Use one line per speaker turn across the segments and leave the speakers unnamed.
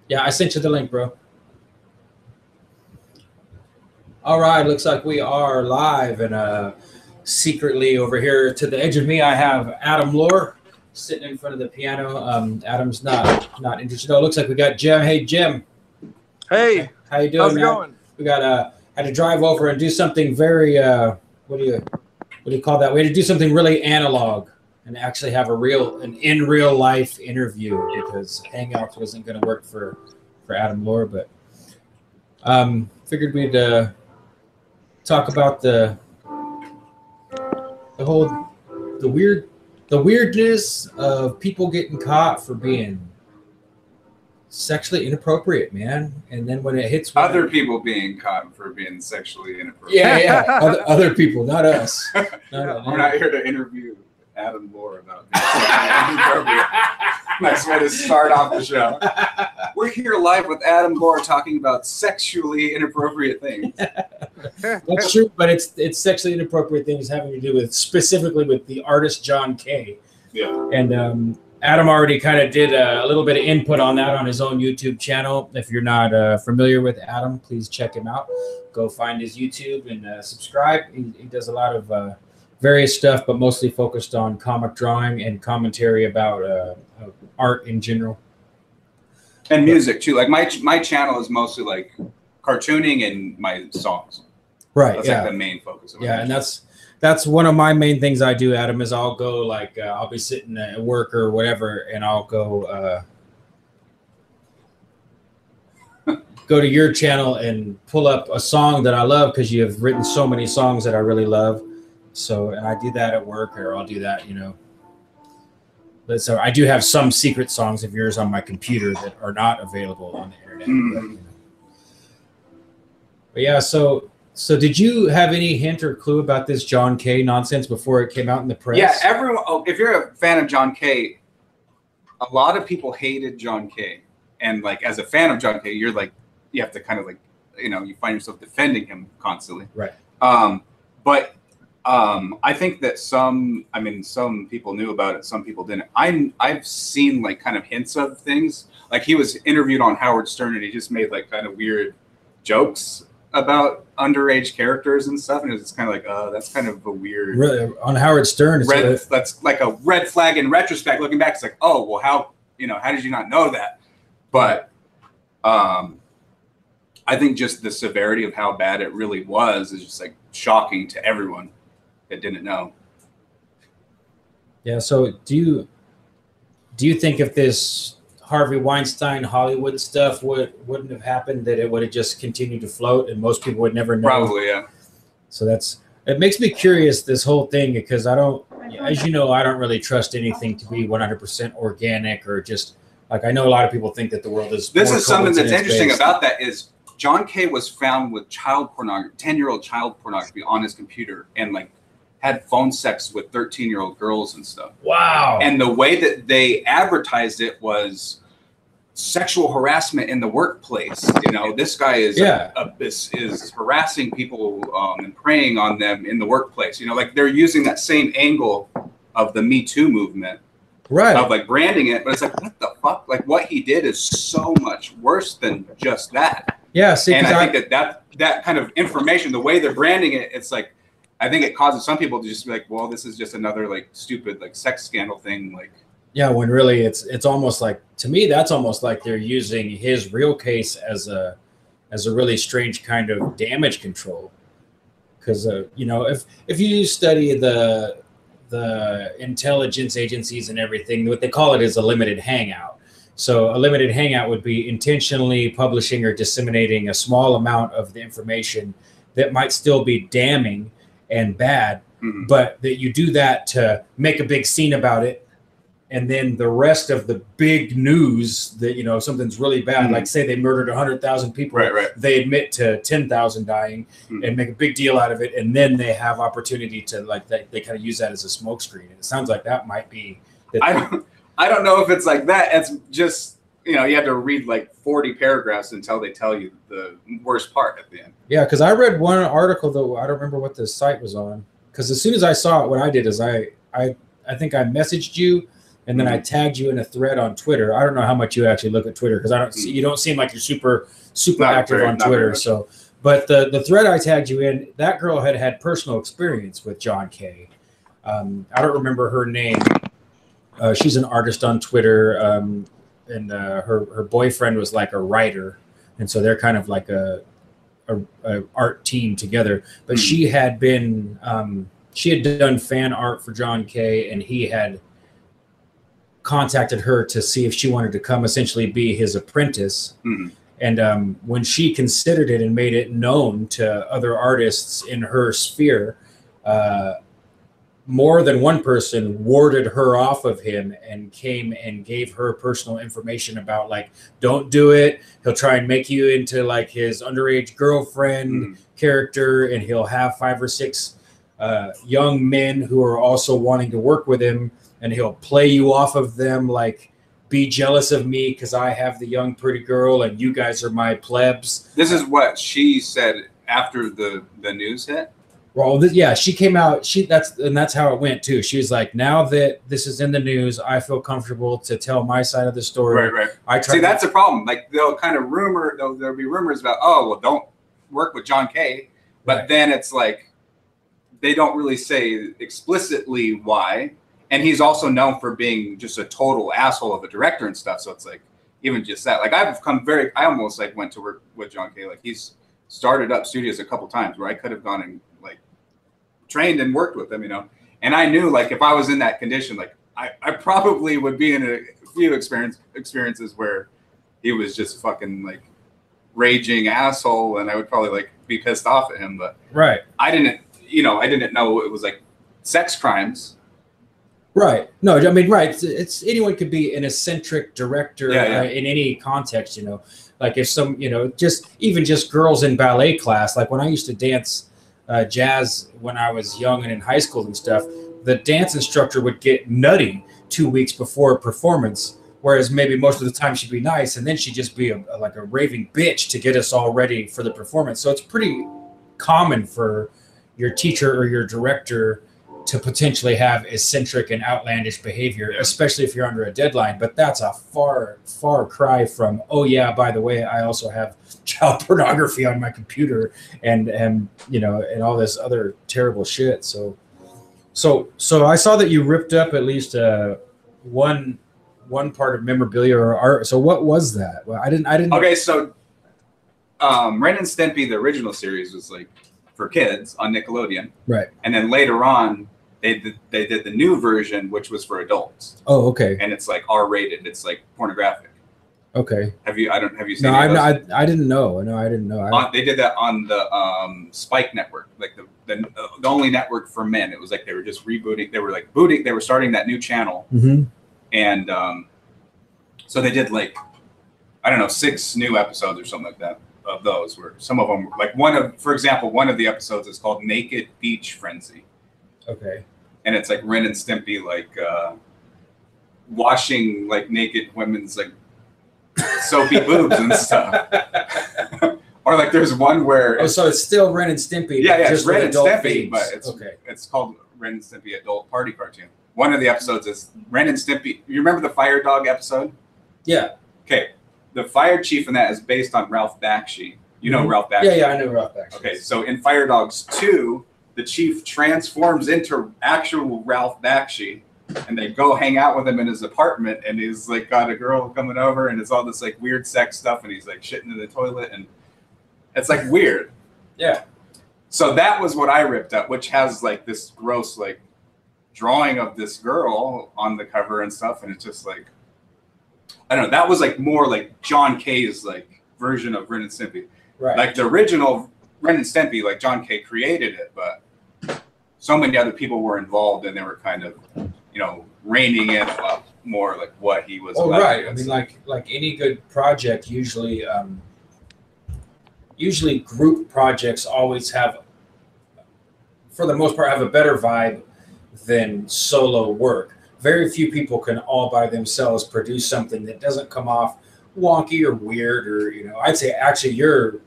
Yeah, I sent you the link, bro. All right, looks like we are live, and secretly over here to the edge of me, I have Adam Lohr sitting in front of the piano. Adam's not interested. Oh, it looks like we got Jim. Hey, Jim.
Hey,
how you doing,
how's it
man?
going?
We got had to drive over and do something very what do you call that? We had to do something really analog and actually have an in real life interview because Hangouts wasn't going to work for Adam Lohr, but figured we'd talk about the weirdness of people getting caught for being sexually inappropriate, man. And then when it hits
other people being caught for being sexually inappropriate.
Yeah. other people, not us.
We're not here to interview Adam Lohr about being sexually inappropriate. Nice way to start off the show. We're here live with Adam Lohr talking about sexually inappropriate things.
That's true, but it's sexually inappropriate things having to do with specifically with the artist John Kay.
Yeah.
And Adam already kind of did a little bit of input on that on his own YouTube channel. If you're not familiar with Adam, please check him out. Go find his YouTube and subscribe. He does a lot of various stuff, but mostly focused on comic drawing and commentary about art in general.
And music too. Like my channel is mostly like cartooning and my songs.
Right.
That's like the main focus of it.
Yeah, and that's one of my main things I do, Adam, is I'll go like I'll be sitting at work or whatever, and I'll go go to your channel and pull up a song that I love because you have written so many songs that I really love. So, and I do that at work, or I'll do that, So I do have some secret songs of yours on my computer that are not available on the internet.
Mm-hmm.
But yeah, so did you have any hint or clue about this John Kay nonsense before it came out in the press?
Yeah, everyone. Oh, if you're a fan of John Kay, a lot of people hated John Kay, and like as a fan of John Kay, you're like you have to kind of like you find yourself defending him constantly.
Right.
But I think that some people knew about it, some people didn't. I've seen like kind of hints of things. Like he was interviewed on Howard Stern, and he just made like kind of weird jokes about underage characters and stuff, and it's kind of like that's kind of a weird.
Really, on Howard Stern,
that's like a red flag in retrospect. Looking back, it's like, oh well, how did you not know that? But I think just the severity of how bad it really was is just like shocking to everyone that didn't know.
Yeah. So do you think if this Harvey Weinstein Hollywood stuff wouldn't have happened, that it would have just continued to float and most people would never know?
Probably, yeah.
So it makes me curious, this whole thing, because I don't really trust anything to be 100% organic or just like, I know a lot of people think that the world is.
This is something that's interesting about that is John Kay was found with child pornography, 10-year-old child pornography on his computer, and like had phone sex with 13-year-old girls and stuff.
Wow.
And the way that they advertised it was sexual harassment in the workplace. This guy is is harassing people and preying on them in the workplace. Like they're using that same angle of the Me Too movement.
Right.
Of like branding it, but it's like, what the fuck? Like what he did is so much worse than just that.
Yeah. See,
and I think that kind of information, the way they're branding it, it's like, I think it causes some people to just be like, well, this is just another like stupid like sex scandal thing. Like,
yeah, when really it's almost like, to me, that's almost like they're using his real case as a really strange kind of damage control. Because if you study the intelligence agencies and everything, what they call it is a limited hangout. So a limited hangout would be intentionally publishing or disseminating a small amount of the information that might still be damning and bad, but that you do that to make a big scene about it. And then the rest of the big news that, if something's really bad, like say they murdered 100,000 people,
right.
They admit to 10,000 dying and make a big deal out of it. And then they have opportunity to they kind of use that as a smokescreen. And it sounds like that might be.
I don't know if it's like that. It's just, you have to read like 40 paragraphs until they tell you the worst part at the end.
Yeah. Cause I read one article though. I don't remember what the site was on. Cause as soon as I saw it, what I did is I think I messaged you and then I tagged you in a thread on Twitter. I don't know how much you actually look at Twitter because I don't see, you don't seem like you're super active on Twitter. So, but the thread I tagged you in, that girl had personal experience with John Kay. I don't remember her name. She's an artist on Twitter, and her boyfriend was like a writer, and so they're kind of like a art team together. But she had done fan art for John Kay, and he had contacted her to see if she wanted to come essentially be his apprentice. And when she considered it and made it known to other artists in her sphere, more than one person warded her off of him and came and gave her personal information about, like, don't do it. He'll try and make you into like his underage girlfriend character, and he'll have 5 or 6 young men who are also wanting to work with him, and he'll play you off of them, like, be jealous of me because I have the young pretty girl and you guys are my plebs.
This is what she said after the news hit.
Well, yeah, she came out. That's how it went too. She was like, "Now that this is in the news, I feel comfortable to tell my side of the story."
Right. See, that's a problem. Like, they'll kind of there'll be rumors about, oh, well, don't work with John Kay, but then it's like they don't really say explicitly why. And he's also known for being just a total asshole of a director and stuff. So it's like, even just that, like, I almost like went to work with John Kay. Like, he's started up studios a couple times where I could have gone and like trained and worked with him, you know. And I knew, like, if I was in that condition, like I probably would be in a few experiences where he was just fucking like raging asshole, and I would probably like be pissed off at him. But I didn't know it was like sex crimes.
Right. No, I mean, right. It's anyone could be an eccentric director in any context, you know. Like if some, you know, just girls in ballet class. Like when I used to dance jazz when I was young and in high school and stuff, the dance instructor would get nutty 2 weeks before a performance, whereas maybe most of the time she'd be nice, and then she'd just be like a raving bitch to get us all ready for the performance. So it's pretty common for your teacher or your director to potentially have eccentric and outlandish behavior, especially if you're under a deadline. But that's a far, far cry from, oh yeah, by the way, I also have child pornography on my computer and you know, and all this other terrible shit. So I saw that you ripped up at least one part of memorabilia or art. So what was that? Well, I didn't.
Okay, so Ren and Stimpy, the original series, was like for kids on Nickelodeon,
right? And
then later on, they did the new version, which was for adults.
Oh, okay.
And it's like R-rated. It's like pornographic.
Okay.
Have you seen?
No, I didn't know. No, I didn't know.
They did that on the Spike network, like the only network for men. It was like they were just rebooting. They were like booting. They were starting that new channel, and so they did like, I don't know, 6 new episodes or something like that of those. Where some of them, like for example, one of the episodes is called Naked Beach Frenzy.
Okay.
And it's like Ren and Stimpy, like washing like naked women's like soapy boobs and stuff. Or like there's one where
so it's still Ren and Stimpy.
Yeah, it's Ren and Stimpy,
themes.
but it's called Ren and Stimpy Adult Party Cartoon. One of the episodes is Ren and Stimpy. You remember the Fire Dog episode?
Yeah.
Okay. The fire chief in that is based on Ralph Bakshi. You know Ralph Bakshi?
Yeah, I know Ralph Bakshi.
Okay, so in Fire Dogs 2, the chief transforms into actual Ralph Bakshi, and they go hang out with him in his apartment, and he's like got a girl coming over, and it's all this like weird sex stuff, and he's like shitting in the toilet, and it's like weird.
Yeah.
So that was what I ripped up, which has like this gross like drawing of this girl on the cover and stuff, and it's just like, I don't know. That was like more like John Kay's like version of Ren and Stimpy.
Right.
Like the original Ren and Stimpy, like John Kay created it, but so many other people were involved, and they were kind of, you know, reining in a lot more like what he was.
Oh, right. I mean, like any good project, usually group projects always have, for the most part, have a better vibe than solo work. Very few people can all by themselves produce something that doesn't come off wonky or weird, or, you know, I'd say actually you're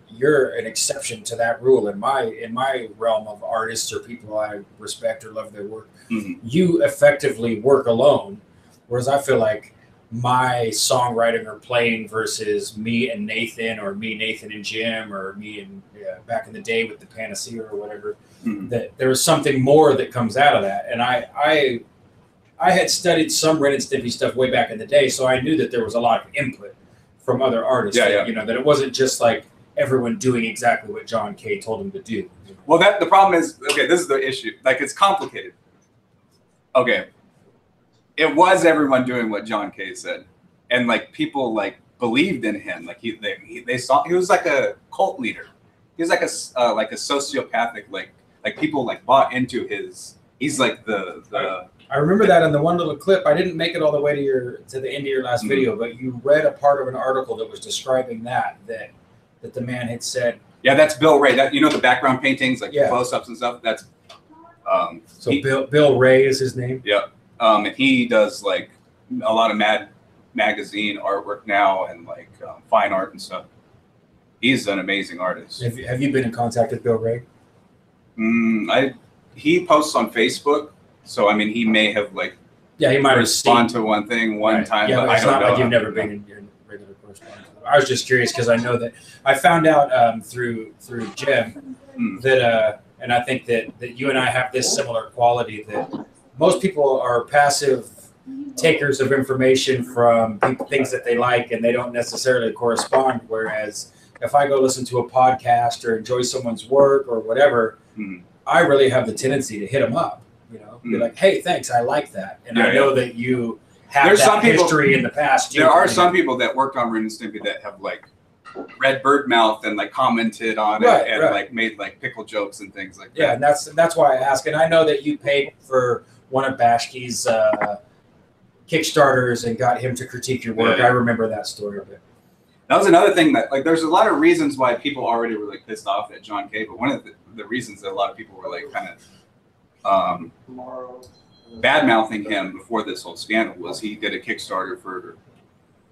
an exception to that rule in my realm of artists or people I respect or love their work. You effectively work alone, Whereas I feel like my songwriting or playing versus me and Nathan, or me, Nathan and Jim, or me and back in the day with the Panacea or whatever, that there was something more that comes out of that. And I had studied some Ren and Stimpy stuff way back in the day, so I knew that there was a lot of input from other artists. That, you know, that it wasn't just like everyone doing exactly what John Kay told them to do.
Well, the problem is, okay, this is the issue. Like, it's complicated. Okay. It was everyone doing what John Kay said, and like people like believed in him. Like they saw he was like a cult leader. He was like a sociopathic, like people like bought into his. He's like the.
I remember that in the one little clip. I didn't make it all the way to the end of your last video, but you read a part of an article that was describing that the man had said.
Yeah, that's Bill Ray. That, you know, the background paintings, like the close-ups and stuff. That's.
Bill Ray is his name.
Yeah. And he does like a lot of Mad Magazine artwork now, and like fine art and stuff. He's an amazing artist.
Have you been in contact with Bill Ray?
He posts on Facebook, so I mean he may have like
he might
respond to one thing one time.
Yeah, but it's not like you've never been in regular correspondence. I was just curious because I know that I found out through Jim that and I think that you and I have this similar quality that. Most people are passive takers of information from things that they like, and they don't necessarily correspond. Whereas if I go listen to a podcast or enjoy someone's work or whatever, I really have the tendency to hit them up, you know, be like, hey, thanks, I like that. And I know that you have that history in the past.
There are some people that worked on Ren and Stimpy that have like read Birdmouth and like commented on it and like made like pickle jokes and things like that.
Yeah, and that's why I ask. And I know that you paid for one of Bashki's Kickstarters and got him to critique your work. I remember that story a bit.
That was another thing that, like, there's a lot of reasons why people already were like pissed off at John Kay, but one of the reasons that a lot of people were like kind of bad mouthing him before this whole scandal was he did a Kickstarter for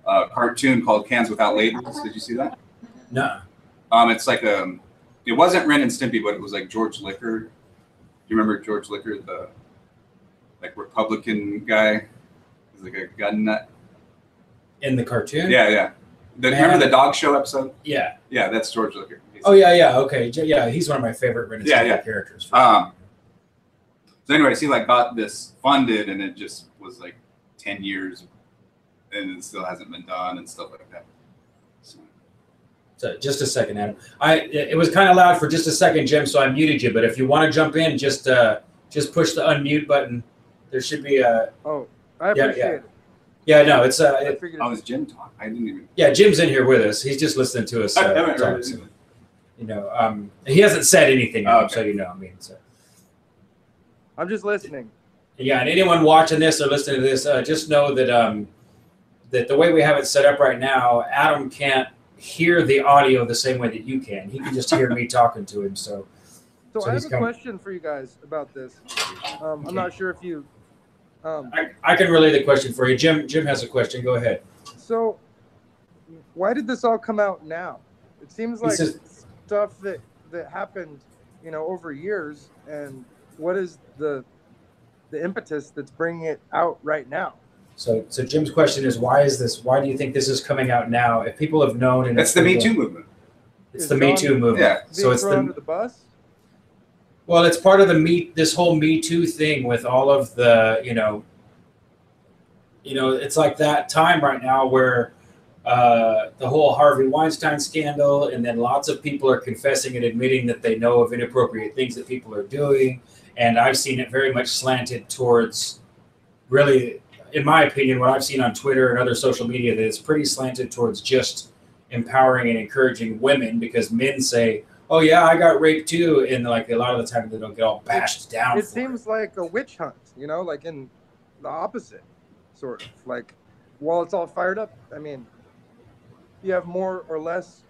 a cartoon called Cans Without Labels. Did you see that?
No.
It's like it wasn't Ren and Stimpy, but it was like George Liquor. Do you remember George Liquor, the like Republican guy? He's like a gun nut.
In the cartoon?
Yeah. Remember the dog show episode?
Yeah.
Yeah, that's George Liquor.
Okay. Yeah, he's one of my favorite Ren and Stimpy characters.
So anyways, he like got this funded, and it just was like 10 years, and it still hasn't been done and stuff like that.
So just a second, Adam. It was kind of loud for just a second, Jim, so I muted you. But if you want to jump in, just push the unmute button. There should be a.
Oh, I appreciate it.
Yeah, no, it's
was Jim talk? I didn't even.
Yeah, Jim's in here with us. He's just listening to us. You know, he hasn't said anything, so you know. I mean, so.
I'm just listening.
Yeah, and anyone watching this or listening to this, just know that that the way we have it set up right now, Adam can't hear the audio the same way that you can. He can just hear me talking to him. So
I have a question for you guys about this. I'm not sure if you.
I can relay the question for you. Jim has a question. Go ahead.
So, why did this all come out now? It seems like stuff that happened, you know, over years. And what is the impetus that's bringing it out right now? So
Jim's question is, why do you think this is coming out now? If people have known, and
it's the Me Too movement.
It's the Me Too movement.
Yeah.
So it's under the bus.
Well, it's part of this whole Me Too thing with all of the, you know, it's like that time right now where the whole Harvey Weinstein scandal, and then lots of people are confessing and admitting that they know of inappropriate things that people are doing. And I've seen it very much slanted towards, really, in my opinion, what I've seen on Twitter and other social media, that it's pretty slanted towards just empowering and encouraging women, because men say, oh yeah, I got raped too, and like a lot of the time they don't get all bashed down.
It seems like a witch hunt, you know, like in the opposite, sort of. Like, while it's all fired up, I mean, you have more or less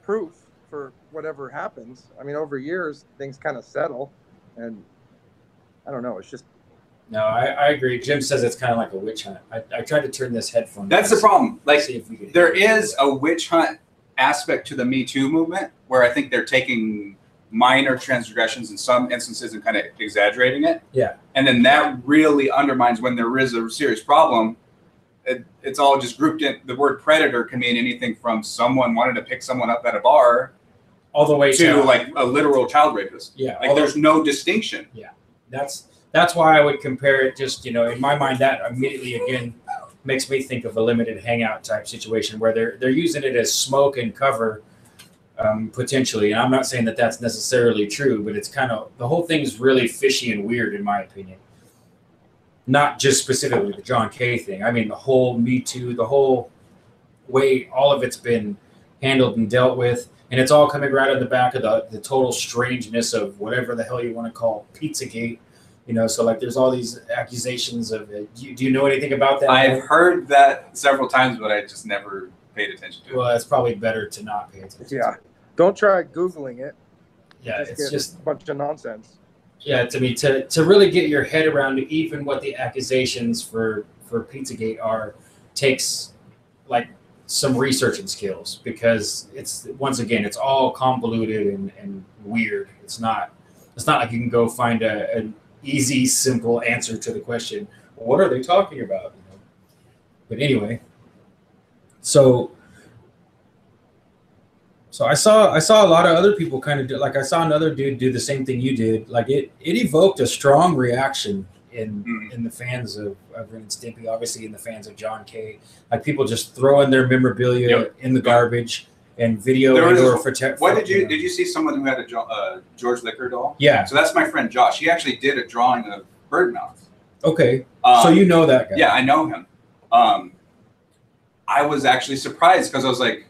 proof for whatever happens. I mean, over years, things kind of settle, and I don't know, it's just.
No, I agree. Jim says it's kind of like a witch hunt. I tried to turn this headphone.
That's the problem. Like,
there
is a witch hunt aspect to the Me Too movement, where I think they're taking minor transgressions in some instances and kind of exaggerating it.
Yeah.
And then that really undermines when there is a serious problem. It's all just grouped in. The word predator can mean anything from someone wanting to pick someone up at a bar
all the way
to like a literal child rapist.
Yeah.
Like there's no distinction.
Yeah. That's why I would compare it. Just, you know, in my mind, that immediately again makes me think of a limited hangout type situation where they're using it as smoke and cover, potentially. And I'm not saying that that's necessarily true, but it's kind of, the whole thing's really fishy and weird in my opinion. Not just specifically the John K. thing. I mean, the whole Me Too, the whole way all of it's been handled and dealt with, and it's all coming right on the back of the total strangeness of whatever the hell you want to call Pizzagate. You know, so like there's all these accusations of it. Do you know anything about that?
I've heard that several times, but I just never paid attention to it.
Well, it's probably better to not pay attention.
Yeah. Don't try Googling it.
Yeah, it's just
a bunch of nonsense.
Yeah, to me, to really get your head around even what the accusations for Pizzagate are takes like some researching skills, because it's, once again, it's all convoluted and weird. It's not like you can go find an easy, simple answer to the question, what are they talking about? You know? But anyway, so I saw a lot of other people kind of do, like I saw another dude do the same thing you did. Like it evoked a strong reaction in the fans of Ren and Stimpy, obviously in the fans of John K. Like people just throwing their memorabilia in the garbage and video
What did you see someone who had a George Liquor doll?
Yeah.
So that's my friend Josh. He actually did a drawing of Birdmouth.
Okay. So you know that guy?
Yeah, I know him. I was actually surprised because I was like,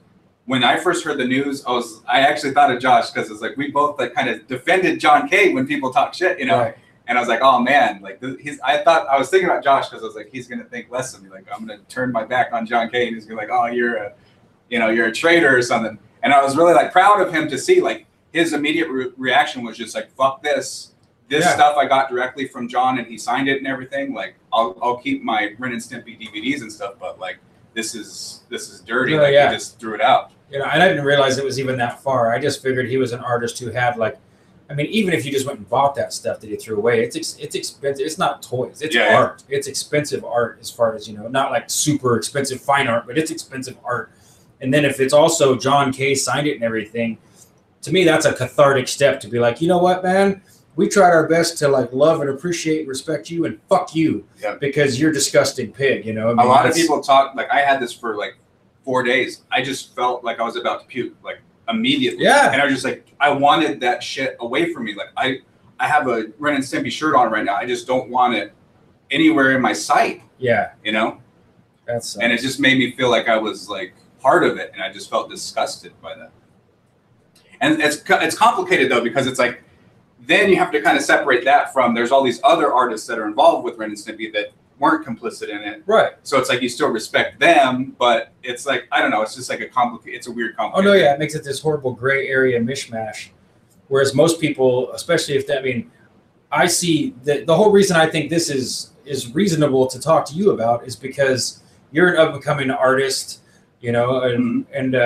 when I first heard the news, I actually thought of Josh, because it's like we both like kind of defended John K when people talk shit, you know. Right. And I was like, oh man, like I was thinking about Josh because I was like, he's gonna think less of me. Like I'm gonna turn my back on John K and he's gonna be like, oh, you're a traitor or something. And I was really like proud of him to see like his immediate reaction was just like, fuck this. This stuff I got directly from John and he signed it and everything. Like I'll keep my Ren and Stimpy DVDs and stuff, but like this is dirty. He just threw it out.
You know, and I didn't realize it was even that far. I just figured he was an artist who had like, I mean, even if you just went and bought that stuff that he threw away, it's expensive. It's not toys. It's art. It's expensive art, as far as, you know, not like super expensive fine art, but it's expensive art. And then if it's also John K signed it and everything, to me, that's a cathartic step to be like, you know what, man? We tried our best to like love and appreciate and respect you, and fuck you because you're a disgusting pig, you know? I mean,
a lot of people talk, like I had this for like 4 days. I just felt like I was about to puke, like immediately. Yeah. And I was just like, I wanted that shit away from me. Like I have a Ren and Stimpy shirt on right now. I just don't want it anywhere in my sight. Yeah. You know? And it just made me feel like I was like part of it, and I just felt disgusted by that. And it's complicated though, because it's like, then you have to kind of separate that from, there's all these other artists that are involved with Ren and Stimpy that weren't complicit in it. Right. So it's like you still respect them, but it's like, I don't know, it's just like it's a weird complicated.
Oh no, yeah, it makes it this horrible gray area mishmash. Whereas most people, especially if I mean, I see the whole reason I think this is reasonable to talk to you about is because you're an up-and-coming artist, you know, and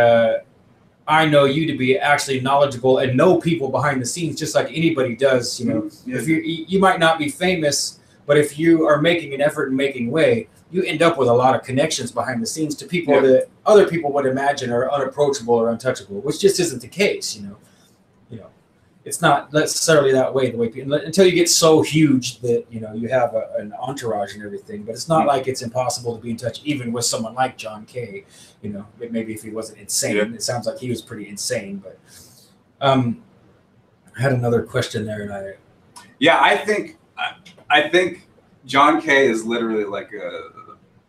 I know you to be actually knowledgeable and know people behind the scenes just like anybody does, you know. If you might not be famous, but if you are making an effort and making way, you end up with a lot of connections behind the scenes to people that other people would imagine are unapproachable or untouchable, which just isn't the case, you know. It's not necessarily that way. The way people, until you get so huge that you know you have an entourage and everything, but it's not like it's impossible to be in touch even with someone like John K. You know, maybe if he wasn't insane. It sounds like he was pretty insane, but I had another question there, and
I think John K is literally like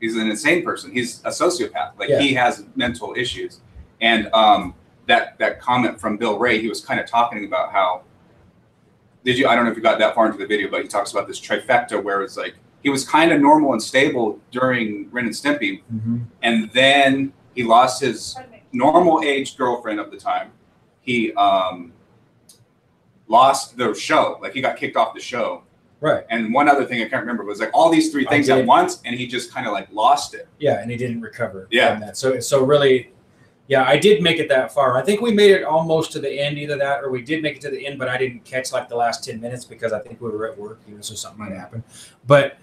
he's an insane person. He's a sociopath. Like he has mental issues. And that comment from Bill Ray, he was kind of talking about how I don't know if you got that far into the video, but he talks about this trifecta where it's like he was kind of normal and stable during Ren and Stimpy. And then he lost his normal age girlfriend of the time. He lost the show. Like he got kicked off the show. Right. And one other thing I can't remember was like all these three things at once, and he just kind of like lost it.
Yeah, and he didn't recover from that. So really, Yeah, I did make it that far. I think we made it almost to the end, either that or we did make it to the end, but I didn't catch like the last 10 minutes because I think we were at work, so something might happen. But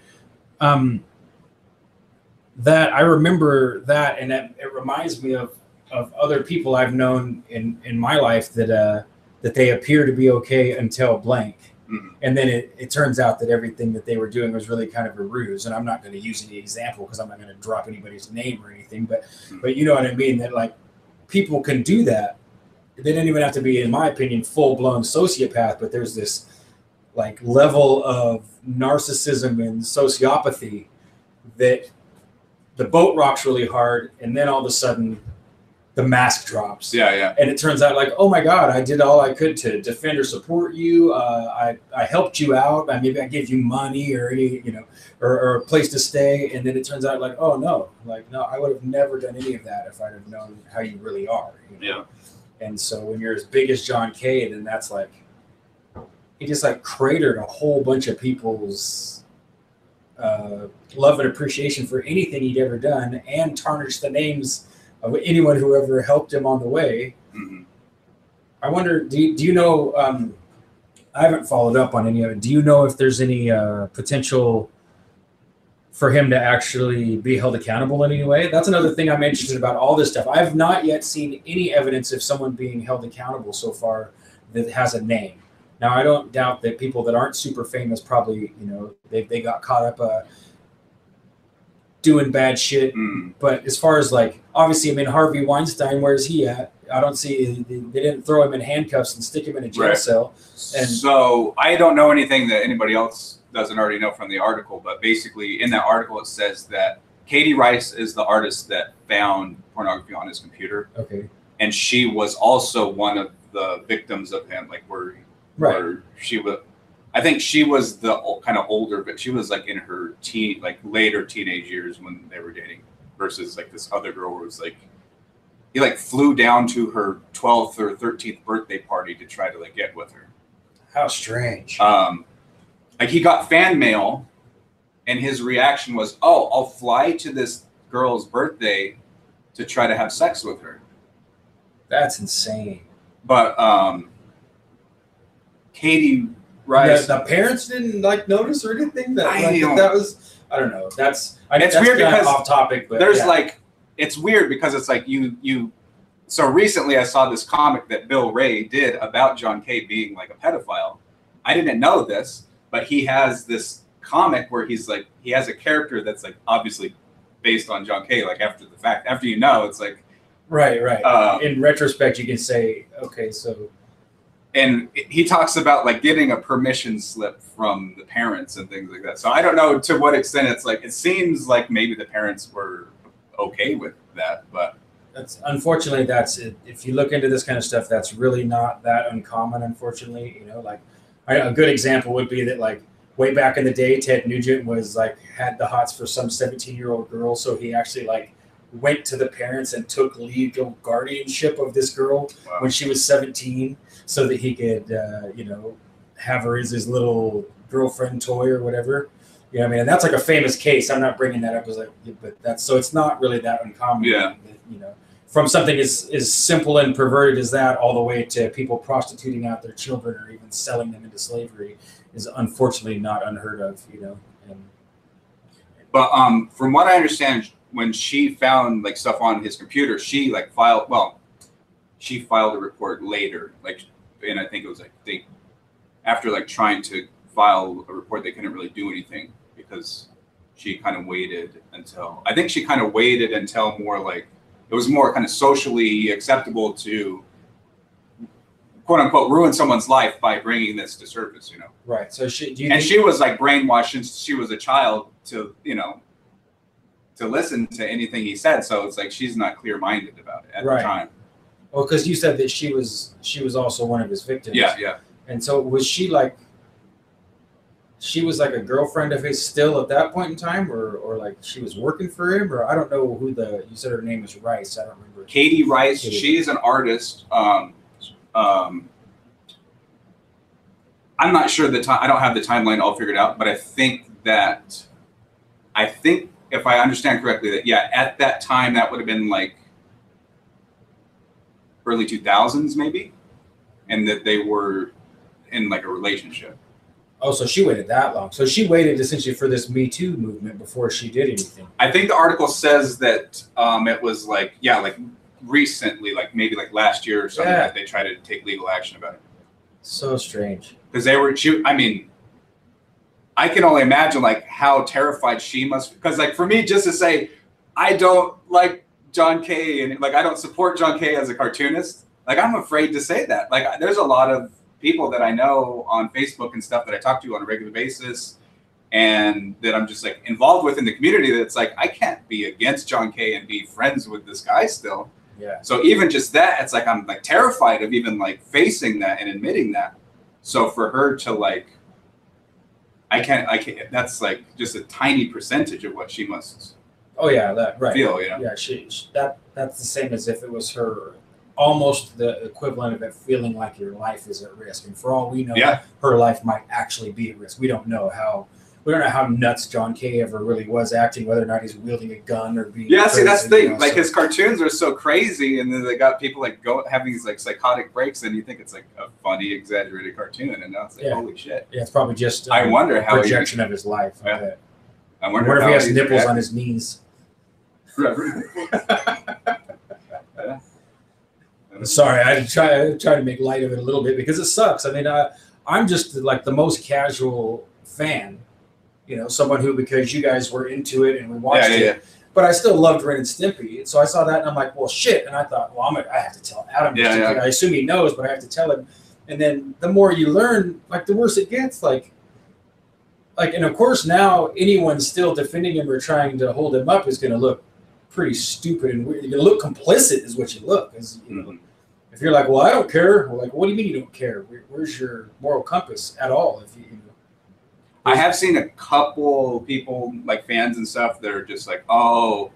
that I remember that, and it reminds me of other people I've known in my life that they appear to be okay until blank. And then it turns out that everything that they were doing was really kind of a ruse. And I'm not going to use any example because I'm not going to drop anybody's name or anything. But you know what I mean? That like people can do that. They didn't even have to be, in my opinion, full-blown sociopath. But there's this like level of narcissism and sociopathy that the boat rocks really hard, and then all of a sudden the mask drops.
Yeah.
And it turns out like, oh my God, I did all I could to defend or support you. I helped you out. Maybe I gave you money or any, or a place to stay. And then it turns out like, oh no, I would have never done any of that if I'd have known how you really are.
Yeah.
And so when you're as big as John Kay, then that's like, he just like cratered a whole bunch of people's love and appreciation for anything he'd ever done, and tarnished the names of anyone who ever helped him on the way. I wonder, do you know, I haven't followed up on any of it. Do you know if there's any potential for him to actually be held accountable in any way? That's another thing I'm interested about all this stuff. I've not yet seen any evidence of someone being held accountable so far that has a name. Now, I don't doubt that people that aren't super famous probably, they got caught up doing bad shit. But as far as like, obviously, Harvey Weinstein, where's he at? I don't see, they didn't throw him in handcuffs and stick him in a jail cell. And
so I don't know anything that anybody else doesn't already know from the article, but basically in that article it says that Katie Rice is the artist that found pornography on his computer.
Okay.
And she was also one of the victims of him, like where she was, I think she was the kind of older, but she was like in her later teenage years when they were dating, versus like this other girl who was like, he like flew down to her 12th or 13th birthday party to try to like get with her.
How strange.
Like he got fan mail and his reaction was, oh, I'll fly to this girl's birthday to try to have sex with her.
That's insane.
But Katie Rice,
the parents didn't like notice or anything. That was, I don't know. It's
weird because
off topic, but
there's like, it's weird because it's like you. So recently I saw this comic that Bill Ray did about John Kay being like a pedophile. I didn't know this, but he has this comic where he's like, he has a character that's like obviously based on John Kay, like after the fact, after it's like.
Right. In retrospect, you can say, okay, so.
And he talks about like getting a permission slip from the parents and things like that. So I don't know to what extent it's like, it seems like maybe the parents were okay with that, but.
Unfortunately, that's it. If you look into this kind of stuff, that's really not that uncommon, unfortunately. Like a good example would be that like way back in the day, Ted Nugent was like, had the hots for some 17-year-old girl. So he actually like went to the parents and took legal guardianship of this girl when she was 17 so that he could, have her as his little girlfriend toy or whatever. And that's like a famous case. I'm not bringing that up as like, but so it's not really that uncommon.
Yeah.
From something as simple and perverted as that, all the way to people prostituting out their children or even selling them into slavery is unfortunately not unheard of.
But from what I understand, when she found like stuff on his computer, she like filed a report later, and I think it was like after like trying to file a report, they couldn't really do anything because she kind of waited until more like it was more kind of socially acceptable to quote unquote ruin someone's life by bringing this to surface,
Right. So she
was like brainwashed since she was a child to listen to anything he said. So it's like she's not clear-minded about it at the time.
Well, because you said that she was also one of his victims.
Yeah.
And so was she like a girlfriend of his still at that point in time, or like she was working for him, or I don't know who you said her name was Rice. I don't remember.
Katie Rice. She's an artist. I'm not sure I don't have the timeline all figured out, but I think if I understand correctly that at that time that would have been like early 2000s maybe, and that they were in like a relationship.
Oh, so she waited that long. So she waited essentially for this Me Too movement before she did anything.
I think the article says that it was like, yeah, like recently, like maybe like last year or something, that they tried to take legal action about it.
So strange.
Because I mean, I can only imagine like how terrified she must, because like for me, just to say, I don't like John Kay and like, I don't support John Kay as a cartoonist. Like, I'm afraid to say that. Like, there's a lot of people that I know on Facebook and stuff that I talk to on a regular basis and that I'm just like involved with in the community that's like, I can't be against John Kay and be friends with this guy still.
Yeah.
So even just that, it's like, I'm like terrified of even like facing that and admitting that. So for her to like, I can't, that's like just a tiny percentage of what she must
Oh yeah, that right.
feel, you know?
Yeah, that's the same as if it was her, almost the equivalent of it feeling like your life is at risk. And for all we know, her life might actually be at risk. We don't know how nuts John Kay ever really was acting, whether or not he's wielding a gun or being
crazy, see, that's the thing. Like,
so,
his cartoons are so crazy, and then they got people like having these like psychotic breaks, and you think it's like a funny, exaggerated cartoon, and now it's like, holy shit.
Yeah, it's probably just
I wonder how
projection of his life.
Yeah. I
wonder if he has nipples on his knees.
Yeah.
Sorry, I try to make light of it a little bit because it sucks. I mean, I'm just like the most casual fan, you know, someone who, because you guys were into it and we watched it, but I still loved Ren and Stimpy. So I saw that and I'm like, well, shit. And I thought, well, I have to tell Adam. I assume he knows, but I have to tell him. And then the more you learn, like the worse it gets. Like, and of course now anyone still defending him or trying to hold him up is going to look pretty stupid and weird. You're going to look complicit is what you look. As, you know, if you're like, well, I don't care. Well, like, what do you mean you don't care? Where's your moral compass at all? If you know.
I have seen a couple people, like fans and stuff, that are just like, oh,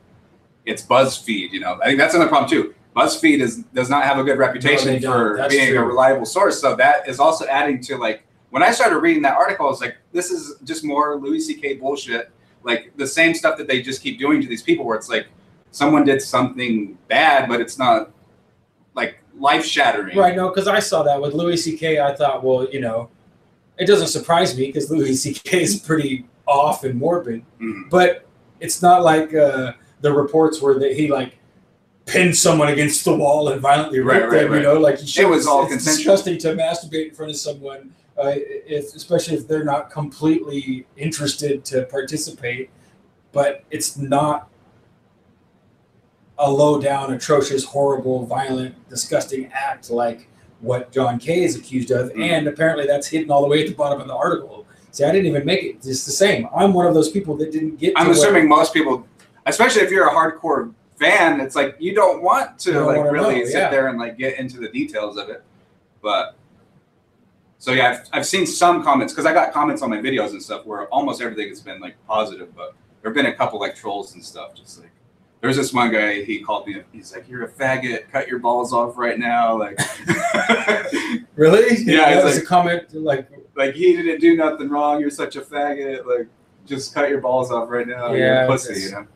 it's BuzzFeed. You know, I think that's another problem too. BuzzFeed does not have a good reputation for being a reliable source. So that is also adding to like, when I started reading that article, I was like, this is just more Louis C.K. bullshit. Like the same stuff that they just keep doing to these people where it's like someone did something bad, but it's not like life-shattering.
Right, no, because I saw that with Louis C.K. I thought, well, you know, it doesn't surprise me because Louis C.K. is pretty off and morbid. But it's not like the reports where he like pinned someone against the wall and violently raped them, you know, like
it was all consensual.
It's disgusting to masturbate in front of someone. Especially if they're not completely interested to participate, but it's not a low down, atrocious, horrible, violent, disgusting act like what John Kay is accused of. And apparently that's hidden all the way at the bottom of the article. See, I didn't even make it. It's the same. I'm one of those people that didn't get
I'm assuming most people, especially if you're a hardcore fan, it's like you don't want to like really sit there and like get into the details of it. But so yeah, I've seen some comments because I got comments on my videos and stuff where almost everything has been like positive, but there've been a couple like trolls and stuff. Just like there's this one guy, he called me. He's like, "You're a faggot. Cut your balls off right now." Like,
really?
Yeah,
that was
like,
a comment like
he didn't do nothing wrong. You're such a faggot. Like, just cut your balls off right now. You're a pussy, you know.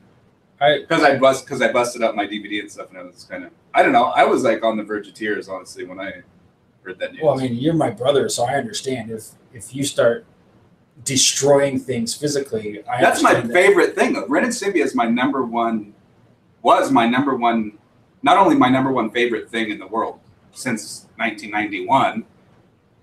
Because I busted up my DVD and stuff, and it was kind of, I don't know. I was like on the verge of tears, honestly, when I heard that news.
Well, I mean, you're my brother, so I understand if you start destroying things physically.
That's my favorite thing. Ren and Stimpy is my number one. Was my number one, not only my number one favorite thing in the world since 1991.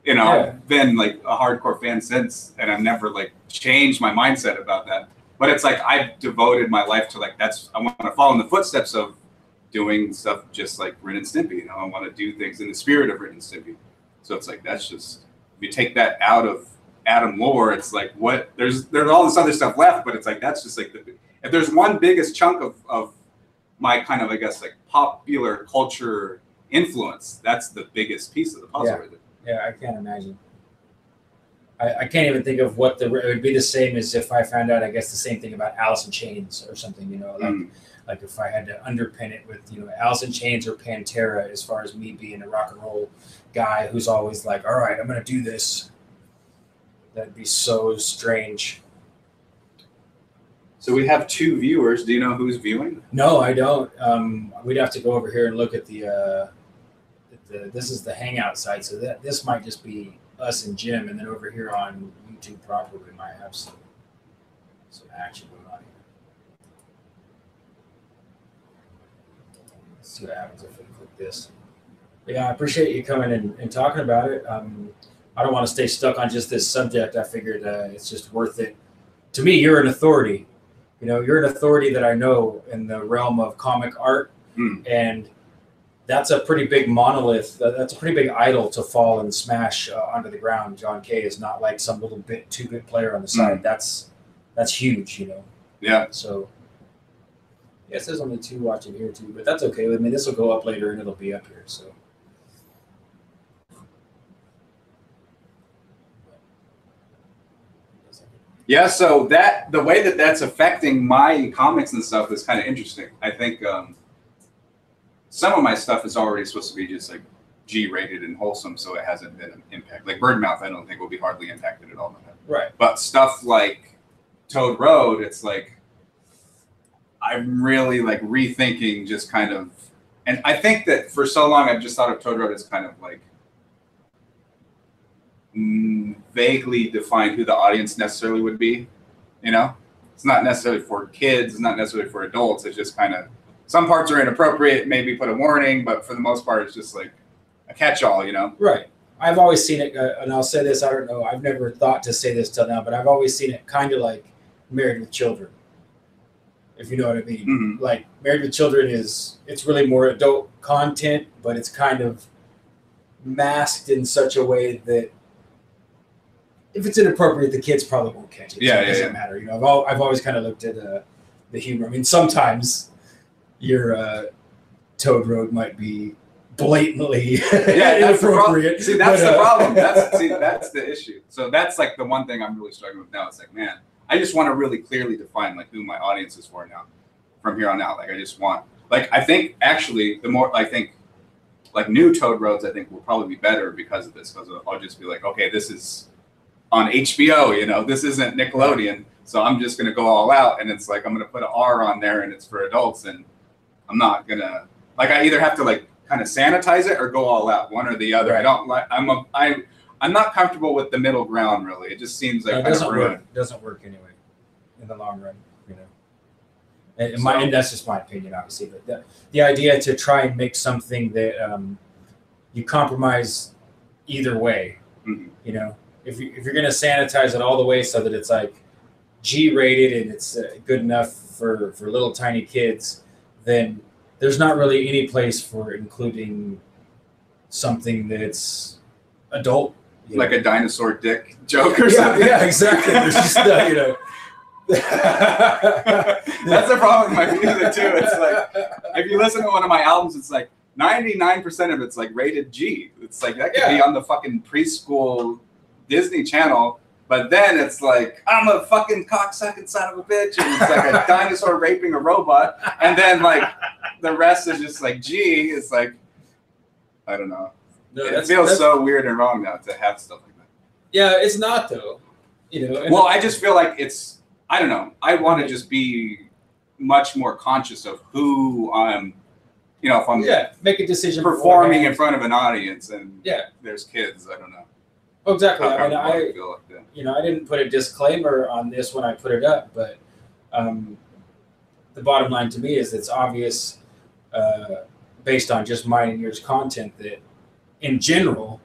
You know, I've been like a hardcore fan since, and I've never like changed my mindset about that. But it's like I've devoted my life to like I want to follow in the footsteps of doing stuff just like Ren and Stimpy. You know, I want to do things in the spirit of Ren and Stimpy. So it's like that's just, if you take that out of Adam lore, it's like what there's all this other stuff left, but it's like that's just like if there's one biggest chunk of my kind of, I guess, like popular culture influence, that's the biggest piece of the puzzle. Right there.
Yeah, I can't imagine. I can't even think of what it would be the same as if I found out, I guess, the same thing about Alice in Chains or something, you know, like if I had to underpin it with, you know, Alice in Chains or Pantera, as far as me being a rock and roll guy who's always like, all right, I'm going to do this. That'd be so strange.
So we have 2 viewers. Do you know who's viewing?
No, I don't. We'd have to go over here and look at the this is the hangout side, so that this might just be us and Jim, and then over here on YouTube proper, we might have some action going on here. Let's see what happens if we click this. But yeah, I appreciate you coming and talking about it. I don't want to stay stuck on just this subject. I figured it's just worth it. To me, you're an authority. You know, you're an authority that I know in the realm of comic art, and that's a pretty big monolith. That's a pretty big idol to fall and smash onto the ground. John K. is not like some little 2-bit player on the side. That's huge, you know.
Yeah.
So, yeah, it says only 2 watching here too, but that's okay. I mean, this will go up later and it'll be up here. So.
Yeah, so the way that's affecting my comics and stuff is kind of interesting. I think some of my stuff is already supposed to be just like G-rated and wholesome, so it hasn't been an impact. Like Birdmouth, I don't think will be hardly impacted at all by that.
Right.
But stuff like Toad Road, it's like I'm really like rethinking just kind of, and I think that for so long I've just thought of Toad Road as kind of like vaguely defined who the audience necessarily would be. You know, it's not necessarily for kids, it's not necessarily for adults. It's just kind of, some parts are inappropriate, maybe put a warning, but for the most part, it's just like a catch-all, you know?
Right. I've always seen it, and I'll say this, I don't know, I've never thought to say this till now, but I've always seen it kind of like Married with Children, if you know what I mean.
Mm-hmm.
Like Married with Children it's really more adult content, but it's kind of masked in such a way that if it's inappropriate, the kids probably won't catch it.
Yeah,
so it doesn't matter. You know, I've always kind of looked at the humor. I mean, sometimes your Toad Road might be blatantly inappropriate.
See, that's the problem. That's the issue. So that's like the one thing I'm really struggling with now. It's like, man, I just want to really clearly define like who my audience is for now, from here on out. Like I just want, like I think actually the more I think, like new Toad Roads, I think will probably be better because of this. Because I'll just be like, okay, this is on HBO, you know, this isn't Nickelodeon, so I'm just gonna go all out, and it's like I'm gonna put an R on there, and it's for adults, and I'm not gonna like I either have to like kind of sanitize it or go all out, one or the other. Right. I don't like I'm not comfortable with the middle ground really. It just seems like
it doesn't work anyway in the long run, you know. And that's just my opinion, obviously. But the idea to try and make something that you compromise either way, you know. If you're going to sanitize it all the way so that it's like G-rated and it's good enough for little tiny kids, then there's not really any place for including something that's adult.
Like a dinosaur dick joke or something.
Yeah, exactly. There's just, you know.
That's the problem with my music too. It's like, if you listen to one of my albums, it's like 99% of it's like rated G. It's like, that could be on the fucking preschool Disney Channel, but then it's like, I'm a fucking cocksucking son of a bitch, and it's like a dinosaur raping a robot, and then like the rest is just like G. It's like, I don't know. No, it feels so weird and wrong now to have stuff like that.
Yeah, it's not though. You know.
Well, I just feel like it's, I don't know. I want to just be much more conscious of who I'm. You know, if I'm
make a decision
performing in front of an audience and there's kids, I don't know.
Oh, exactly. I mean, you know, I didn't put a disclaimer on this when I put it up, but the bottom line to me is it's obvious, based on just mine and yours content, that in general,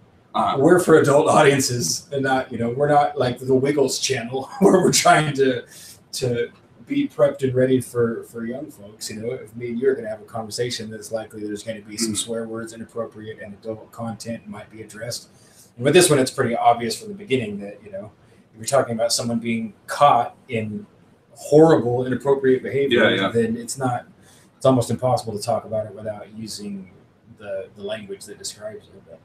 we're for adult audiences and not, you know, we're not like the Wiggles channel where we're trying to be prepped and ready for young folks. You know, if me and you are going to have a conversation, that's likely there's going to be some swear words, inappropriate and adult content might be addressed. And with this one, it's pretty obvious from the beginning that, you know, if you're talking about someone being caught in horrible, inappropriate behavior, then it's almost impossible to talk about it without using the language that describes it.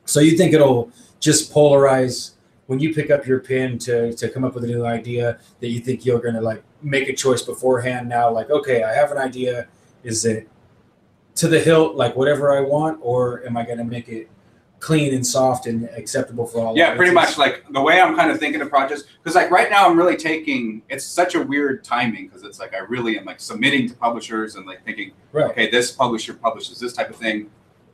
So you think it'll just polarize when you pick up your pen to come up with a new idea, that you think you're going to like make a choice beforehand now, like, okay, I have an idea. Is it to the hilt, like whatever I want, or am I going to make it clean and soft and acceptable for all?
Yeah, pretty much. Like the way I'm kind of thinking of projects, because like right now I'm really taking, it's such a weird timing because it's like I really am like submitting to publishers and like thinking, okay, this publisher publishes this type of thing.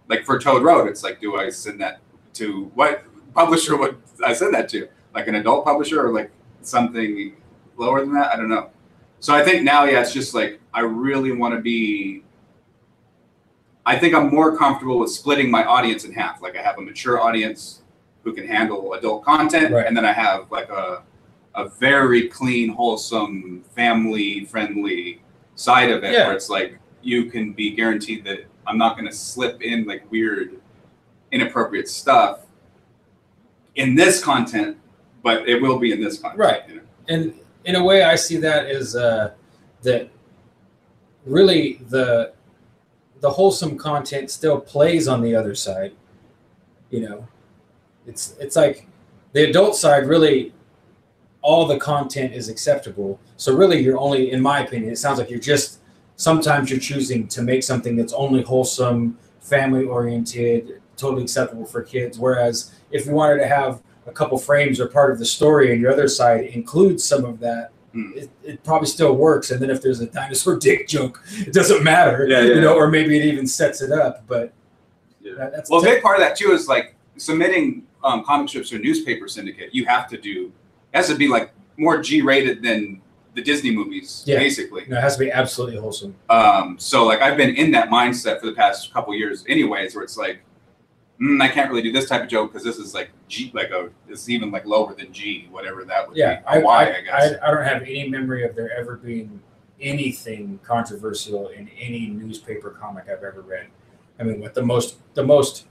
like for Toad Road, it's like, do I send that to what publisher would I send that to? Like an adult publisher or like something lower than that? I don't know. So I think now, yeah, it's just like I really want to be. I think I'm more comfortable with splitting my audience in half. Like I have a mature audience who can handle adult content,
Right.
and then I have like a very clean, wholesome, family-friendly side of it,
Yeah.
where it's like you can be guaranteed that I'm not going to slip in like weird, inappropriate stuff in this content, but it will be in this content.
Right.
You know?
And in a way, I see that as that really the wholesome content still plays on the other side. You know, it's like the adult side, really all the content is acceptable. So really you're only, in my opinion, it sounds like sometimes you're choosing to make something that's only wholesome, family oriented, totally acceptable for kids. Whereas if you wanted to have a couple frames or part of the story and your other side includes some of that, it probably still works. And then if there's a dinosaur dick joke, it doesn't matter, you know, or maybe it even sets it up. But that's
well, a big part of that too is like submitting comic strips to a newspaper syndicate. You have to do, it has to be like more G-rated than the Disney movies, basically.
No, it has to be absolutely wholesome.
So like I've been in that mindset for the past couple years anyways, where it's like, I can't really do this type of joke because this is like G, it's even like lower than G, whatever that would be. I guess.
I don't have any memory of there ever being anything controversial in any newspaper comic I've ever read. I mean, what the most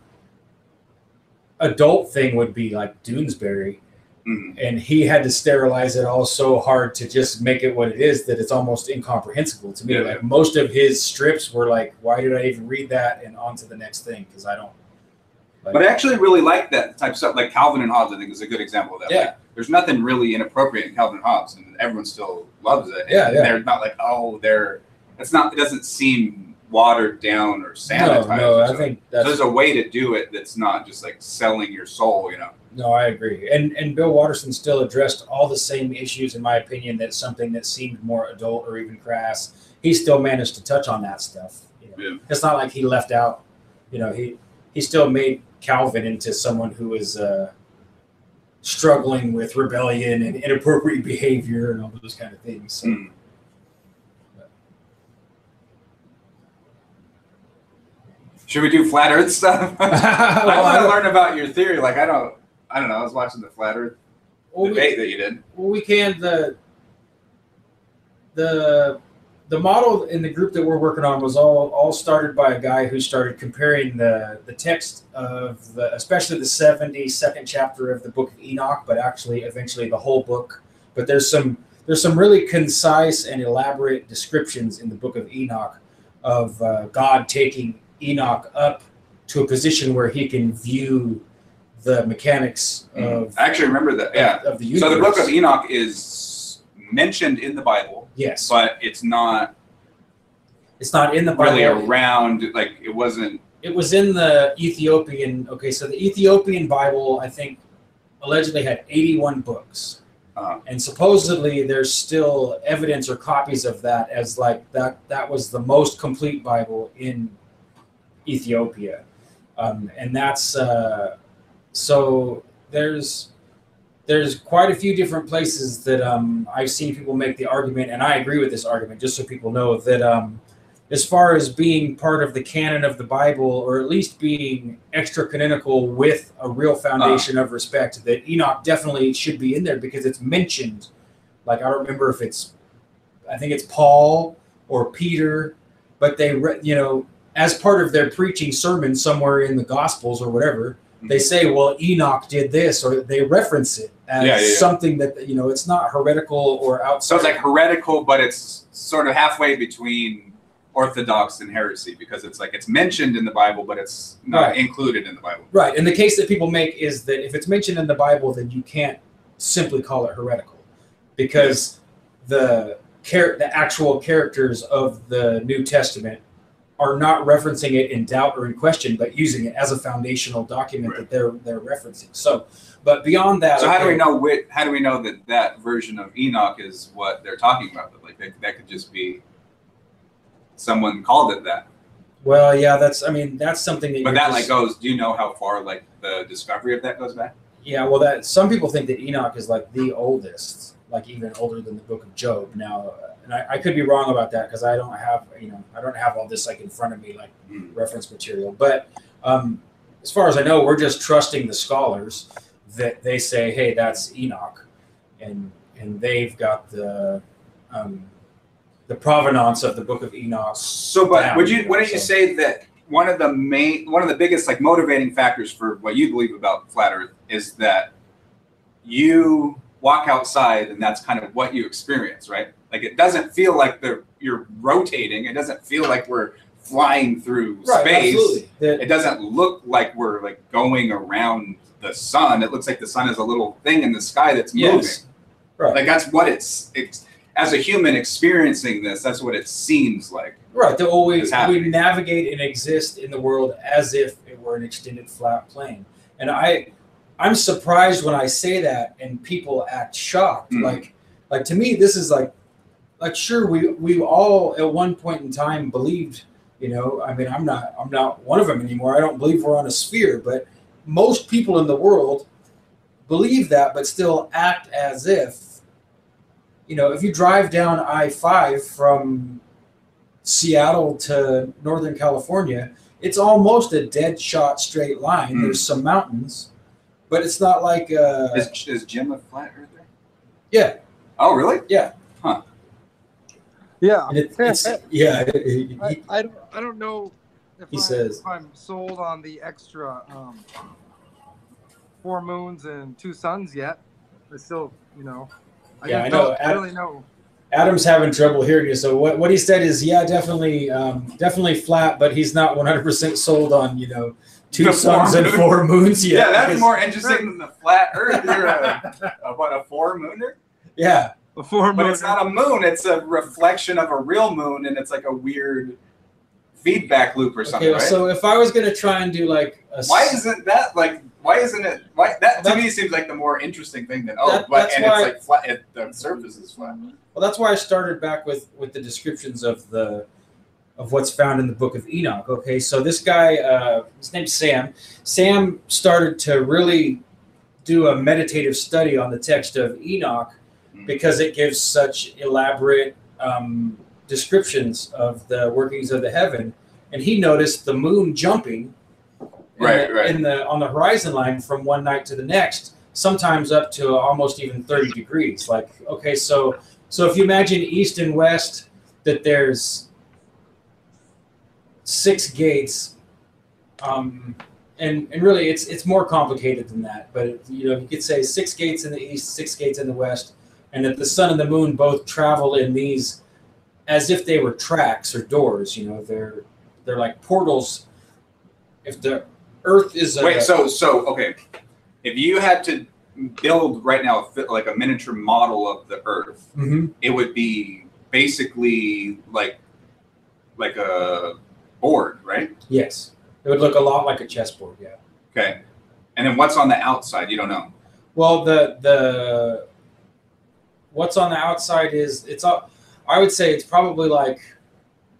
adult thing would be like Doonesbury, and he had to sterilize it all so hard to just make it what it is that it's almost incomprehensible to me.
Yeah.
Like most of his strips were like, why did I even read that? And on to the next thing, because I don't.
But I actually really like that type of stuff. Like Calvin and Hobbes, I think, is a good example of that.
Yeah.
Like, there's nothing really inappropriate in Calvin and Hobbes, and everyone still loves it.
Yeah,
and they're not like, it's not. It doesn't seem watered down or sanitized.
No, I think
so there's a way to do it that's not just like selling your soul, you know.
No, I agree. And Bill Watterson still addressed all the same issues, in my opinion. That's something that seemed more adult or even crass. He still managed to touch on that stuff. You know? Yeah. It's not like he left out. You know, he still made Calvin into someone who is struggling with rebellion and inappropriate behavior and all those kind of things. So.
Should we do flat Earth stuff? I want to learn about your theory. Like I don't know. I was watching the flat Earth debate that you did.
Well, we can the model in the group that we're working on was all started by a guy who started comparing the text of especially the 72nd chapter of the Book of Enoch, but actually eventually the whole book. But there's some really concise and elaborate descriptions in the Book of Enoch of God taking Enoch up to a position where he can view the mechanics of.
I actually remember that. Yeah.
Of the universe.
So the Book of Enoch is mentioned in the Bible.
Yes.
But it's not.
It's not in the Bible.
Really around, like it wasn't.
It was in the Ethiopian. Okay, so the Ethiopian Bible, I think, allegedly had 81 books. And supposedly there's still evidence or copies of that as like that was the most complete Bible in Ethiopia. And that's so there's quite a few different places that I've seen people make the argument, and I agree with this argument, just so people know that as far as being part of the canon of the Bible, or at least being extra-canonical with a real foundation of respect, that Enoch definitely should be in there because it's mentioned. Like, I don't remember if I think it's Paul or Peter, but they, as part of their preaching sermon somewhere in the Gospels or whatever, they say, well, Enoch did this, or they reference it as something that, it's not heretical or outside.
So it's like heretical, but it's sort of halfway between Orthodox and heresy, because it's like it's mentioned in the Bible, but it's not included in the Bible.
Right. And the case that people make is that if it's mentioned in the Bible, then you can't simply call it heretical, because the actual characters of the New Testament are not referencing it in doubt or in question, but using it as a foundational document that they're referencing. So, but beyond that,
so how do we know that version of Enoch is what they're talking about? Like that could just be someone called it that.
Well, yeah, that's something that.
But that like goes. Do you know how far like the discovery of that goes back?
Yeah, well, that some people think that Enoch is like the oldest, like even older than the Book of Job. Now, and I could be wrong about that because I don't have all this like in front of me like reference material. But as far as I know, we're just trusting the scholars that they say, hey, that's Enoch, and they've got the provenance of the Book of Enoch.
So, but wouldn't you say that one of the biggest like motivating factors for what you believe about flat Earth is that you walk outside and that's kind of what you experience, right? Like it doesn't feel like you're rotating. It doesn't feel like we're flying through space.
Absolutely.
It doesn't look like we're like going around the sun. It looks like the sun is a little thing in the sky that's moving.
Right.
Like that's what it's as a human experiencing this, that's what it seems like.
Right. We navigate and exist in the world as if it were an extended flat plane. And I'm surprised when I say that and people act shocked. Like to me, this is like sure, we all at one point in time believed, I mean, I'm not one of them anymore. I don't believe we're on a sphere, but most people in the world believe that, but still act as if, if you drive down I-5 from Seattle to Northern California, it's almost a dead shot straight line. There's some mountains, but it's not like
is Jim a flat earther?
Yeah.
Oh, really?
Yeah.
Huh.
Yeah.
I
don't know if I'm sold on the extra 4 moons and 2 suns yet. But still, I know. I really know.
Adam's having trouble hearing you. So what he said is, yeah, definitely flat, but he's not 100% sold on 2 suns and 4 moons yet.
Yeah, that's more interesting than the flat Earth. You're a 4-mooner?
Yeah.
A 4 moon.
But it's not a moon. It's a reflection of a real moon, and it's like a weird feedback loop or something.
Okay, right? So if I was going to try and do like
why isn't that to me seems like the more interesting thing than it's like flat. The surface is flat.
Well, that's why I started back with the descriptions of what's found in the Book of Enoch. Okay, so this guy, his name's Sam. Sam started to really do a meditative study on the text of Enoch because it gives such elaborate descriptions of the workings of the heaven, and he noticed the moon jumping on the horizon line from one night to the next, sometimes up to almost even 30 degrees. Like, okay, so if you imagine east and west, that there's 6 gates, and really it's more complicated than that. But you could say 6 gates in the east, 6 gates in the west, and that the sun and the moon both travel in these as if they were tracks or doors. They're like portals. If the Earth is
okay, if you had to build right now like a miniature model of the Earth, it would be basically like a board, right?
Yes, it would look a lot like a chessboard. Yeah.
Okay, and then what's on the outside? You don't know.
Well, the what's on the outside I would say it's probably like,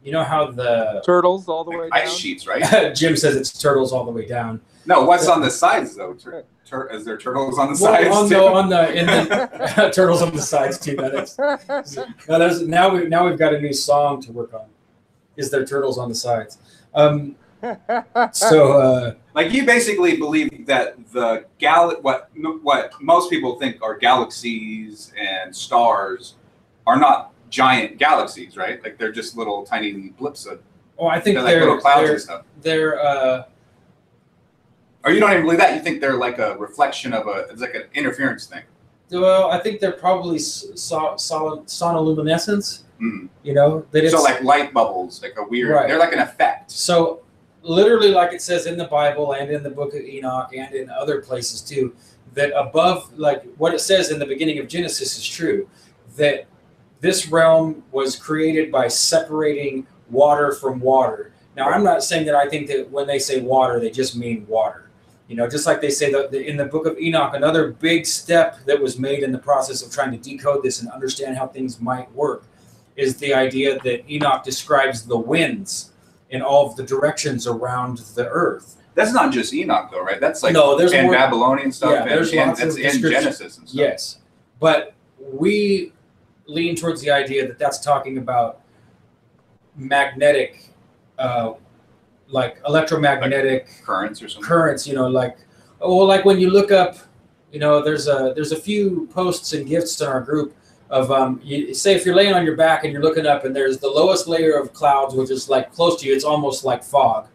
how the
turtles all the way down?
Ice sheets, right?
Jim says it's turtles all the way down.
No, what's on the sides though? Is there turtles on the sides?
The turtles on the sides too. Now we've got a new song to work on. Is there turtles on the sides?
Like you basically believe that the what most people think are galaxies and stars are not giant galaxies, right? Like they're just little tiny blips of.
Oh, I think
they're like little clouds and stuff. Or you don't even believe that? You think they're like a reflection of it's like an interference thing.
Well, I think they're probably sonoluminescence. That it's
so like light bubbles, like a weird. Right. They're like an effect.
So literally, like it says in the Bible and in the Book of Enoch and in other places too, that above, like what it says in the beginning of Genesis is true, that this realm was created by separating water from water. Now, I'm not saying that I think that when they say water, they just mean water. Just like they say that in the Book of Enoch, another big step that was made in the process of trying to decode this and understand how things might work is the idea that Enoch describes the winds in all of the directions around the Earth.
That's not just Enoch, though, right? That's like
there's
and
more,
Babylonian stuff.
Yeah, there's lots
that's
of
in Genesis and stuff.
Yes, but we lean towards the idea that that's talking about magnetic, like electromagnetic
currents or something.
Currents, like when you look up, there's a few posts and gifts in our group of you say if you're laying on your back and you're looking up and there's the lowest layer of clouds, which is like close to you, it's almost like fog.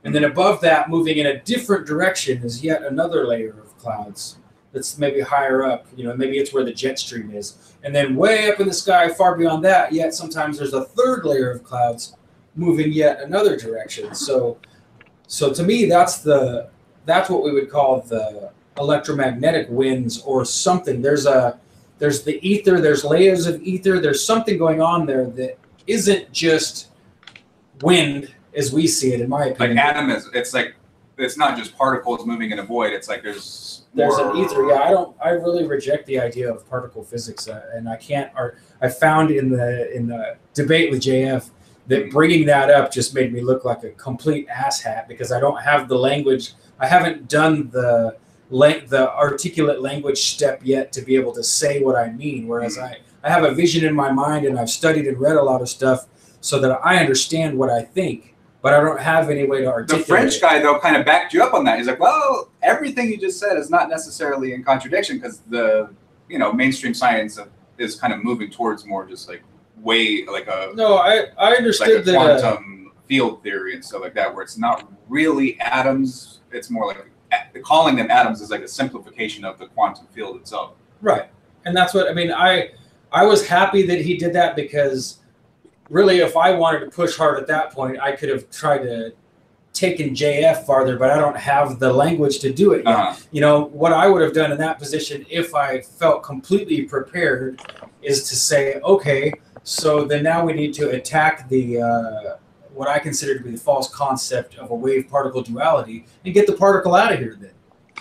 And then above that, moving in a different direction, is yet another layer of clouds that's maybe higher up. Maybe it's where the jet stream is. And then way up in the sky, far beyond that, yet sometimes there's a third layer of clouds moving yet another direction. So to me, that's what we would call the electromagnetic winds or something. There's the ether, there's layers of ether, there's something going on there that isn't just wind as we see it, in my opinion.
Like atomism, it's not just particles moving in a void. It's like there's
an ether. Yeah, I really reject the idea of particle physics, and I can't. I found in the debate with JF that bringing that up just made me look like a complete asshat because I don't have the language. I haven't done the articulate language step yet to be able to say what I mean. Whereas I have a vision in my mind, and I've studied and read a lot of stuff so that I understand what I think. But I don't have any way to articulate.
The French guy, though, kind of backed you up on that. He's like, well, everything you just said is not necessarily in contradiction because the, mainstream science is kind of moving towards more just like
No, I understood
like a quantum field theory and stuff like that, where it's not really atoms. It's more like calling them atoms is like a simplification of the quantum field itself.
Right. And that's what, I was happy that he did that because really, if I wanted to push hard at that point, I could have tried to taken JF farther, but I don't have the language to do it yet. What I would have done in that position if I felt completely prepared is to say, okay, so then now we need to attack the what I consider to be the false concept of a wave-particle duality and get the particle out of here then.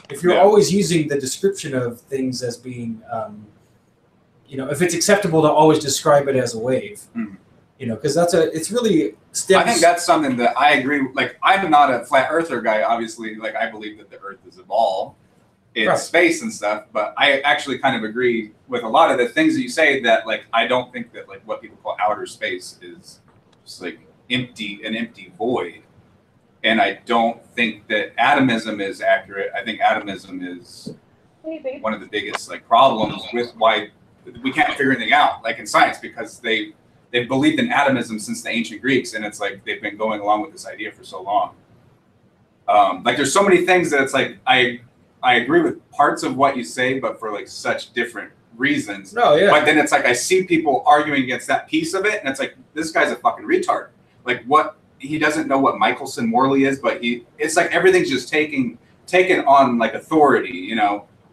If you're always using the description of things as being, if it's acceptable to always describe it as a wave, because it's really steps.
I think that's something that I agree. Like, I'm not a flat earther guy, obviously. Like, I believe that the Earth is a ball in space and stuff. But I actually kind of agree with a lot of the things that you say. That like, I don't think that like what people call outer space is just like an empty void. And I don't think that atomism is accurate. I think atomism is one of the biggest like problems with why we can't figure anything out, like in science, because they've believed in atomism since the ancient Greeks, and it's like they've been going along with this idea for so long. Like there's so many things that it's like I agree with parts of what you say, but for like such different reasons.
No, yeah.
But then it's like I see people arguing against that piece of it, and it's like this guy's a fucking retard. Like what he doesn't know what Michelson-Morley is, but it's like everything's just taken on like authority,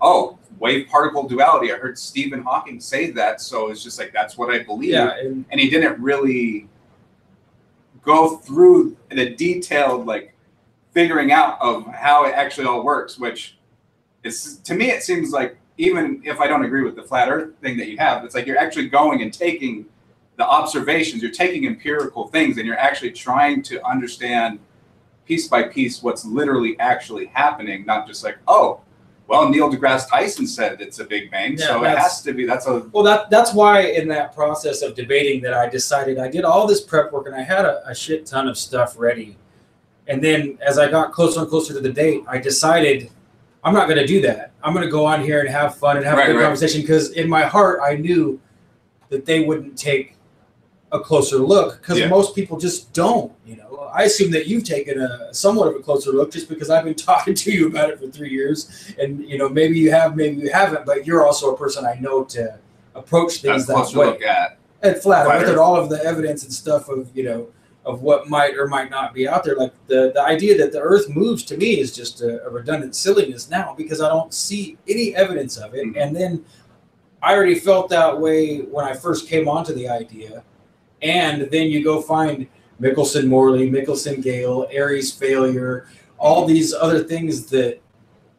Oh, wave-particle duality. I heard Stephen Hawking say that, so it's just like that's what I believe.
Yeah,
and he didn't really go through the detailed like figuring out of how it actually all works. Which is to me, it seems like even if I don't agree with the flat Earth thing that you have, it's like you're actually going and taking the observations, you're taking empirical things, and you're actually trying to understand piece by piece what's literally actually happening, not just like, oh, well, Neil deGrasse Tyson said it's a Big Bang, so it has to be.
That's why in that process of debating that I decided I did all this prep work and I had a shit ton of stuff ready. And then as I got closer and closer to the date, I decided I'm not going to do that. I'm going to go on here and have fun and have a good conversation because in my heart I knew that they wouldn't take a closer look because most people just don't. I assume that you've taken a somewhat of a closer look just because I've been talking to you about it for 3 years, and maybe you have, maybe you haven't, but you're also a person I know to approach things that way.
Look at
flat Earth and all of the evidence and stuff of of what might or might not be out there. Like the idea that the Earth moves to me is just a redundant silliness now because I don't see any evidence of it. And then I already felt that way when I first came onto the idea, and then you go find Michelson-Morley, Michelson-Gale, Airy's failure, all these other things that,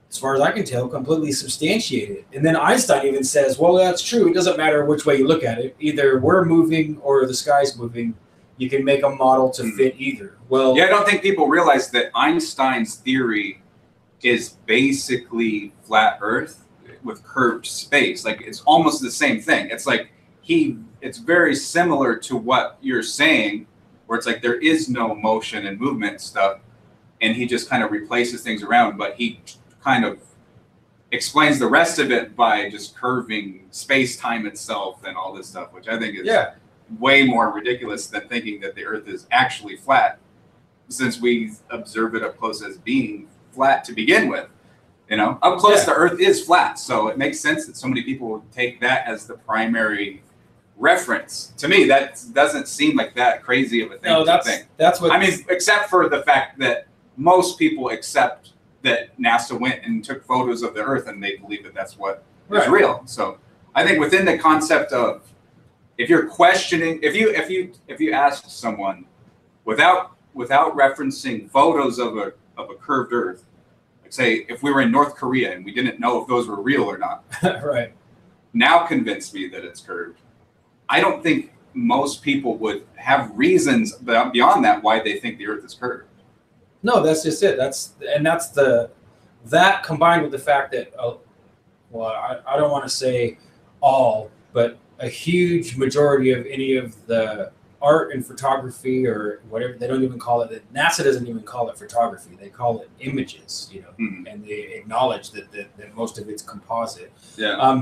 as far as I can tell, completely substantiate it. And then Einstein even says, well, that's true. It doesn't matter which way you look at it. Either we're moving or the sky's moving. you can make a model to fit either. Well,
yeah, I don't think people realize that Einstein's theory is basically flat Earth with curved space. Like it's almost the same thing. It's like it's very similar to what you're saying, where it's like there is no motion and movement stuff, and he just kind of replaces things around, but he kind of explains the rest of it by just curving space-time itself and all this stuff, which I think is way more ridiculous than thinking that the Earth is actually flat, since we observe it up close as being flat to begin with. You know, up close the Earth is flat, so it makes sense that so many people would take that as the primary reference. To me, that doesn't seem like that crazy of a thing to think.
That's what
I mean, except for the fact that most people accept that NASA went and took photos of the Earth and they believe that that's what is real. So I think within the concept of, if you're questioning, if you ask someone without referencing photos of a curved Earth, like say if we were in North Korea and we didn't know if those were real or not,
right?
Now convince me that it's curved. I don't think most people would have reasons beyond that why they think the Earth is curved.
No, that's just it. That combined with the fact that, I don't want to say all, but a huge majority of any of the art and photography or whatever, they don't even call it. NASA doesn't even call it photography. They call it images, you know, and they acknowledge that most of it's composite.
Yeah.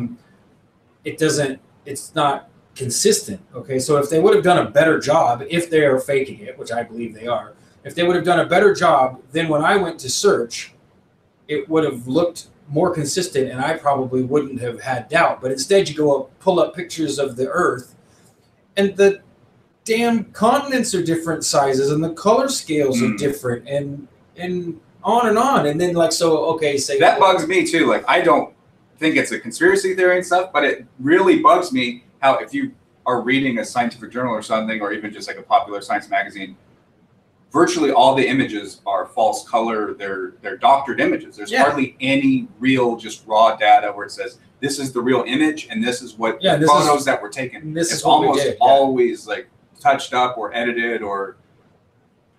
It's not consistent. Okay, so if they would have done a better job, if they are faking it, which I believe they are. If they would have done a better job, then when I went to search, it would have looked more consistent and I probably wouldn't have had doubt. But instead you go up, pull up pictures of the Earth and the damn continents are different sizes and the color scales are different and on and on. And then like, so, okay, say
that bugs me too. Like, I don't think it's a conspiracy theory and stuff, but it really bugs me how if you are reading a scientific journal or something, or even just like a popular science magazine, virtually all the images are false color. They're doctored images. There's hardly any real, just raw data where it says this is the real image and this is what the photos that were taken. It's almost always like touched up or edited or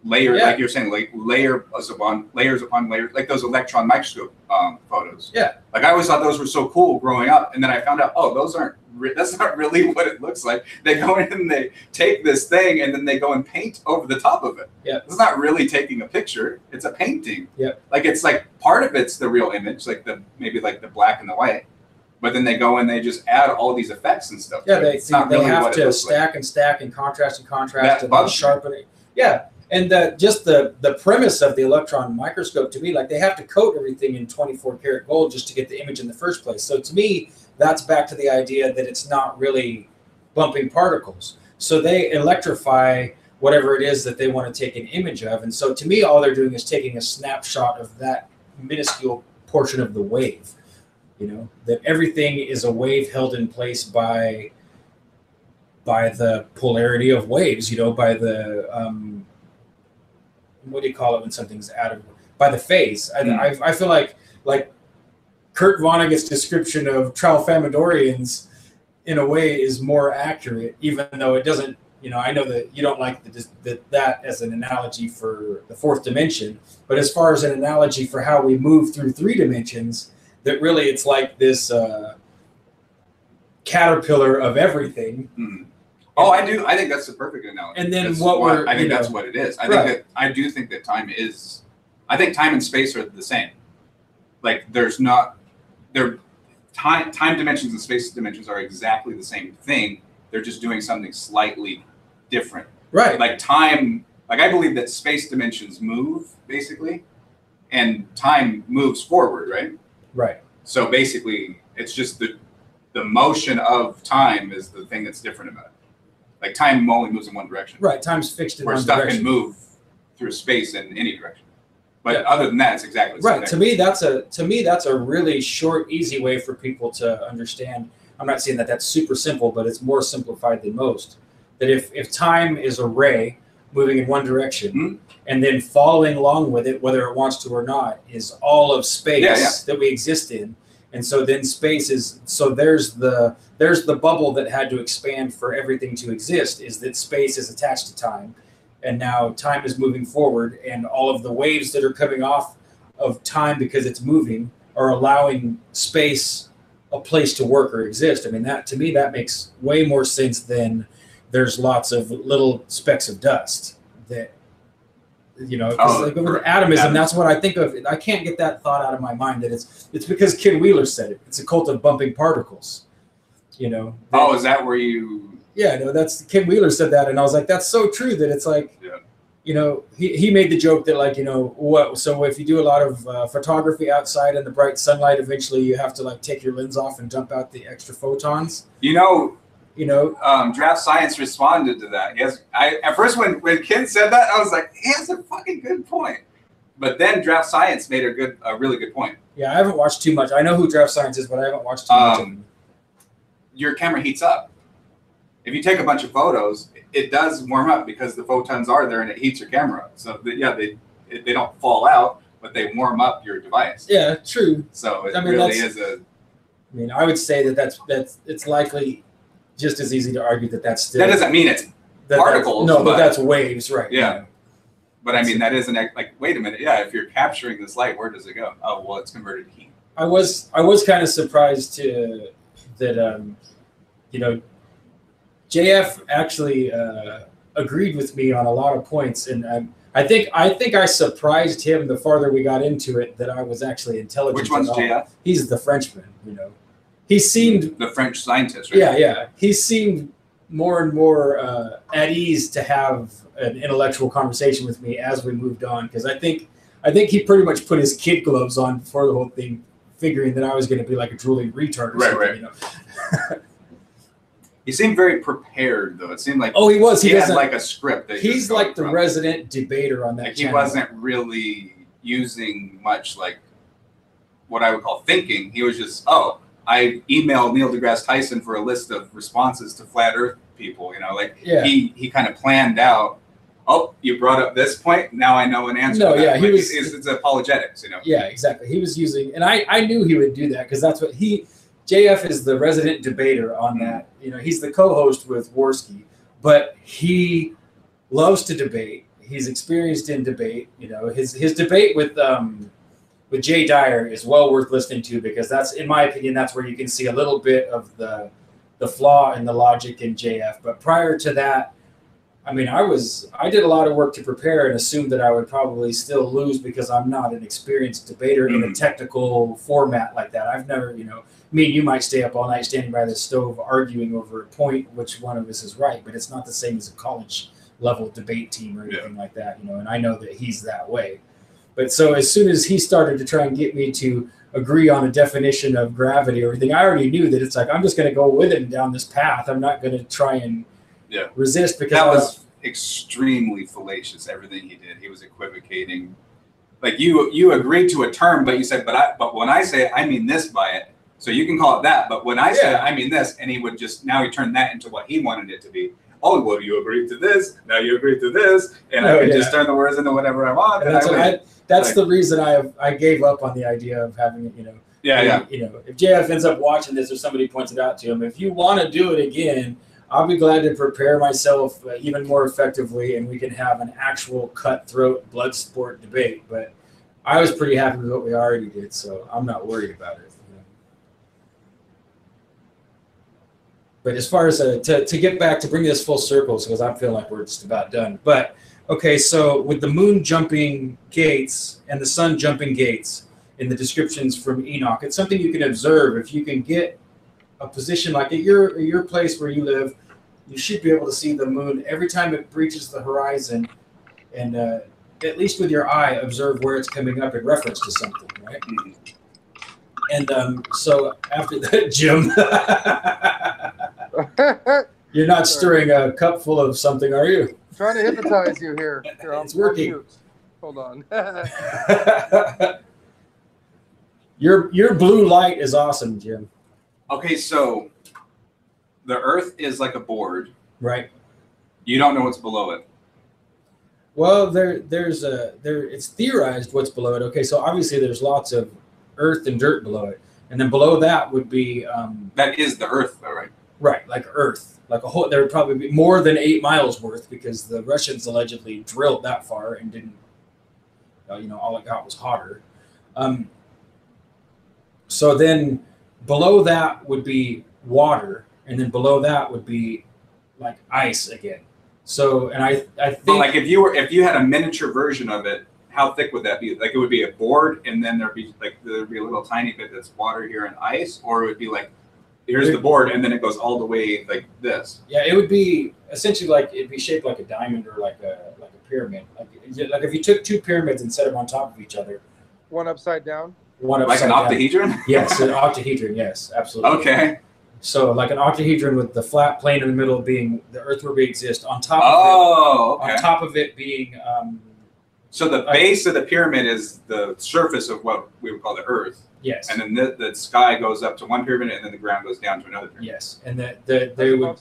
layered, like you're saying, like layers upon layers, like those electron microscope photos.
Yeah.
Like I always thought those were so cool growing up, and then I found out, oh, those aren't. That's not really what it looks like. They go in and they take this thing and then they go and paint over the top of it.
Yeah.
It's not really taking a picture. It's a painting.
Yeah.
Like it's like part of it's the real image, like maybe the black and the white. But then they go and they just add all these effects and stuff.
Yeah, they have to stack and stack and contrast and sharpen it. Yeah. And just the premise of the electron microscope, to me, like they have to coat everything in 24 karat gold just to get the image in the first place. So to me, that's back to the idea that it's not really bumping particles. So they electrify whatever it is that they want to take an image of. And so to me, all they're doing is taking a snapshot of that minuscule portion of the wave. You know, that everything is a wave held in place by the polarity of waves, you know, by the what do you call it when something's out of, by the phase. I feel like Kurt Vonnegut's description of Tralfamadorians in a way is more accurate, even though it doesn't, you know, I know that you don't like that as an analogy for the fourth dimension, but as far as an analogy for how we move through 3 dimensions, that really it's like this caterpillar of everything.
Oh, I do. I think that's the perfect analogy.
And then
that's that's what it is. I do think that time is. I think time and space are the same. Like time dimensions and space dimensions are exactly the same thing. They're just doing something slightly different.
Right.
Like time. Like I believe that space dimensions move basically, and time moves forward. Right.
Right.
So basically, it's just the motion of time is the thing that's different about it. Like time only moves in one direction.
Right, time's fixed in one direction.
Where stuff can move through space in any direction. But other than that, it's exactly the same thing.
To me, that's a really short, easy way for people to understand. I'm not saying that that's super simple, but it's more simplified than most. That if time is a ray moving in one direction, and then following along with it, whether it wants to or not, is all of space that we exist in, And so then space is, so there's the bubble that had to expand for everything to exist, is that space is attached to time. And now time is moving forward, and all of the waves that are coming off of time because it's moving are allowing space a place to work or exist. I mean, that to me, that makes way more sense than there's lots of little specks of dust that, you know, like with atomism, that's what I think of. I can't get that thought out of my mind that it's because Ken Wheeler said it. It's a cult of bumping particles, you know.
Oh, is that where you?
Yeah, no, that's Ken Wheeler said that, and I was like, that's so true that it's like, you know, he made the joke that, like, you know, what? So if you do a lot of photography outside in the bright sunlight, eventually you have to like take your lens off and dump out the extra photons.
You know, Draft Science responded to that. Yes, at first when Ken said that, I was like, he has a fucking good point. But then Draft Science made a really good point.
Yeah, I haven't watched too much. I know who Draft Science is, but I haven't watched too much of him.
Your camera heats up. If you take a bunch of photos, it does warm up because the photons are there and it heats your camera. So they don't fall out, but they warm up your device.
Yeah, true.
So it really is a.
I mean, I would say that's it's likely just as easy to argue that that's still.
That doesn't mean it's particles.
No, but that's waves, right?
Yeah. You know? But I mean, that isn't like, wait a minute. Yeah, if you're capturing this light, where does it go? Oh, well, it's converted to heat.
I was kind of surprised that you know, JF actually agreed with me on a lot of points, and I think I surprised him the farther we got into it that I was actually intelligent.
Which one's JF?
He's the Frenchman, you know. He seemed
the French scientist, right?
Yeah. He seemed more and more at ease to have an intellectual conversation with me as we moved on, because I think he pretty much put his kid gloves on before the whole thing, figuring that I was going to be like a drooling retard or something. You know?
He seemed very prepared, though. It seemed like
he was.
He had like a script.
He's like the resident debater on that.
Like
channel.
He wasn't really using much like what I would call thinking. He was just, I emailed Neil deGrasse Tyson for a list of responses to flat Earth people. You know, like he kind of planned out. Oh, you brought up this point. Now I know an answer.
No,
to that.
Yeah,
it's apologetics. You know.
Yeah, exactly. He was using, and I knew he would do that because that's what JF is the resident debater on that. You know, he's the co-host with Worski, but he loves to debate. He's experienced in debate. You know, his debate with Jay Dyer is well worth listening to, because that's, in my opinion, that's where you can see a little bit of the flaw in the logic in JF. But prior to that, I mean, I did a lot of work to prepare and assumed that I would probably still lose because I'm not an experienced debater in a technical format like that. I've never, you know, me and you might stay up all night standing by the stove arguing over a point, which one of us is right, but it's not the same as a college level debate team or anything like that, you know, and I know that he's that way. But so as soon as he started to try and get me to agree on a definition of gravity or everything, I already knew that it's like, I'm just going to go with it down this path. I'm not going to try and resist, because
that was extremely fallacious. Everything he did, he was equivocating. Like you agreed to a term, but you said, but when I say it, I mean this by it. So you can call it that, but when I say it, I mean this, and he would just, now he turned that into what he wanted it to be. Oh, well, you agreed to this, now you agreed to this, and I can just turn the words into whatever I want. And
that's the reason I gave up on the idea of having it, you know. You know, if JF ends up watching this or somebody points it out to him, if you want to do it again, I'll be glad to prepare myself even more effectively, and we can have an actual cutthroat blood sport debate. But I was pretty happy with what we already did, so I'm not worried about it. But as far as to get back, to bring this full circle, because I'm feeling like we're just about done. But okay, so with the moon jumping gates and the sun jumping gates in the descriptions from Enoch, it's something you can observe. If you can get a position like at your place where you live, you should be able to see the moon every time it breaches the horizon, and at least with your eye, observe where it's coming up in reference to something, right? Mm-hmm. And so after that, Jim, you're not stirring a cup full of something, are you?
I'm trying to hypnotize you here.
It's working.
Hold on.
Your blue light is awesome, Jim.
Okay, so the Earth is like a board.
Right.
You don't know what's below it.
Well, it's theorized what's below it. Okay, so obviously there's lots of earth and dirt below it. and then below that would be
that is the Earth, though, right?
Right, like Earth, like a whole. There would probably be more than 8 miles worth because the Russians allegedly drilled that far and didn't. All it got was hotter. So then below that would be water, and then below that would be like ice again. So, and I think,
but like if you had a miniature version of it, how thick would that be? Like it would be a board, and then there'd be a little tiny bit that's water here and ice, or it would be like here's the board, and then it goes all the way like this.
Yeah, it would be essentially like it'd be shaped like a diamond or like a pyramid. Like if you took 2 pyramids and set them on top of each other,
one upside down.
One upside
like an
down.
octahedron.
Yes, an octahedron. Yes, absolutely.
Okay.
So like an octahedron with the flat plane in the middle being the Earth where we exist. On top of it being.
So the base of the pyramid is the surface of what we would call the Earth.
Yes.
And then the sky goes up to one pyramid, and then the ground goes down to another pyramid.
Yes, and they would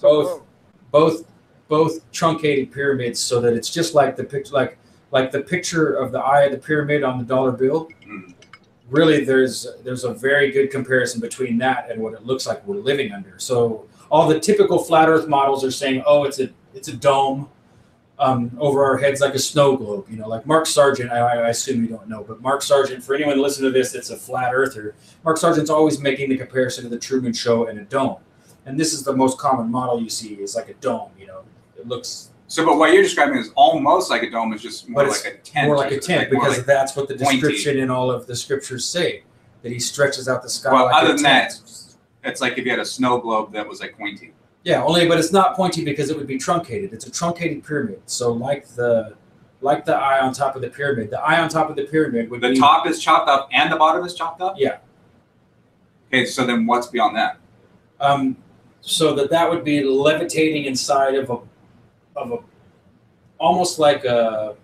both truncated pyramids, so that it's just like the picture, like the picture of the eye of the pyramid on the dollar bill.
Mm.
Really, there's a very good comparison between that and what it looks like we're living under. So all the typical flat Earth models are saying, oh, it's a dome over our heads like a snow globe. Like Mark Sargent, I assume you don't know, but Mark Sargent, for anyone listening to this that's a flat earther, Mark Sargent's always making the comparison to the Truman Show and a dome. And this is the most common model you see is like a dome, It looks...
So, but what you're describing is almost like a dome. It's just more like a tent.
More like a tent, because that's what the description in all of the scriptures say, that he stretches out the sky like a tent.
Well, other than that, it's like if you had a snow globe that was like pointy.
Yeah, but it's not pointy because it would be truncated. It's a truncated pyramid. So like the eye on top of the pyramid. The eye on top of the pyramid would be...
The top is chopped up and the bottom is chopped up?
Yeah.
Okay, so then what's beyond that?
So that would be levitating inside of a almost like a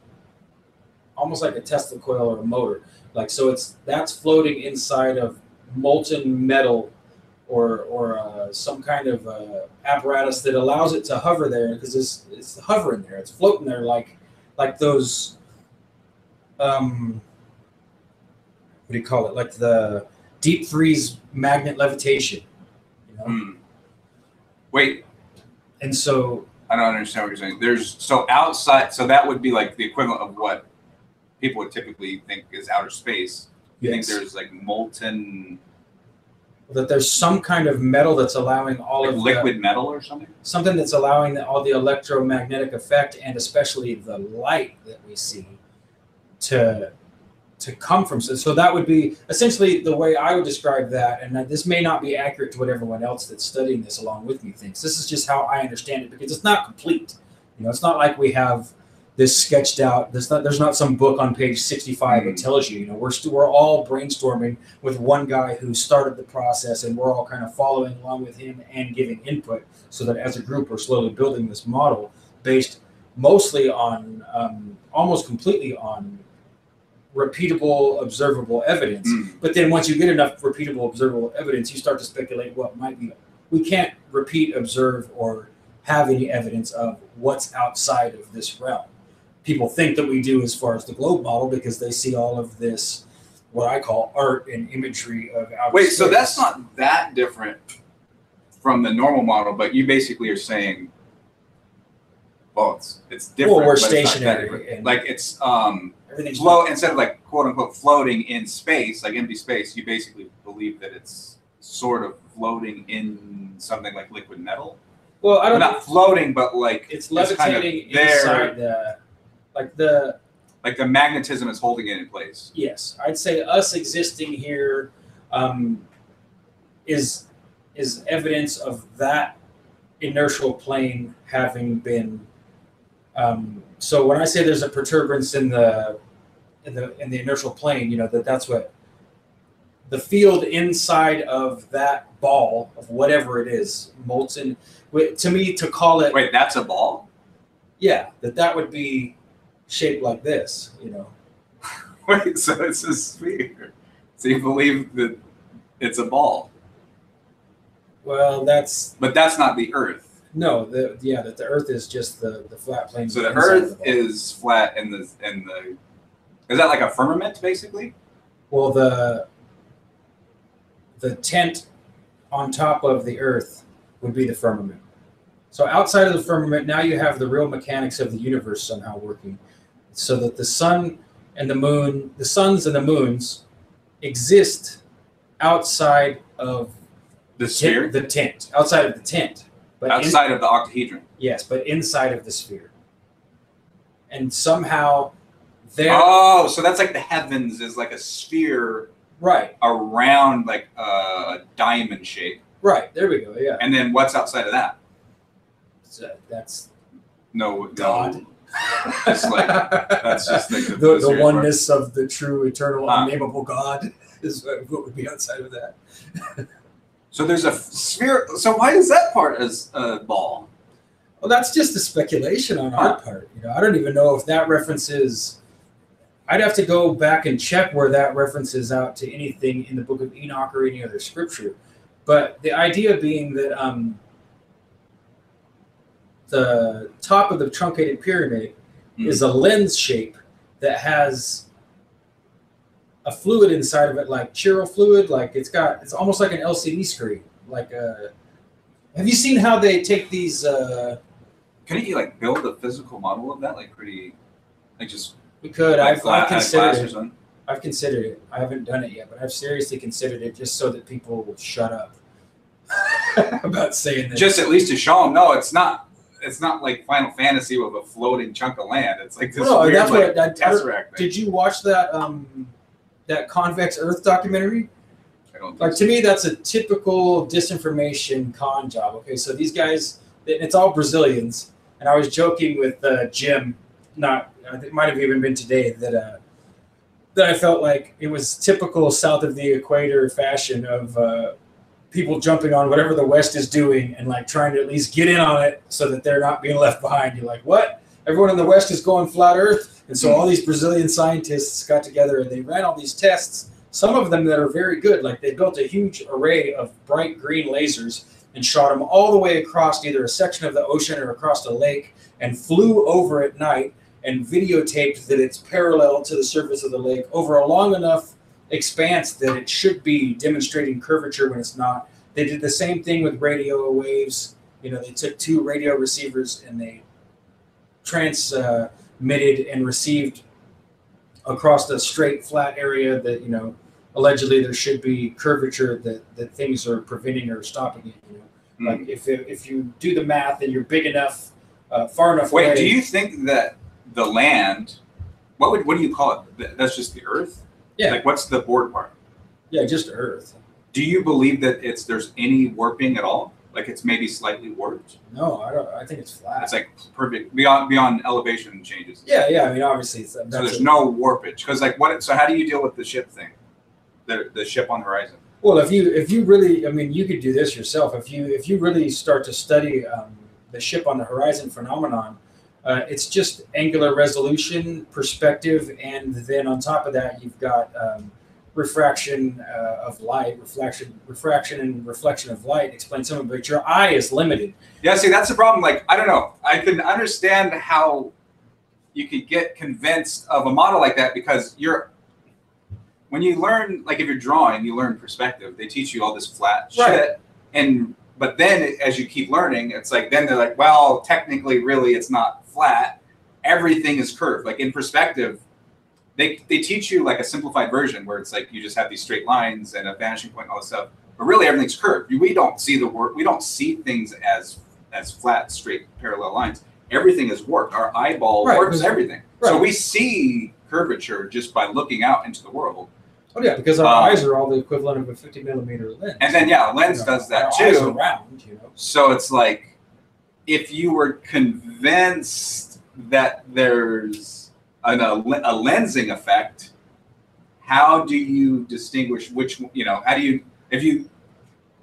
Tesla coil or a motor. That's floating inside of molten metal or some kind of apparatus that allows it to hover there, because it's hovering there. It's floating there like those what do you call it? Like the deep freeze magnet levitation.
Wait.
And so
I don't understand what you're saying. So outside, so that would be like the equivalent of what people would typically think is outer space. You think there's like molten...
That there's some kind of metal that's allowing all of
liquid metal or something? Something
that's allowing all the electromagnetic effect and especially the light that we see to come from. So that would be essentially the way I would describe that. And this may not be accurate to what everyone else that's studying this along with me thinks. This is just how I understand it, because it's not complete. It's not like we have this sketched out. There's not some book on page 65 that tells you. We're all brainstorming with one guy who started the process, and we're all kind of following along with him and giving input, so that as a group we're slowly building this model based mostly on, almost completely on repeatable, observable evidence. But then once you get enough repeatable, observable evidence, you start to speculate what might be. We can't repeat, observe, or have any evidence of what's outside of this realm. People think that we do as far as the globe model, because they see all of this, what I call art and imagery of outer space.
So that's not that different from the normal model, but you basically are saying, well, it's different.
Well, we're
but
stationary.
It's like it's
everything's
instead of like quote unquote floating in space, like empty space, you basically believe that it's sort of floating in something like liquid metal.
Well, I don't know.
Not floating, but like
it's levitating kind of inside the
like the magnetism is holding it in place.
Yes, I'd say us existing here is evidence of that inertial plane having been. So when I say there's a perturbance in the inertial plane, that's what the field inside of that ball of whatever it is, molten. To me, to call it.
Wait, that's a ball?
Yeah, that would be shaped like this,
Wait, so it's a sphere. So you believe that it's a ball?
Well,
But that's not the Earth.
No, that the Earth is just the flat plane.
So the Earth is flat, and the is that like a firmament, basically?
Well, the the tent on top of the earth would be the firmament. So outside of the firmament, now you have the real mechanics of the universe somehow working, so that the sun and the moon, the suns and the moons, exist outside of
The sphere?
the tent, outside of the tent, but
Outside of the octahedron.
yes, but inside of the sphere, and somehow there.
Oh, so that's like the heavens is like a sphere
Right,
around like a diamond shape.
right. There we go. Yeah,
And then what's outside of that?
so that's
No,
God.
No, it's like that's just like
the
serious
oneness of the true, eternal,
Ah.
unnameable God is what would be outside of that.
So there's a sphere. So why is that part as a ball?
Well, that's just a speculation on our part. You know, I don't even know if that references. I'd have to go back and check where that references out to anything in the Book of Enoch or any other scripture. But the idea being that the top of the truncated pyramid is a lens shape that has a fluid inside of it, like chiral fluid. Like it's almost like an LCD screen. Like have you seen how they take these?
Can you like build a physical model of that? Like pretty, like just.
We could.
Like
I've considered
or
it.
something?
I've considered it. I haven't done it yet, but I've seriously considered it just so that people will shut up about saying that.
Just at least to show them, no, it's not. It's not like Final Fantasy with a floating chunk of land. It's like this
No,
weird
that's
like,
what
tesseract thing.
Did you watch that that Convex Earth documentary?
I don't think
Like
so.
to me, that's a typical disinformation con job. Okay, so these guys, it's all Brazilians, and I was joking with Jim. I think it might have even been today that I felt like it was typical south of the equator fashion of people jumping on whatever the West is doing and like trying to at least get in on it so that they're not being left behind. You're like, what? Everyone in the West is going flat Earth, and so all these Brazilian scientists got together and they ran all these tests. Some of them that are very good, like they built a huge array of bright green lasers and shot them all the way across either a section of the ocean or across a lake and flew over at night and videotaped that it's parallel to the surface of the lake over a long enough expanse that it should be demonstrating curvature when it's not. They did the same thing with radio waves. You know, they took two radio receivers and they transmitted and received across the straight, flat area that, you know, allegedly there should be curvature that things are preventing or stopping it. You know, like if you do the math and you're big enough, far enough away.
Wait, do you think that the land? What do you call it? That's just the Earth.
Yeah.
Like what's the board part?
Yeah, just Earth.
Do you believe that there's any warping at all? Like it's maybe slightly warped?
No, I don't. I think it's flat.
It's like perfect beyond elevation changes.
Yeah. I mean, obviously,
So there's no warpage because like what? So how do you deal with the ship thing? The ship on the horizon.
Well, if you really, I mean, you could do this yourself. If you really start to study the ship on the horizon phenomenon, it's just angular resolution, perspective, and then on top of that, you've got refraction of light, refraction and reflection of light. Explain some of it, but your eye is limited.
Yeah, see, that's the problem. Like, I don't know. I can understand how you could get convinced of a model like that because when you learn, like if you're drawing, you learn perspective. They teach you all this flat shit. But then as you keep learning, it's like, then they're like, well, technically, really, it's not flat. Everything is curved. Like in perspective, they teach you like a simplified version where it's like you just have these straight lines and a vanishing point and all this stuff. But really, everything's curved. We don't see we don't see things as flat, straight, parallel lines. Everything is warped. Our eyeball warps everything. Right. So we see curvature just by looking out into the world.
Oh yeah, because our eyes are all the equivalent of a 50-millimeter lens.
And then a lens does that too.
Eyes are round, you know.
So it's like, if you were convinced that there's a lensing effect, how do you distinguish which? How do you if you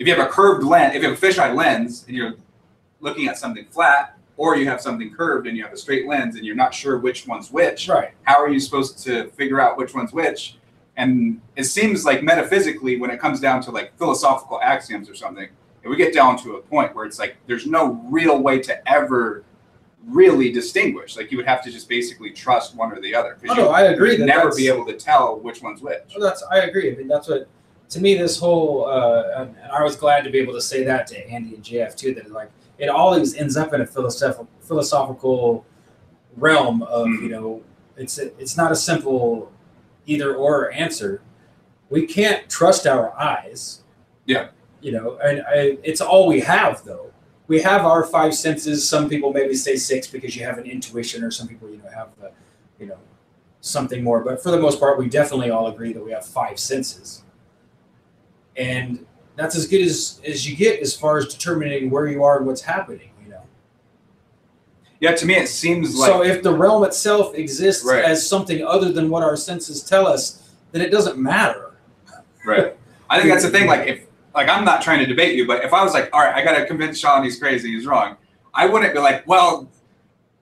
have a curved lens, if you have a fisheye lens and you're looking at something flat, or you have something curved and you have a straight lens and you're not sure which one's which?
Right.
How are you supposed to figure out which one's which? And it seems like metaphysically, when it comes down to like philosophical axioms or something, if we get down to a point where it's like there's no real way to ever really distinguish. Like you would have to just basically trust one or the other.
I agree.
You'd never be able to tell which one's which.
Well, I agree. I mean, that's what to me, this whole and I was glad to be able to say that to Andy and JF too. That like it always ends up in a philosophical realm of it's not a simple either or answer. We can't trust our eyes.
Yeah.
And it's all we have though. We have our five senses. Some people maybe say six because you have an intuition, or some people have something more. But for the most part, we definitely all agree that we have five senses. And that's as good as you get as far as determining where you are and what's happening,
Yeah, to me it seems like...
So if the realm itself exists as something other than what our senses tell us, then it doesn't matter.
Right. I think that's the thing. Like, I'm not trying to debate you, but if I was like, all right, I got to convince Sean he's crazy, he's wrong, I wouldn't be like, well,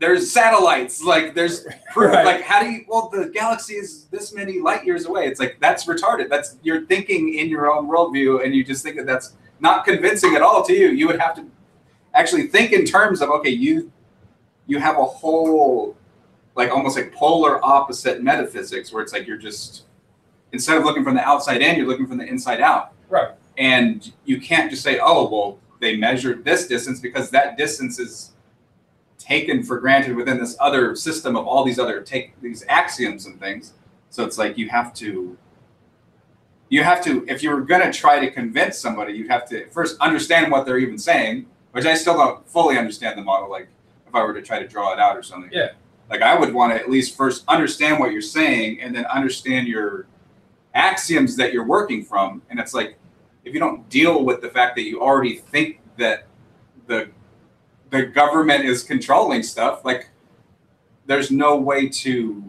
there's satellites, like there's proof. Like, how do you, well, the galaxy is this many light years away. It's like, that's retarded. That's, you're thinking in your own worldview, and you just think that that's not convincing at all to you. You would have to actually think in terms of, okay, you have a whole, like almost like polar opposite metaphysics, where it's like, you're just, instead of looking from the outside in, you're looking from the inside out.
Right.
And you can't just say, oh, well, they measured this distance, because that distance is taken for granted within this other system of all these other these axioms and things. So it's like you have to, if you're going to try to convince somebody, you have to first understand what they're even saying, which I still don't fully understand the model. Like if I were to try to draw it out or something.
Yeah.
Like I would want to at least first understand what you're saying, and then understand your axioms that you're working from. And it's like, if you don't deal with the fact that you already think that the government is controlling stuff, like there's no way to,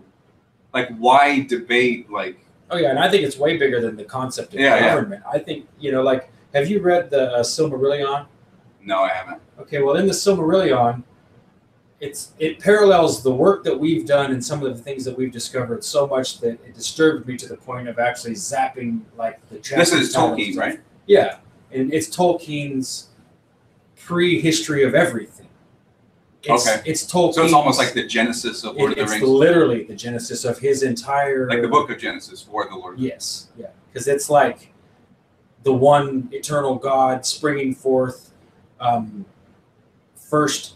like, why debate, like...
Oh yeah, and I think it's way bigger than the concept of government. I think, like, have you read the Silmarillion?
No, I haven't.
Okay, well, in the Silmarillion, it parallels the work that we've done and some of the things that we've discovered so much that it disturbed me to the point of actually zapping, like, the...
This is Tolkien, right?
Yeah, and it's Tolkien's pre-history of everything. It's Tolkien.
So it's almost like the Genesis of Lord of the Rings.
It's literally the Genesis of his entire...
Like the book of Genesis for the Lord of the Rings.
Yes, yeah. Because it's like the one eternal God springing forth first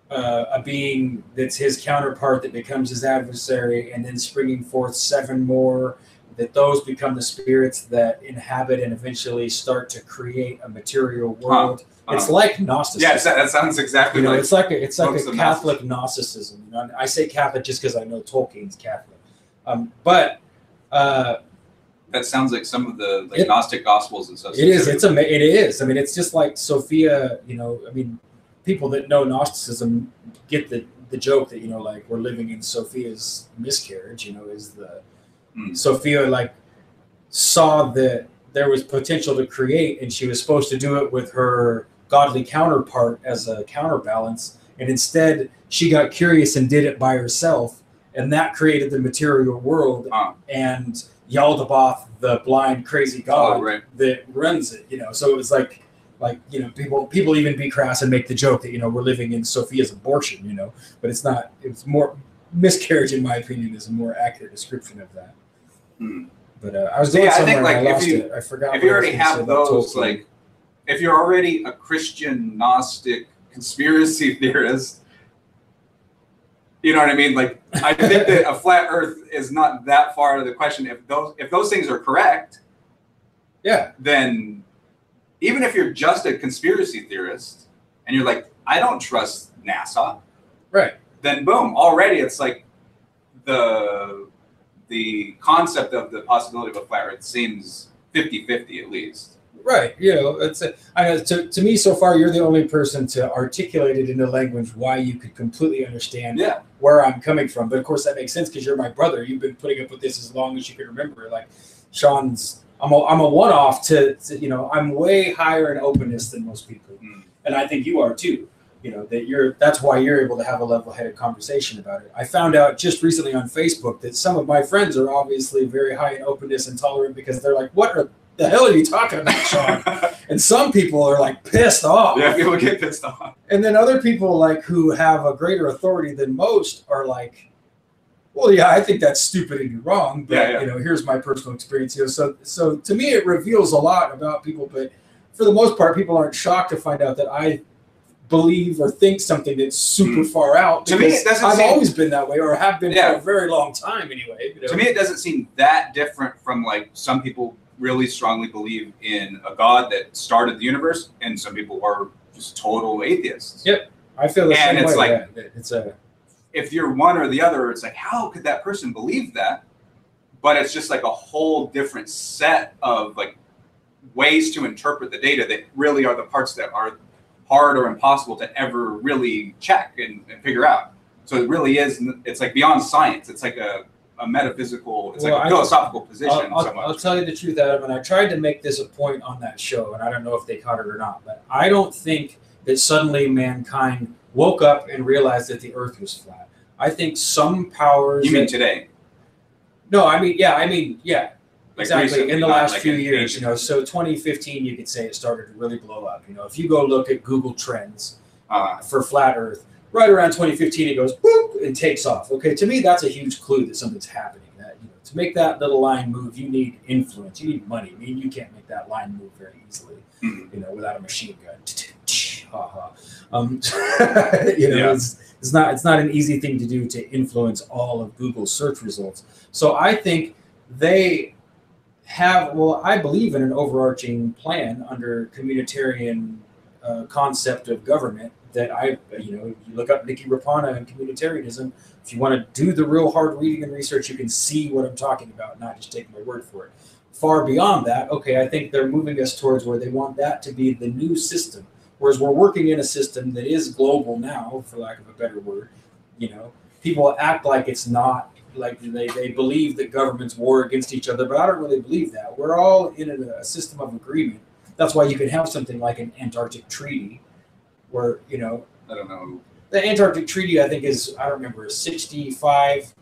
a being that's his counterpart that becomes his adversary, and then springing forth seven more, that those become the spirits that inhabit and eventually start to create a material world. It's like Gnosticism.
Yeah, that sounds exactly like...
It's like a Catholic Gnosticism. I say Catholic just because I know Tolkien's Catholic.
That sounds like some of the Gnostic Gospels and stuff.
It is. It is. I mean, it's just like Sophia, people that know Gnosticism get the joke that, like we're living in Sophia's miscarriage, is the... Sophia, like, saw that there was potential to create, and she was supposed to do it with her godly counterpart as a counterbalance, and instead she got curious and did it by herself, and that created the material world. And Yaldabaoth, the blind crazy god that runs it, so it was like people even be crass and make the joke that we're living in Sophia's abortion, but it's not. It's more miscarriage, in my opinion, is a more accurate description of that. But I was going somewhere, and I lost it. I forgot.
If you already have those, like, if you're already a Christian Gnostic conspiracy theorist, you know what I mean? Like, I think that a flat Earth is not that far out of the question. If those things are correct, then even if you're just a conspiracy theorist and you're like, I don't trust NASA,
right? Then
boom, already it's like the concept of the possibility of a flat Earth seems 50-50 at least.
Right. To me, so far, you're the only person to articulate it into language why you could completely understand where I'm coming from. But of course, that makes sense because you're my brother. You've been putting up with this as long as you can remember. Like Sean's, I'm a one-off to I'm way higher in openness than most people, and I think you are too. That's why you're able to have a level-headed conversation about it. I found out just recently on Facebook that some of my friends are obviously very high in openness and tolerant because they're like, what the hell are you talking about, Sean? And some people are like pissed off.
Yeah, people get pissed off.
And then other people like who have a greater authority than most are like, Well, yeah, I think that's stupid and you're wrong. But
Yeah.
you know, here's my personal experience. You know, so to me, it reveals a lot about people. But for the most part, people aren't shocked to find out that I believe or think something that's super far out.
To me, it doesn't
I've
seem,
always been that way, or have been
Yeah.
for a very long time anyway. You know?
To me, it doesn't seem that different from like some people really strongly believe in a God that started the universe, and some people are just total atheists.
Yep, I feel the
And
same
it's
way.
like-
yeah. It's a
If you're one or the other, it's like, how could that person believe that? But it's just like a whole different set of like ways to interpret the data that really are the parts that are hard or impossible to ever really check and figure out. So it really is, it's like beyond science. It's like a metaphysical, it's like a philosophical position.
I'll tell you the truth, Adam, and I tried to make this a point on that show, and I don't know if they caught it or not, but I don't think that suddenly mankind woke up and realized that the Earth was flat. I think some powers.
You mean today?
No, I mean, yeah,
Like
exactly.
recently,
In the
not
last
like
few
in
years,
ancient
you know, so 2015, you could say it started to really blow up. You know, if you go look at Google Trends for flat Earth, right around 2015, it goes boop and takes off. Okay, to me, that's a huge clue that something's happening. That, you know, to make that little line move, you need influence, you need money. I mean, you can't make that line move very easily, you know, without a machine gun. You know, it's not an easy thing to do to influence all of Google's search results. So I think they have, well, I believe in an overarching plan under communitarian concept of government that you know, you look up Nikki Rapana and communitarianism. If you want to do the real hard reading and research, you can see what I'm talking about, not just take my word for it. Far beyond that, okay, I think they're moving us towards where they want that to be the new system. Whereas we're working in a system that is global now, for lack of a better word. You know, people act like it's not, like they believe that governments war against each other, but I don't really believe that. We're all in a system of agreement. That's why you can have something like an Antarctic Treaty, where, you know,
I don't know.
The Antarctic Treaty, I think, is, I don't remember, 65,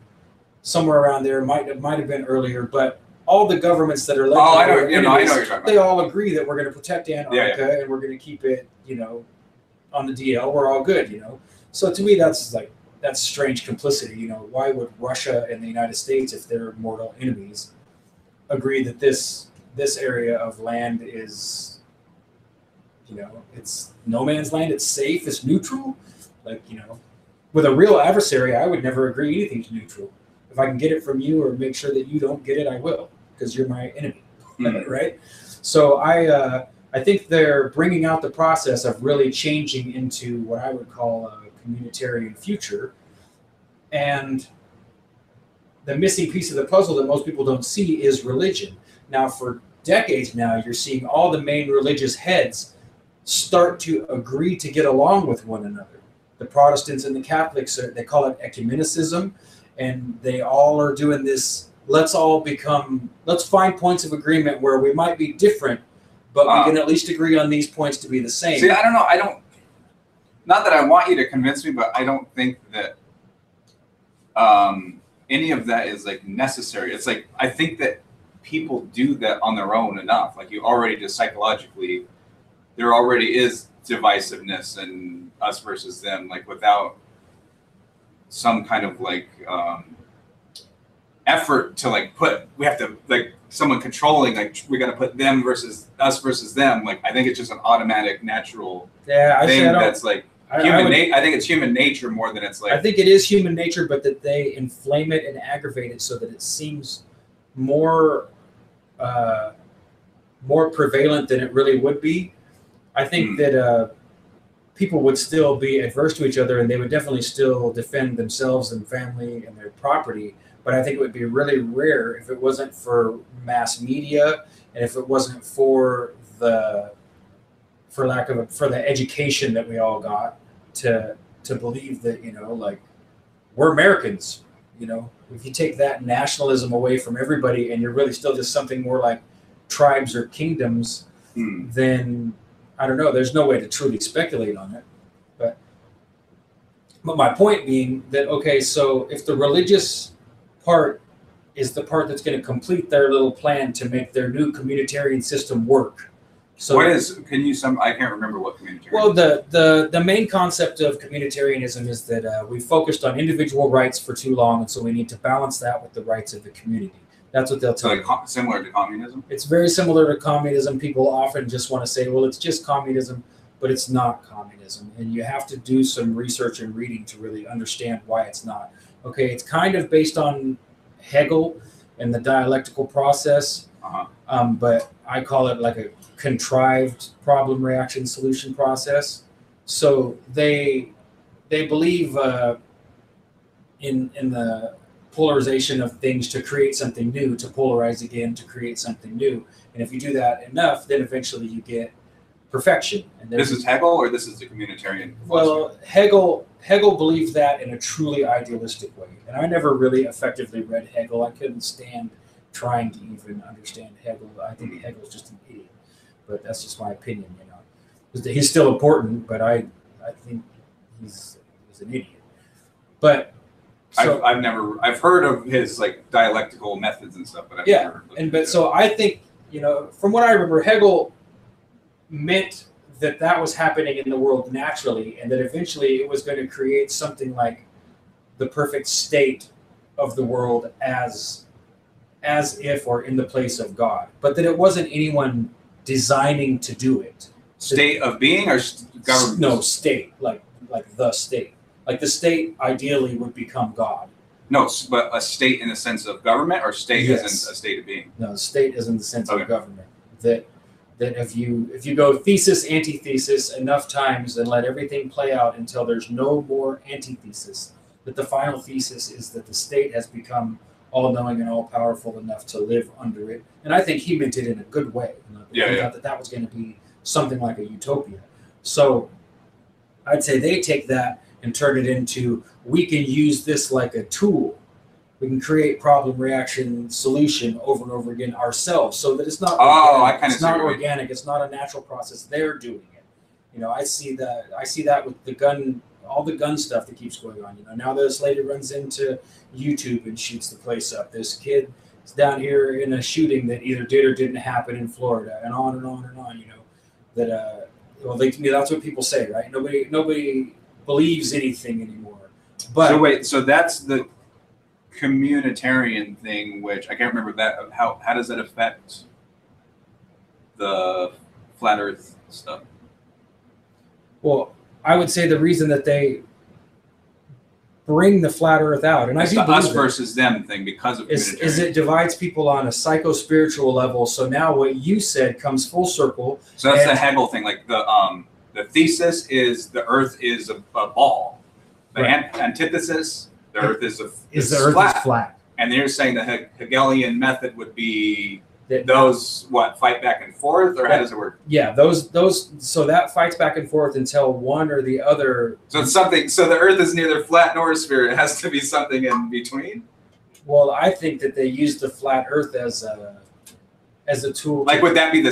somewhere around there. Might have been earlier, but all the governments that are led
I know what you're talking about.
They all agree that we're going to protect Antarctica and we're going to keep it, you know, on the DL. We're all good, you know. So to me, that's strange complicity. You know, why would Russia and the United States, if they're mortal enemies, agree that this area of land is, you know, it's no man's land, it's safe, it's neutral? Like, you know, with a real adversary, I would never agree anything's neutral. If I can get it from you or make sure that you don't get it, I will, because you're my enemy, right? So I think they're bringing out the process of really changing into what I would call a communitarian future. And the missing piece of the puzzle that most people don't see is religion. Now, for decades now, you're seeing all the main religious heads start to agree to get along with one another. The Protestants and the Catholics, they call it ecumenicism, and they all are doing this, let's find points of agreement where we might be different, but we can at least agree on these points to be the same.
See, I don't know. Not that I want you to convince me, but I don't think that any of that is like necessary. It's like, I think that people do that on their own enough. Like, you already just psychologically, there already is divisiveness and us versus them, like without some kind of like effort to like we have to, like, someone controlling, like, we got to put them versus us versus them. Like, I think it's just an automatic, natural thing that's like human. I think it's human nature more than it's like.
I think it is human nature, but that they inflame it and aggravate it so that it seems more prevalent than it really would be. I think that people would still be adverse to each other, and they would definitely still defend themselves and family and their property. But I think it would be really rare if it wasn't for mass media and if it wasn't for the education that we all got to believe that, you know, like, we're Americans. You know, if you take that nationalism away from everybody and you're really still just something more like tribes or kingdoms, then I don't know. There's no way to truly speculate on it. But my point being that, okay, so if the religious part is the part that's going to complete their little plan to make their new communitarian system work, So
what is? Can you some? I can't remember what communitarianism.
Well, the main concept of communitarianism is that we focused on individual rights for too long, and so we need to balance that with the rights of the community. That's what they'll tell you.
Similar to communism?
It's very similar to communism. People often just want to say, well, it's just communism, but it's not communism. And you have to do some research and reading to really understand why it's not. Okay, it's kind of based on Hegel and the dialectical process, but I call it like a contrived problem reaction solution process. So they believe in the polarization of things to create something new, to polarize again, to create something new. And if you do that enough, then eventually you get perfection. And
this is Hegel, or this is the communitarian
philosophy? Well, Hegel believed that in a truly idealistic way. And I never really effectively read Hegel. I couldn't stand trying to even understand Hegel. I think Hegel's just an idiot. But that's just my opinion, you know. He's still important, but I think he's an idiot. But so,
I've heard of his like dialectical methods and stuff, but I've never
so I think, you know, from what I remember, Hegel meant that was happening in the world naturally, and that eventually it was going to create something like the perfect state of the world as if or in the place of God, but that it wasn't anyone designing to do it.
State of being or government?
No, state, like the state. Like the state ideally would become God.
No, but a state in the sense of government, or state isn't a state of being?
No, the state is in the sense of government. That if you go thesis, antithesis enough times and let everything play out until there's no more antithesis, that the final thesis is that the state has become all-knowing and all-powerful enough to live under it. And I think he meant it in a good way. He thought that was going to be something like a utopia. So I'd say they take that and turn it into, we can use this like a tool. We can create problem reaction solution over and over again ourselves, so that it's not organic. It's not organic. It's not a natural process. They're doing it. You know, I see that with the gun, all the gun stuff that keeps going on. You know, now this lady runs into YouTube and shoots the place up. This kid is down here in a shooting that either did or didn't happen in Florida, and on and on and on. You know, that that's what people say, right? Nobody believes anything anymore. But
so that's the communitarian thing, which I can't remember that. How does that affect the flat Earth stuff?
Well, I would say the reason that they bring the flat Earth out, and
it's the us versus them thing because of
is it divides people on a psycho-spiritual level. So now what you said comes full circle.
So that's the Hegel thing. Like the thesis is the Earth is a ball. The antithesis, the Earth is flat. And they're saying the Hegelian method would be those fight back and forth, or how does it work?
Yeah, those. So that fights back and forth until one or the other.
So it's something. So the Earth is neither flat nor a sphere. It has to be something in between.
Well, I think that they use the flat Earth as a tool.
Like, would that be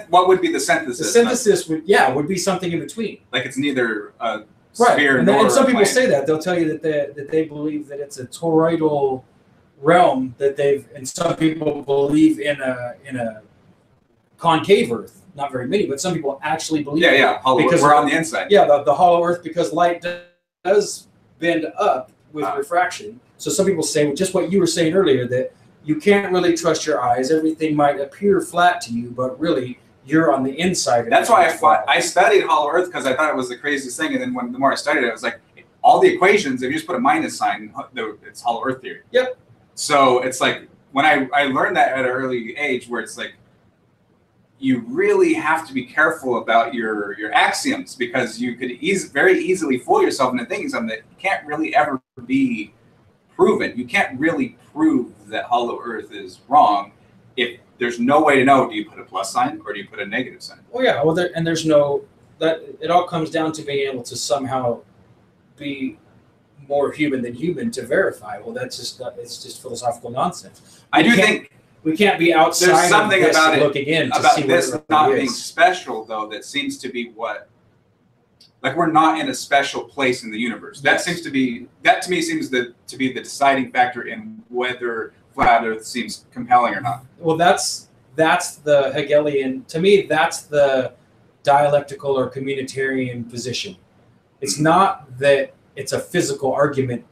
what would be the synthesis?
The synthesis would be something in between.
Like it's neither a sphere
and some people say that. They'll tell you that they believe that it's a toroidal realm and some people believe in a concave Earth. Not very many, but some people actually believe
hollow, because we're on the inside.
Yeah, the hollow Earth, because light does bend up with refraction. So some people say just what you were saying earlier, that you can't really trust your eyes. Everything might appear flat to you, but really you're on the inside.
That's why I studied hollow Earth, because I thought it was the craziest thing. And then the more I studied it, I was like, all the equations, if you just put a minus sign, it's hollow Earth theory.
Yep.
So it's like when I learned that at an early age, where it's like you really have to be careful about your axioms, because you could very easily fool yourself into thinking something that can't really ever be proven. You can't really prove that hollow Earth is wrong if there's no way to know. Do you put a plus sign or do you put a negative sign?
Oh yeah, well, there's no that. It all comes down to being able to somehow be more human than human to verify. Well, it's just philosophical nonsense.
I do think
we can't be outside.
There's something about it
looking in
about
to see
this
what
not
it
being
is.
special, though. That seems to be what. Like, we're not in a special place in the universe. That seems to be to me seems to be the deciding factor in whether flat Earth seems compelling or not.
Well, that's that's the Hegelian, to me, that's the dialectical or communitarian position. It's not that it's a physical argument.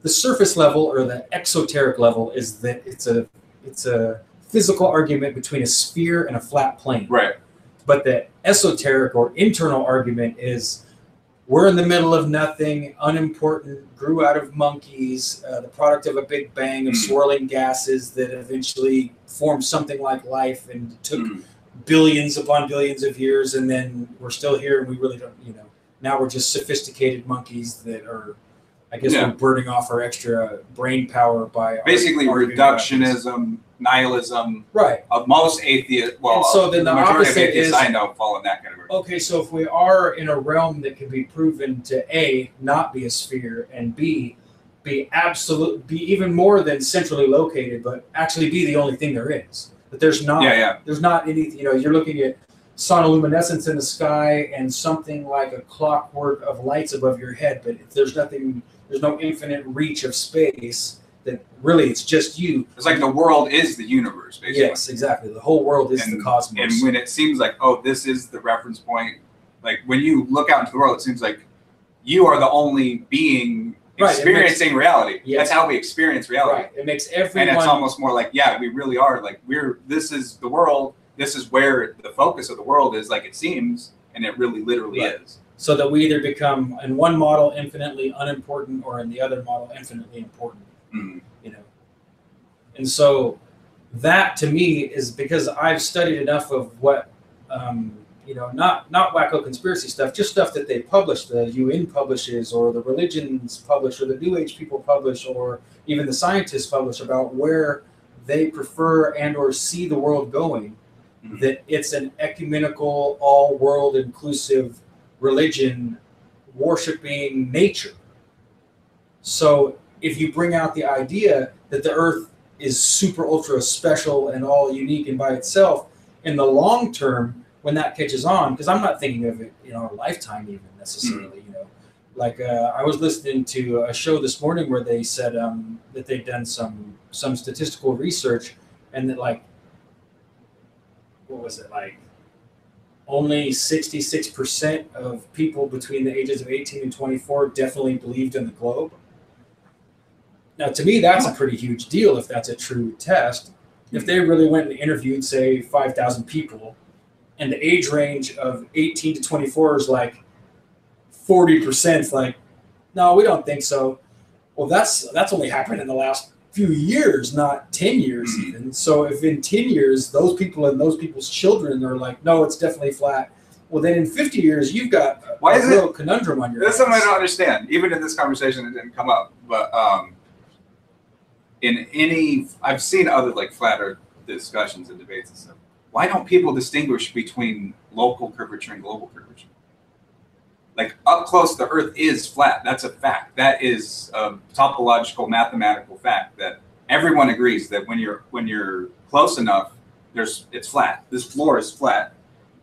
The surface level or the exoteric level is that it's a physical argument between a sphere and a flat plane.
Right.
But the esoteric or internal argument is we're in the middle of nothing, unimportant, grew out of monkeys, the product of a big bang of swirling gases that eventually formed something like life and took billions upon billions of years, and then we're still here and we really don't, now we're just sophisticated monkeys that are, I guess, we're burning off our extra brain power by
basically reductionism, nihilism.
Right.
Of most atheists, well,
and so then the
majority of
opposite
atheists
is,
I know fall in that category.
Okay, so if we are in a realm that can be proven to A, not be a sphere, and B, be even more than centrally located, but actually be the only thing there is. That there's not there's not anything, you're looking at sonoluminescence in the sky and something like a clockwork of lights above your head, but there's no infinite reach of space, that really it's just you. It's
like the world is the universe, basically.
Yes, exactly. The whole world is the cosmos.
And when it seems like, oh, this is the reference point, like when you look out into the world, it seems like you are the only being experiencing reality. Yes. That's how we experience reality.
Right. It makes everyone.
And it's almost more like, yeah, we really are. Like this is the world. This is where the focus of the world is, like it seems, and it really literally is.
So that we either become in one model infinitely unimportant or in the other model infinitely important. And so that to me is because I've studied enough of what not wacko conspiracy stuff, just stuff that they publish, the UN publishes, or the religions publish, or the New Age people publish, or even the scientists publish about where they prefer and or see the world going, that it's an ecumenical, all world inclusive religion worshiping nature. So if you bring out the idea that the earth is super ultra special and all unique and by itself, in the long term, when that catches on, because I'm not thinking of it in our lifetime even necessarily, like I was listening to a show this morning where they said that they'd done some statistical research, and that like, what was it, like only 66% of people between the ages of 18 and 24 definitely believed in the globe. Now, to me, that's a pretty huge deal if that's a true test. If they really went and interviewed, say, 5,000 people, and the age range of 18 to 24 is like 40%, like, no, we don't think so. Well, that's only happened in the last few years, not 10 years even. So if in 10 years, those people and those people's children are like, no, it's definitely flat. Well, then in 50 years, you've got a real conundrum on your hands.
That's something I don't understand. Even in this conversation, it didn't come up. But I've seen other like flat earth discussions and debates and stuff. Why don't people distinguish between local curvature and global curvature? Like up close, the earth is flat. That's a fact. That is a topological mathematical fact that everyone agrees that when you're close enough, it's flat. This floor is flat.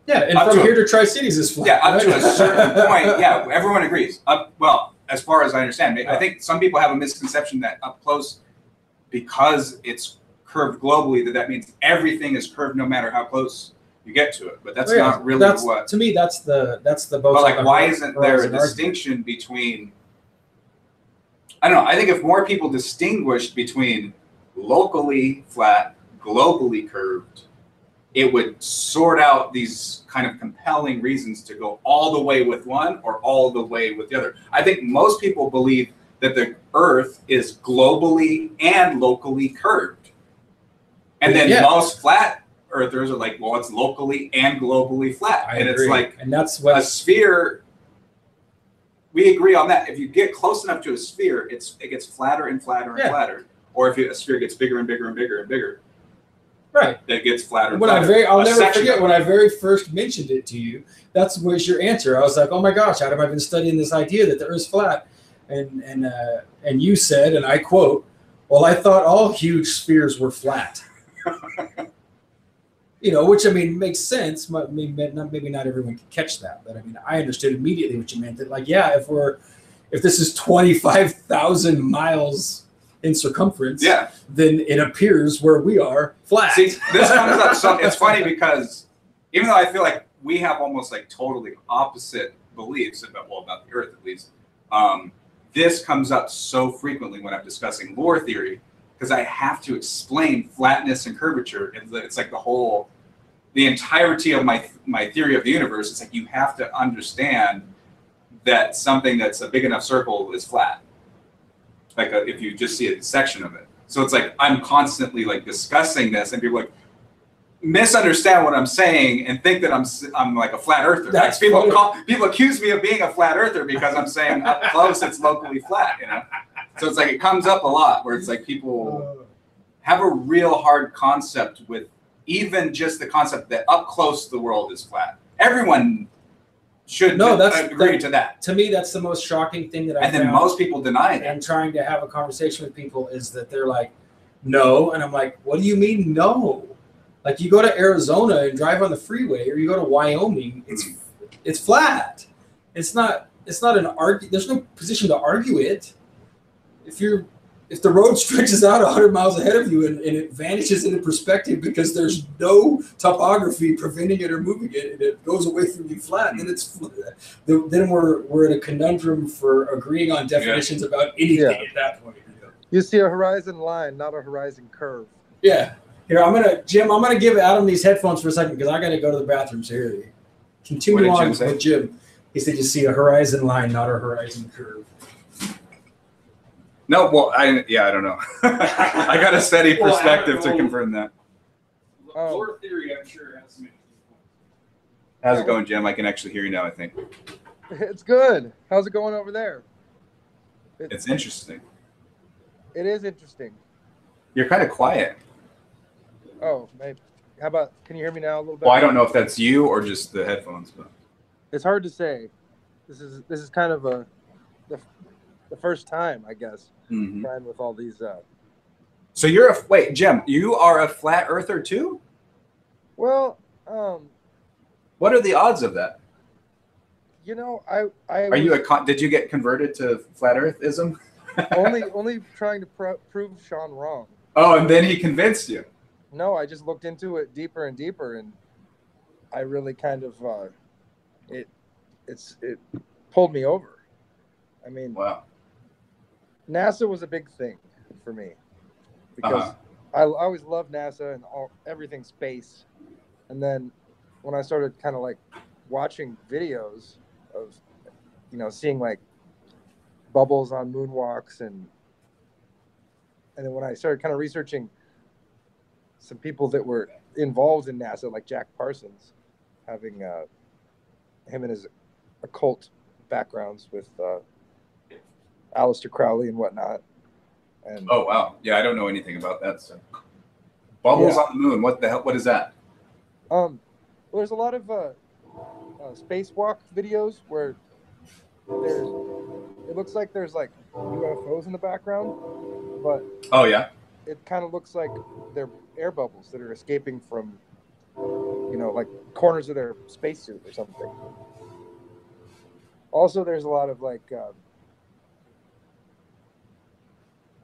Yeah, and from here to Tri-Cities is flat.
Yeah, up to a certain point. Yeah, everyone agrees. Well, as far as I understand, I think some people have a misconception that up close, because it's curved globally, that means everything is curved no matter how close you get to it. But that's not really what.
To me, that's the both.
But like, why isn't there a distinction between? I don't know. I think if more people distinguished between locally flat, globally curved, it would sort out these kind of compelling reasons to go all the way with one or all the way with the other. I think most people believe that the Earth is globally and locally curved. And then most flat earthers are like, well, it's locally and globally flat.
I agree.
It's like,
and that's what
a sphere, we agree on that. If you get close enough to a sphere, it gets flatter and flatter and flatter. Or if a sphere gets bigger and bigger and bigger and bigger,
right,
it gets flatter and flatter.
I'll never forget when I very first mentioned it to you, that was your answer. I was like, oh my gosh, Adam, I've been studying this idea that the Earth's flat. And you said, and I quote, well, I thought all huge spheres were flat. Which I mean makes sense. Maybe not everyone can catch that, but I mean I understood immediately what you meant. That like, yeah, if this is 25,000 miles in circumference,
Yeah.
then it appears where we are flat.
See, this comes up. So it's funny because even though I feel like we have almost like totally opposite beliefs about the Earth at least, this comes up so frequently when I'm discussing lore theory because I have to explain flatness and curvature. It's like the entirety of my theory of the universe. It's like you have to understand that something that's a big enough circle is flat. Like if you just see a section of it. So it's like I'm constantly like discussing this, and people like misunderstand what I'm saying and think that I'm like a flat earther.
That's
people accuse me of being a flat earther because I'm saying up close it's locally flat. You know, so it's like it comes up a lot where it's like people have a real hard concept with even just the concept that up close the world is flat. Everyone should agree to that.
To me, that's the most shocking thing that I
found. And then most people deny it.
And trying to have a conversation with people is that they're like, no. And I'm like, what do you mean no? Like you go to Arizona and drive on the freeway, or you go to Wyoming, it's flat. It's not an argue. There's no position to argue it. If the road stretches out 100 miles ahead of you and it vanishes into perspective because there's no topography preventing it or moving it, and it goes away from you flat, then we're in a conundrum for agreeing on definitions about anything at that point.
You see a horizon line, not a horizon curve.
Yeah. Here, Jim, I'm gonna give Adam these headphones for a second because I gotta go to the bathroom. So here, continue on with Jim. He said you see a horizon line, not a horizon curve.
No, well, I don't know. I got a steady perspective to confirm that.
Lore theory, I'm sure, has some.
How's it going, Jim? I can actually hear you now, I think.
It's good. How's it going over there?
It's interesting.
It is interesting.
You're kind of quiet.
Oh, maybe. How about, can you hear me now a little bit?
Well, I don't know if that's you or just the headphones, but
it's hard to say. This is kind of the first time, I guess, trying with all these.
So wait, Jim, you are a flat earther too?
Well,
what are the odds of that?
You know,
did you get converted to flat earthism?
only trying to prove Sean wrong.
Oh, and then he convinced you.
No, I just looked into it deeper and deeper, and I really kind of it pulled me over. I mean,
wow.
NASA was a big thing for me because I always loved NASA and everything space. And then when I started kind of like watching videos of, seeing like bubbles on moonwalks, and then when I started kind of researching some people that were involved in NASA, like Jack Parsons, having him and his occult backgrounds with Aleister Crowley and whatnot. And
oh wow, yeah, I don't know anything about that. So, bubbles on the moon. What the hell? What is that?
Well, there's a lot of spacewalk videos where it looks like there's like UFOs in the background, but it kind of looks like they're air bubbles that are escaping from, like corners of their spacesuit or something. Also, there's a lot of like,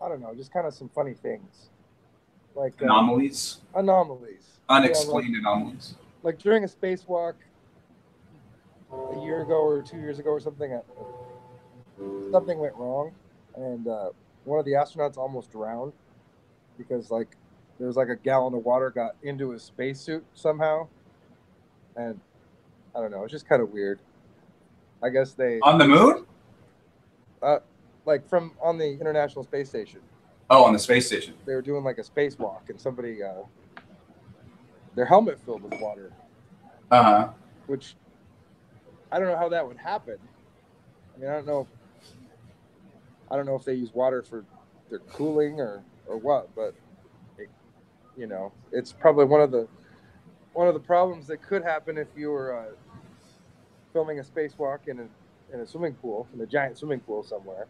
I don't know, just kind of some funny things. Like
anomalies?
Unexplained
anomalies.
Like during a spacewalk a year ago or 2 years ago or something, something went wrong, and one of the astronauts almost drowned because like there was like a gallon of water got into his spacesuit somehow, and I don't know, it's just kind of weird. I guess they
on the moon,
like from on the International Space Station.
Oh, on the space station.
They were doing like a spacewalk, and somebody their helmet filled with water. Which I don't know how that would happen. I mean, I don't know if they use water for their cooling or what, but it's probably one of the problems that could happen if you were filming a spacewalk in a swimming pool, in a giant swimming pool somewhere.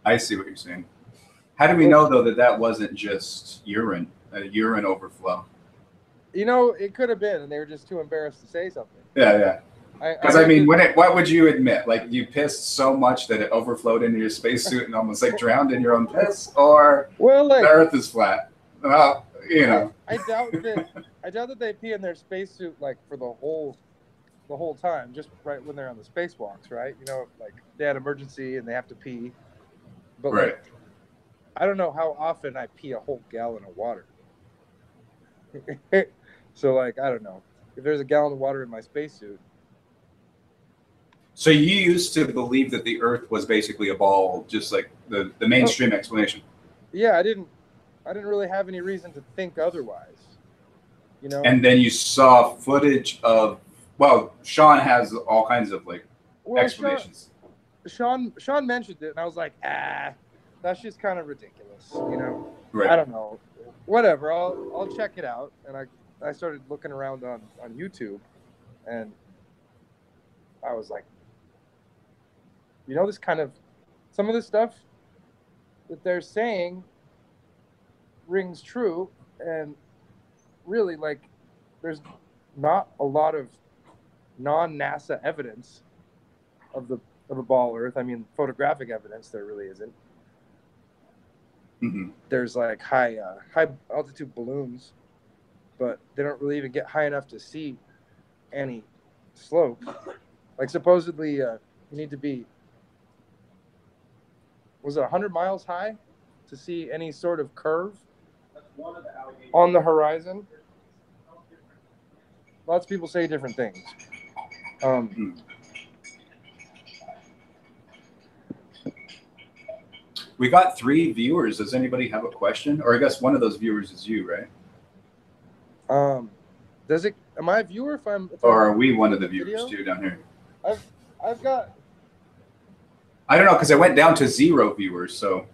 I see what you're saying. How do we know though that wasn't just a urine overflow?
It could have been, and they were just too embarrassed to say something.
Yeah. Because I mean, what would you admit? Like you pissed so much that it overflowed into your spacesuit and almost like drowned in your own piss, or the Earth is flat? Well, you know.
I doubt that they pee in their spacesuit like for the whole time, just right when they're on the spacewalks, right? You know, like they had emergency and they have to pee. But like, I don't know how often I pee a whole gallon of water. So like, I don't know if there's a gallon of water in my spacesuit.
So you used to believe that the Earth was basically a ball, just like the mainstream explanation.
Yeah, I didn't really have any reason to think otherwise. You know.
And then you saw footage of, well, Sean has all kinds of like explanations.
Sean mentioned it, and I was like, that's just kind of ridiculous, you know.
Right.
I don't know. Whatever. I'll check it out. And I started looking around on YouTube, and I was like, you know, some of this stuff that they're saying rings true, and really, like, there's not a lot of non-NASA evidence of a ball Earth. I mean, photographic evidence there really isn't.
Mm-hmm.
There's like high altitude balloons, but they don't really even get high enough to see any slope. Like supposedly, you need to be, was it 100 miles high to see any sort of curve on the horizon? Lots of people say different things.
We got 3 viewers. Does anybody have a question? Or I guess one of those viewers is you, right?
Am I a viewer
or are we one of the viewers too down here?
I've got.
I don't know, because I went down to 0 viewers, so.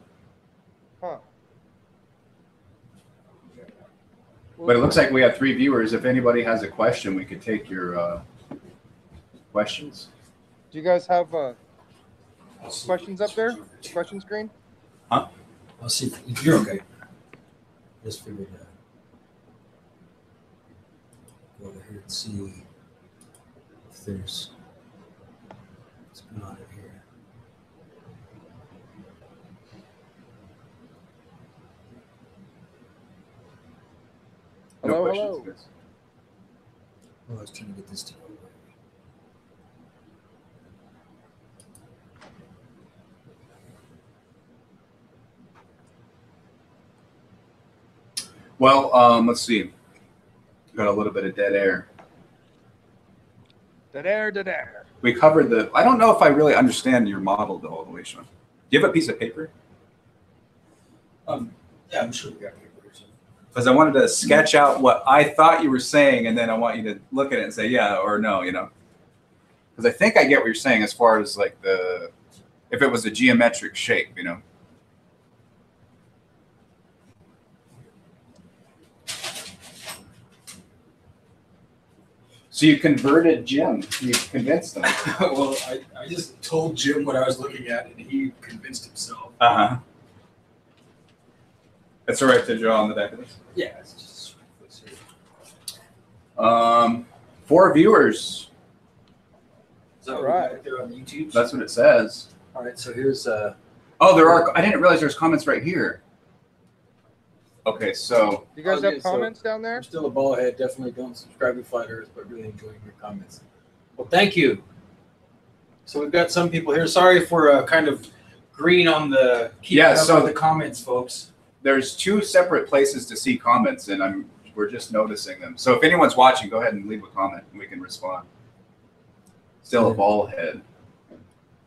Huh.
But it looks like we have 3 viewers. If anybody has a question, we could take your questions.
Do you guys have questions up there? Question screen?
Huh?
I'll see if you're okay. Just figured out. Go over here and see if there's what's going on in here.
No
Hello.
questions.
Oh, I was trying to get this to go away.
Well, let's see. Got a little bit of dead air.
Dead air.
We covered I don't know if I really understand your model though, all the way, Sean. Do you have a piece of paper?
Yeah, I'm sure we got paper.
Because I wanted to sketch out what I thought you were saying, and then I want you to look at it and say yeah or no, you know. Because I think I get what you're saying as far as like if it was a geometric shape, you know. So you converted Jim. You convinced him.
Well, I just told Jim what I was looking at, and he convinced himself.
Uh-huh. That's all right to draw on the back of this?
Yeah, it's just
4 viewers.
Is that right there on YouTube?
That's what it says.
All right, so here's
Oh, there are. I didn't realize there's comments right here. Okay, so.
You guys have comments down there?
I'm still a ball head. Definitely don't subscribe to Flat Earth, but really enjoying your comments. Well, thank you. So we've got some people here. Sorry for kind of green on the the comments, folks.
There's 2 separate places to see comments, and we're just noticing them. So if anyone's watching, go ahead and leave a comment, and we can respond. Still a ball head.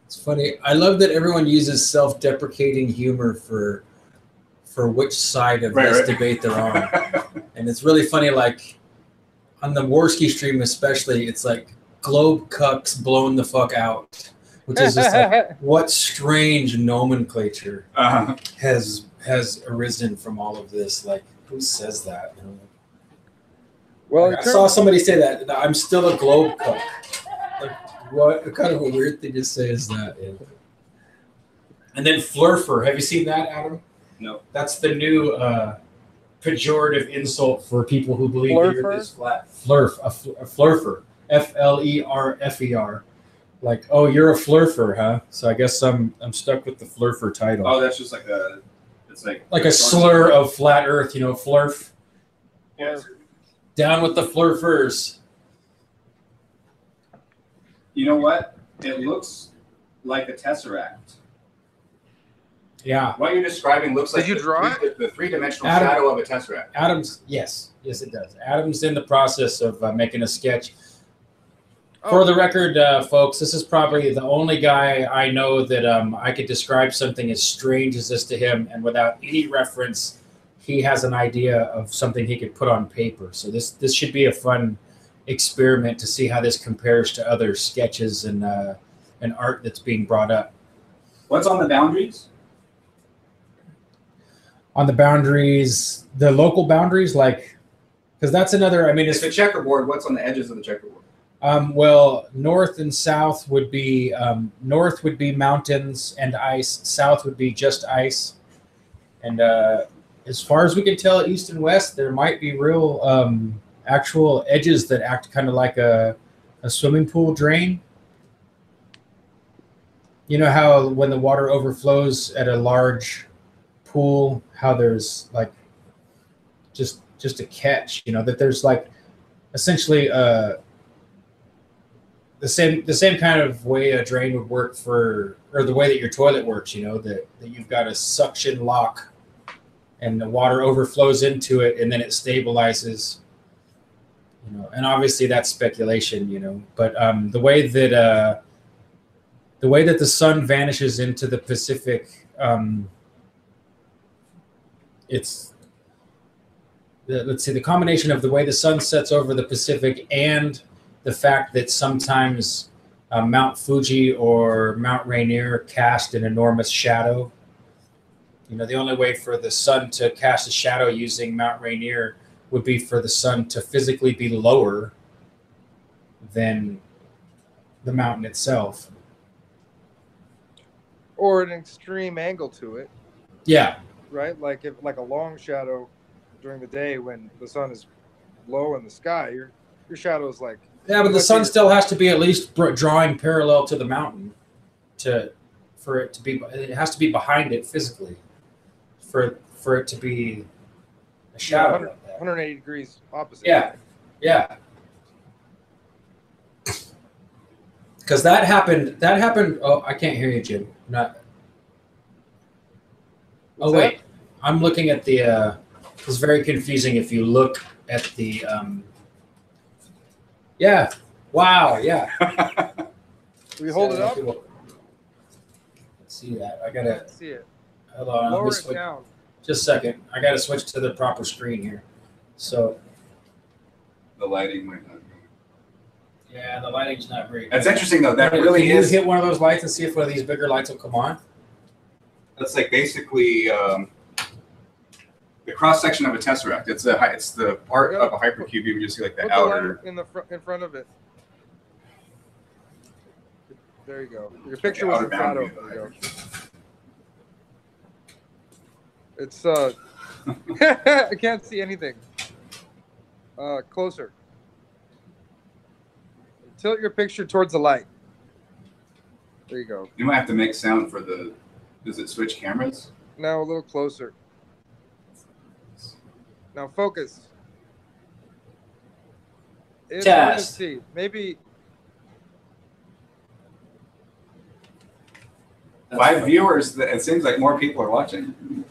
It's funny. I love that everyone uses self-deprecating humor for which side of this debate they're on. And it's really funny, like on the Warski stream especially, it's like globe cucks blown the fuck out, which is just like, what strange nomenclature has arisen from all of this. Like, who says that? You know?
Well,
like, I saw somebody say that I'm still a globe cuck. Like, what kind of a weird thing to say is that? Yeah. And then flurfer. Have you seen that, Adam?
No.
That's the new pejorative insult for people who believe the Earth is flat. A flurfer. Flerfer. Like, oh, you're a flurfer, huh? So I guess I'm stuck with the flurfer title.
Oh, that's just like it's
like a slur of flat Earth, you know, flurf.
Yes.
Down with the flurfers.
You know what? It looks like a tesseract.
Yeah.
What you're describing looks like
Did you draw it?
the three-dimensional shadow of a tesseract.
Adam's, yes, it does. Adam's in the process of making a sketch. For the record, folks, this is probably the only guy I know that I could describe something as strange as this to him, and without any reference, he has an idea of something he could put on paper. So this should be a fun experiment to see how this compares to other sketches and art that's being brought up.
What's on the boundaries?
On the boundaries, the local boundaries, like, because that's another. I mean,
It's a checkerboard. What's on the edges of the checkerboard?
Well, north and south would be north would be mountains and ice. South would be just ice. And as far as we can tell, east and west, there might be real actual edges that act kind of like a swimming pool drain. You know how when the water overflows at a large pool, how there's like just a catch. You know, that there's like essentially the same kind of way a drain would work or the way that your toilet works, you know, that you've got a suction lock and the water overflows into it and then it stabilizes, you know, and obviously that's speculation, you know, but the way that the sun vanishes into the Pacific, let's see, the combination of the way the sun sets over the Pacific and the fact that sometimes Mount Fuji or Mount Rainier cast an enormous shadow. You know, the only way for the sun to cast a shadow using Mount Rainier would be for the sun to physically be lower than the mountain itself.
Or an extreme angle to it.
Yeah.
Right? Like a long shadow during the day when the sun is low in the sky, your shadow is like.
Yeah, but the sun still has to be at least drawing parallel to the mountain for it to be. It has to be behind it physically for it to be a shadow.
180 degrees opposite.
Yeah. Because that happened. Oh, I can't hear you, Jim.
What's
wait,
that?
I'm looking at the. It's very confusing if you look at the. Yeah. Wow. Yeah.
We hold it up.
Let's see that. I
I
gotta.
can't see it.
Hold on.
Lower it down.
Just a second. I gotta switch to the proper screen here. So.
The lighting might not be.
Yeah, the lighting's not great.
That's interesting though. That
Can
really
you
is.
hit one of those lights and see if one of these bigger lights will come on?
That's like basically the cross section of a tesseract. It's the part of a hypercube. You just see like the
Put
outer.
the light in front of it. There you go. Your picture was in shadow. There you go. It's I can't see anything. Closer. Tilt your picture towards the light. There you go.
You might have to make sound for the. Does it switch cameras?
Now a little closer. Now focus. It's hard to see. Maybe
5 viewers. It seems like more people are watching.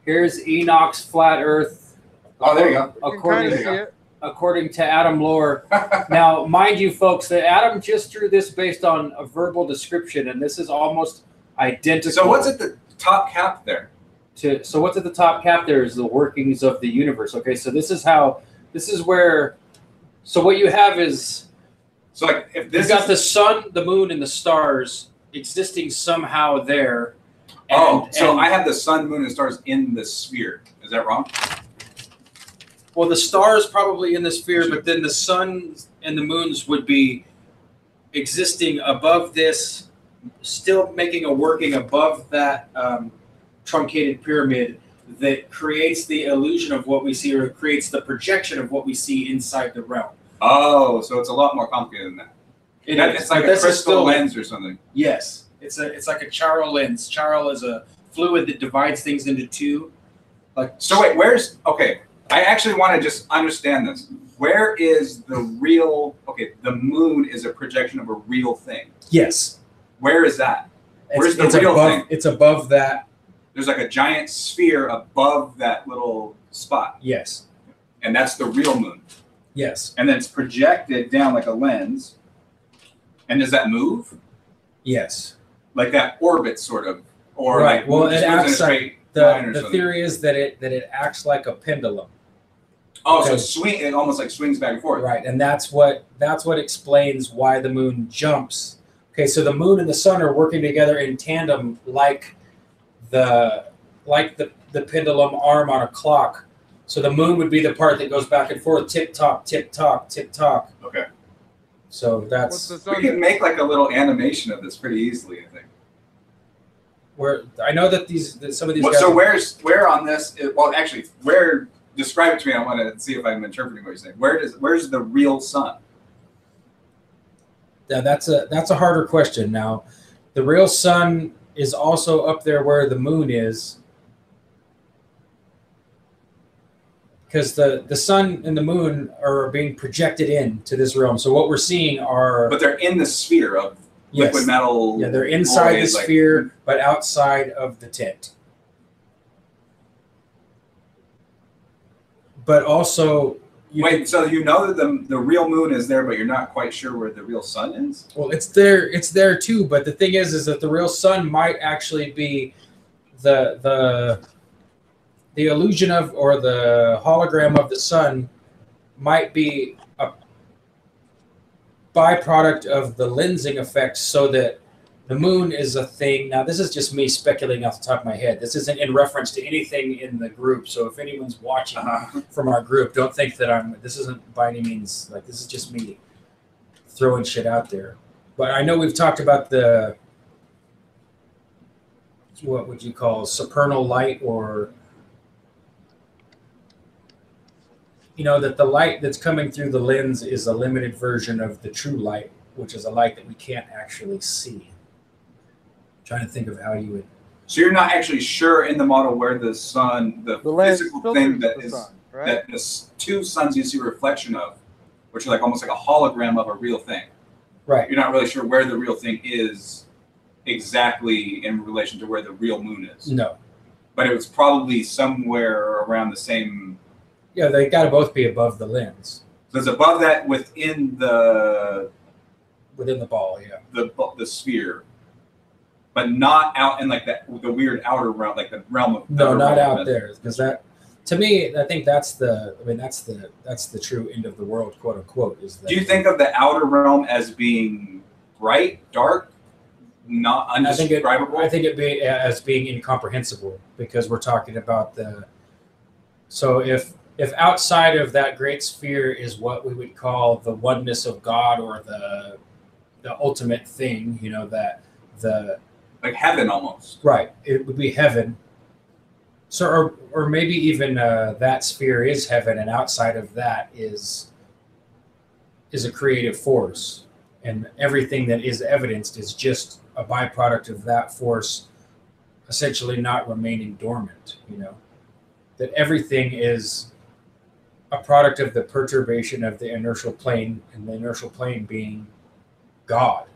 Here's Enoch's flat Earth.
Oh, there you go.
you can kind of see it.
According to Adam Lohr. Now, mind you, folks, that Adam just drew this based on a verbal description, and this is almost identical.
So what's at the top cap there?
So what's at the top cap there is the workings of the universe. Okay, so this is where. So what you have is.
So like if this
you've got the sun, the moon, and the stars existing somehow there.
So I have the sun, moon, and stars in the sphere. Is that wrong?
Well, the stars probably in the sphere, but then the sun and the moons would be existing above this, still making a working above that truncated pyramid that creates the illusion of what we see, or creates the projection of what we see inside the realm.
Oh, so it's a lot more complicated than that. It's like a crystal lens or something.
Yes, it's like a Charl lens. Charl is a fluid that divides things into two. Like
so, wait, okay? I actually want to just understand this. Where is the real? Okay, the moon is a projection of a real thing.
Yes.
Where is that? Where's the real thing?
It's above that.
There's like a giant sphere above that little spot.
Yes.
And that's the real moon.
Yes.
And then it's projected down like a lens. And does that move?
Yes.
Like that orbit, sort of, or
right.
like
well, it acts
like
the theory is that it acts like a pendulum.
Oh, so it almost like swings back and forth.
Right, and that's what explains why the moon jumps. Okay, so the moon and the sun are working together in tandem, like the pendulum arm on a clock. So the moon would be the part that goes back and forth, tick tock, tick tock, tick tock.
Okay.
So that's
we can make like a little animation of this pretty easily, I think.
Where I know that some of these. Guys
so where on this? Well, actually, where? Describe it to me. I want to see if I'm interpreting what you're saying. Where's the real sun?
Yeah, that's a harder question. Now, the real sun is also up there where the moon is, because the sun and the moon are being projected into this realm. So what we're seeing are.
But they're in the sphere of liquid metal.
Yeah, they're inside the sphere, but outside of the tent. But also,
so you know that the real moon is there, but you're not quite sure where the real sun is?
Well, it's there too. But the thing is that the real sun might actually be the illusion of, or the hologram of the sun might be a byproduct of the lensing effect, so that the moon is a thing. Now, this is just me speculating off the top of my head. This isn't in reference to anything in the group. So if anyone's watching from our group, don't think that this isn't by any means, like, this is just me throwing shit out there. But I know we've talked about what would you call supernal light, or, that the light that's coming through the lens is a limited version of the true light, which is a light that we can't actually see. Trying to think of how you would.
So you're not actually sure in the model where the sun, the physical thing that is sun, right? That the two suns you see a reflection of, which are like almost like a hologram of a real thing.
Right.
You're not really sure where the real thing is exactly in relation to where the real moon is.
No.
But it was probably somewhere around the same.
Yeah, they got to both be above the lens.
So it's above that within the
ball, yeah.
The sphere. But not out in like the weird outer realm, like the realm of.
No, not out there, because that, to me, I think that's the true end of the world, quote unquote. Is that?
Do you think of the outer realm as being bright, dark, not undescribable?
I think it as being incomprehensible, because we're talking about the. So if outside of that great sphere is what we would call the oneness of God, or the ultimate thing,
like heaven almost.
Right. It would be heaven. So, or maybe even that sphere is heaven, and outside of that is a creative force, and everything that is evidenced is just a byproduct of that force, essentially not remaining dormant. That everything is a product of the perturbation of the inertial plane, and the inertial plane being God.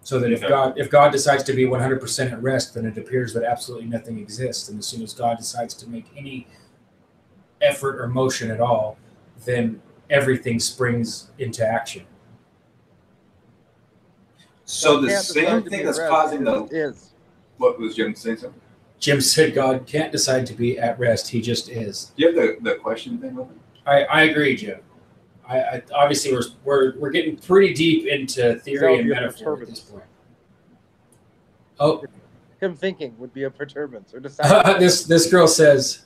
So that if God decides to be 100% at rest, then it appears that absolutely nothing exists. And as soon as God decides to make any effort or motion at all, then everything springs into action.
So the same thing that's causing what was Jim saying something?
Jim said God can't decide to be at rest. He just is.
Do you have the question thing open?
I agree, Jim. I obviously we're getting pretty deep into theory and metaphor at this point. Oh,
him thinking would be a perturbance or deciding.
This girl says,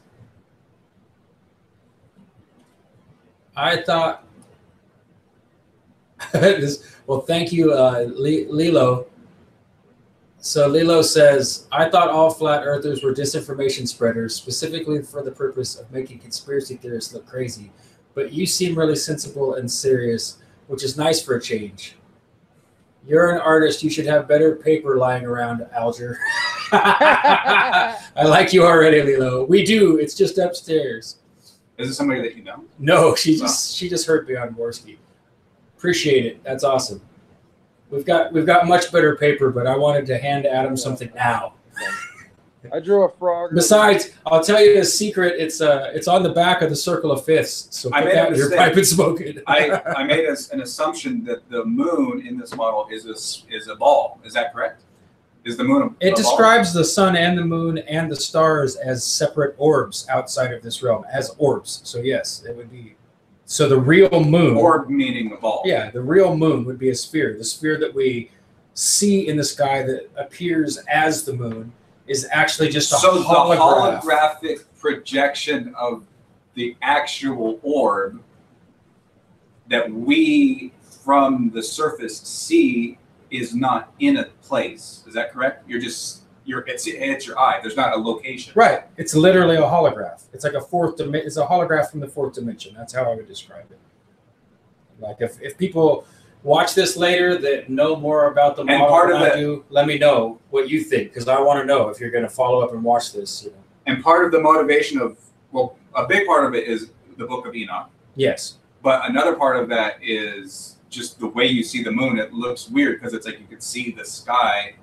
I thought. Well, thank you, Lilo. So Lilo says, I thought all flat earthers were disinformation spreaders, specifically for the purpose of making conspiracy theorists look crazy. but you seem really sensible and serious, which is nice for a change. You're an artist. You should have better paper lying around, Alger. I like you already, Lilo. We do. It's just upstairs.
Is it somebody that you know?
No, she just heard me on Gorski. Appreciate it. That's awesome. We've got much better paper, but I wanted to hand Adam something now.
I drew a frog.
Besides, I'll tell you a secret. It's on the back of the circle of fifths. So put that in your pipe and smoke it.
I made an assumption that the moon in this model is a ball. Is that correct? Is the moon a
It
ball?
describes the sun and the moon and the stars as separate orbs outside of this realm, as orbs. So yes, it would be. So the real moon.
Orb meaning a ball.
Yeah, the real moon would be a sphere. The sphere that we see in the sky that appears as the moon is actually just a holograph.
The holographic projection of the actual orb that we from the surface see is not in a place. Is that correct? It's your eye. There's not a location.
Right. It's literally a holograph. It's like it's a holograph from the fourth dimension. That's how I would describe it. Like if people watch this later that know more about the model than I do, let me know what you think, because I want to know if you're going to follow up and watch this. You know.
And part of the motivation a big part of it is the Book of Enoch.
Yes.
But another part of that is just the way you see the moon. It looks weird because it's like you could see the sky.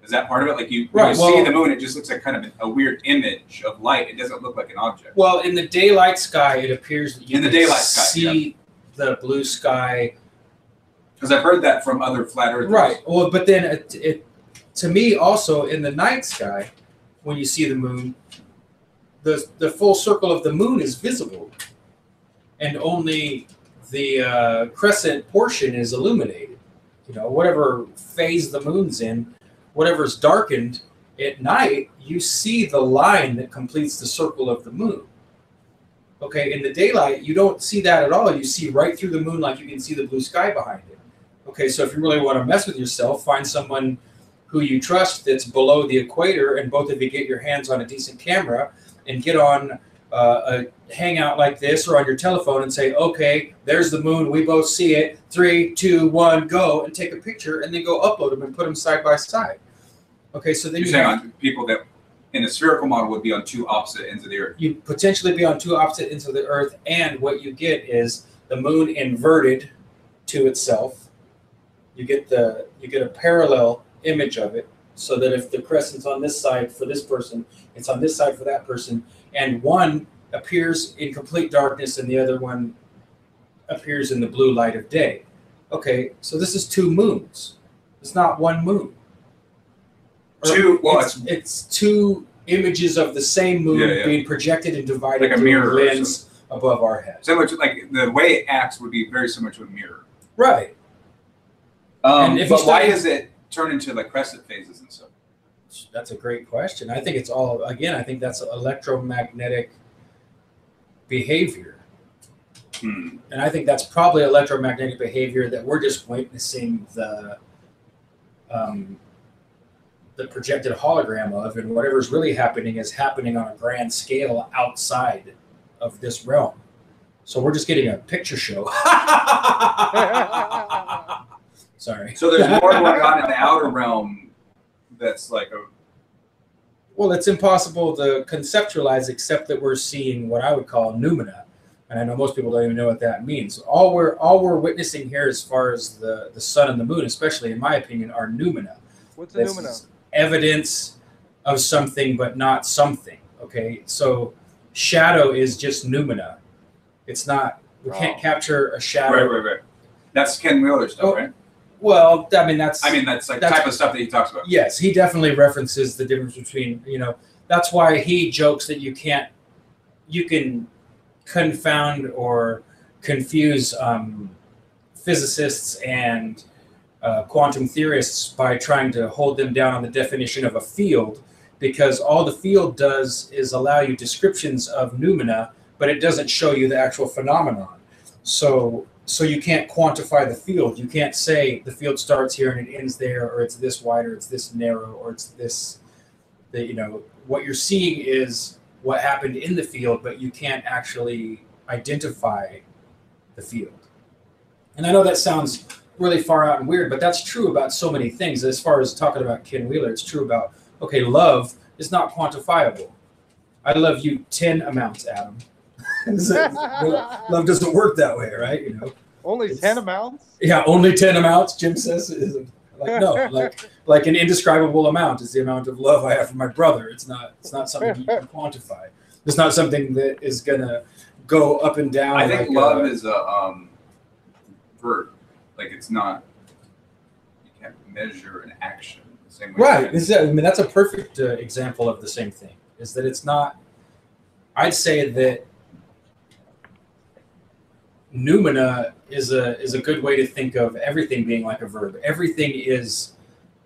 Is that part of it? Like when you see the moon, it just looks like kind of a weird image of light. It doesn't look like an object.
Well, in the daylight sky, it appears that you can see the blue sky.
Because I've heard that from other flat earthers.
Right. Well, but then to me also in the night sky, when you see the moon, the full circle of the moon is visible, and only the crescent portion is illuminated. You know, whatever phase the moon's in, whatever's darkened at night, you see the line that completes the circle of the moon. Okay, in the daylight, you don't see that at all. You see right through the moon like you can see the blue sky behind it. Okay, so if you really want to mess with yourself, find someone who you trust that's below the equator, and both of you get your hands on a decent camera and get on a hangout like this or on your telephone and say, okay, there's the moon. We both see it. 3, 2, 1, go, and take a picture, and then go upload them and put them side by side. Okay, so then
you're saying on people that in a spherical model would be on two opposite ends of the earth.
You'd potentially be on two opposite ends of the earth, and what you get is the moon inverted to itself. You get a parallel image of it, so that if the crescent's on this side for this person, it's on this side for that person, and one appears in complete darkness and the other one appears in the blue light of day. Okay, so this is two moons. It's not one moon. It's two images of the same moon being projected and divided
like a
through
mirror
a lens above our heads.
Similar to, like, the way it acts would be very similar to a mirror.
Right.
But why does it turn into like crescent phases and stuff?
That's a great question. I think it's all, again, I think that's electromagnetic behavior. And I think that's probably electromagnetic behavior that we're just witnessing the projected hologram of, and whatever's really happening is happening on a grand scale outside of this realm. So we're just getting a picture show. Sorry.
So there's more going on in the outer realm that's like a...
Well, it's impossible to conceptualize except that we're seeing what I would call noumena. And I know most people don't even know what that means. All we're witnessing here as far as the sun and the moon, especially in my opinion, are noumena.
What's a noumena?
Evidence of something but not something. Okay, so shadow is just noumena. It's not, we can't capture a shadow.
Right. That's Ken Wheeler stuff, right?
Well, I mean, that's
like type of stuff that he talks about.
Yes, he definitely references the difference between, that's why he jokes that you can confound or confuse physicists and quantum theorists by trying to hold them down on the definition of a field, because all the field does is allow you descriptions of noumena, but it doesn't show you the actual phenomenon. So you can't quantify the field. You can't say the field starts here and it ends there, or it's this wide, or it's this narrow, or it's this. What you're seeing is what happened in the field, but you can't actually identify the field. And I know that sounds really far out and weird, but that's true about so many things. As far as talking about Ken Wheeler, it's true about, okay, love is not quantifiable. I love you 10 amounts, Adam. Love doesn't work that way, right? You know,
Only 10 amounts?
Yeah, only 10 amounts, Jim says. Like, no, like an indescribable amount is the amount of love I have for my brother. It's not something you can quantify. It's not something that is gonna go up and down.
I think love is a verb. Like, it's not, you can't measure an action the same way.
Right. I mean, that's a perfect example of the same thing, is that it's not, I'd say that noumena is a good way to think of everything being like a verb. Everything is,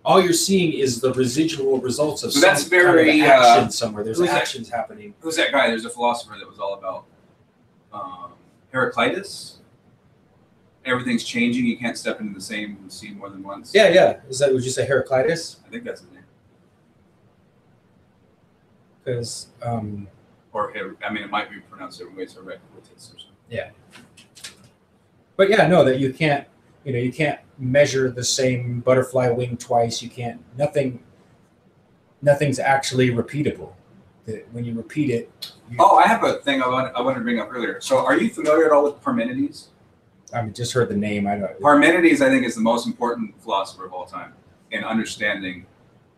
all you're seeing is the residual results of
that's
some
very
kind of action somewhere. There's actions happening.
Who's that guy? There's a philosopher that was all about Heraclitus. Everything's changing. You can't step into the same sea more than once.
Yeah. Would you say Heraclitus?
I think that's his name.
Because
I mean, it might be pronounced different ways. Heraclitus or something.
Yeah. But yeah, no, that you can't measure the same butterfly wing twice. You can't. Nothing's actually repeatable. That when you repeat it.
I have a thing I wanted to bring up earlier. So, are you familiar at all with Parmenides?
I mean, just heard the name. I don't.
Parmenides, I think, is the most important philosopher of all time in understanding.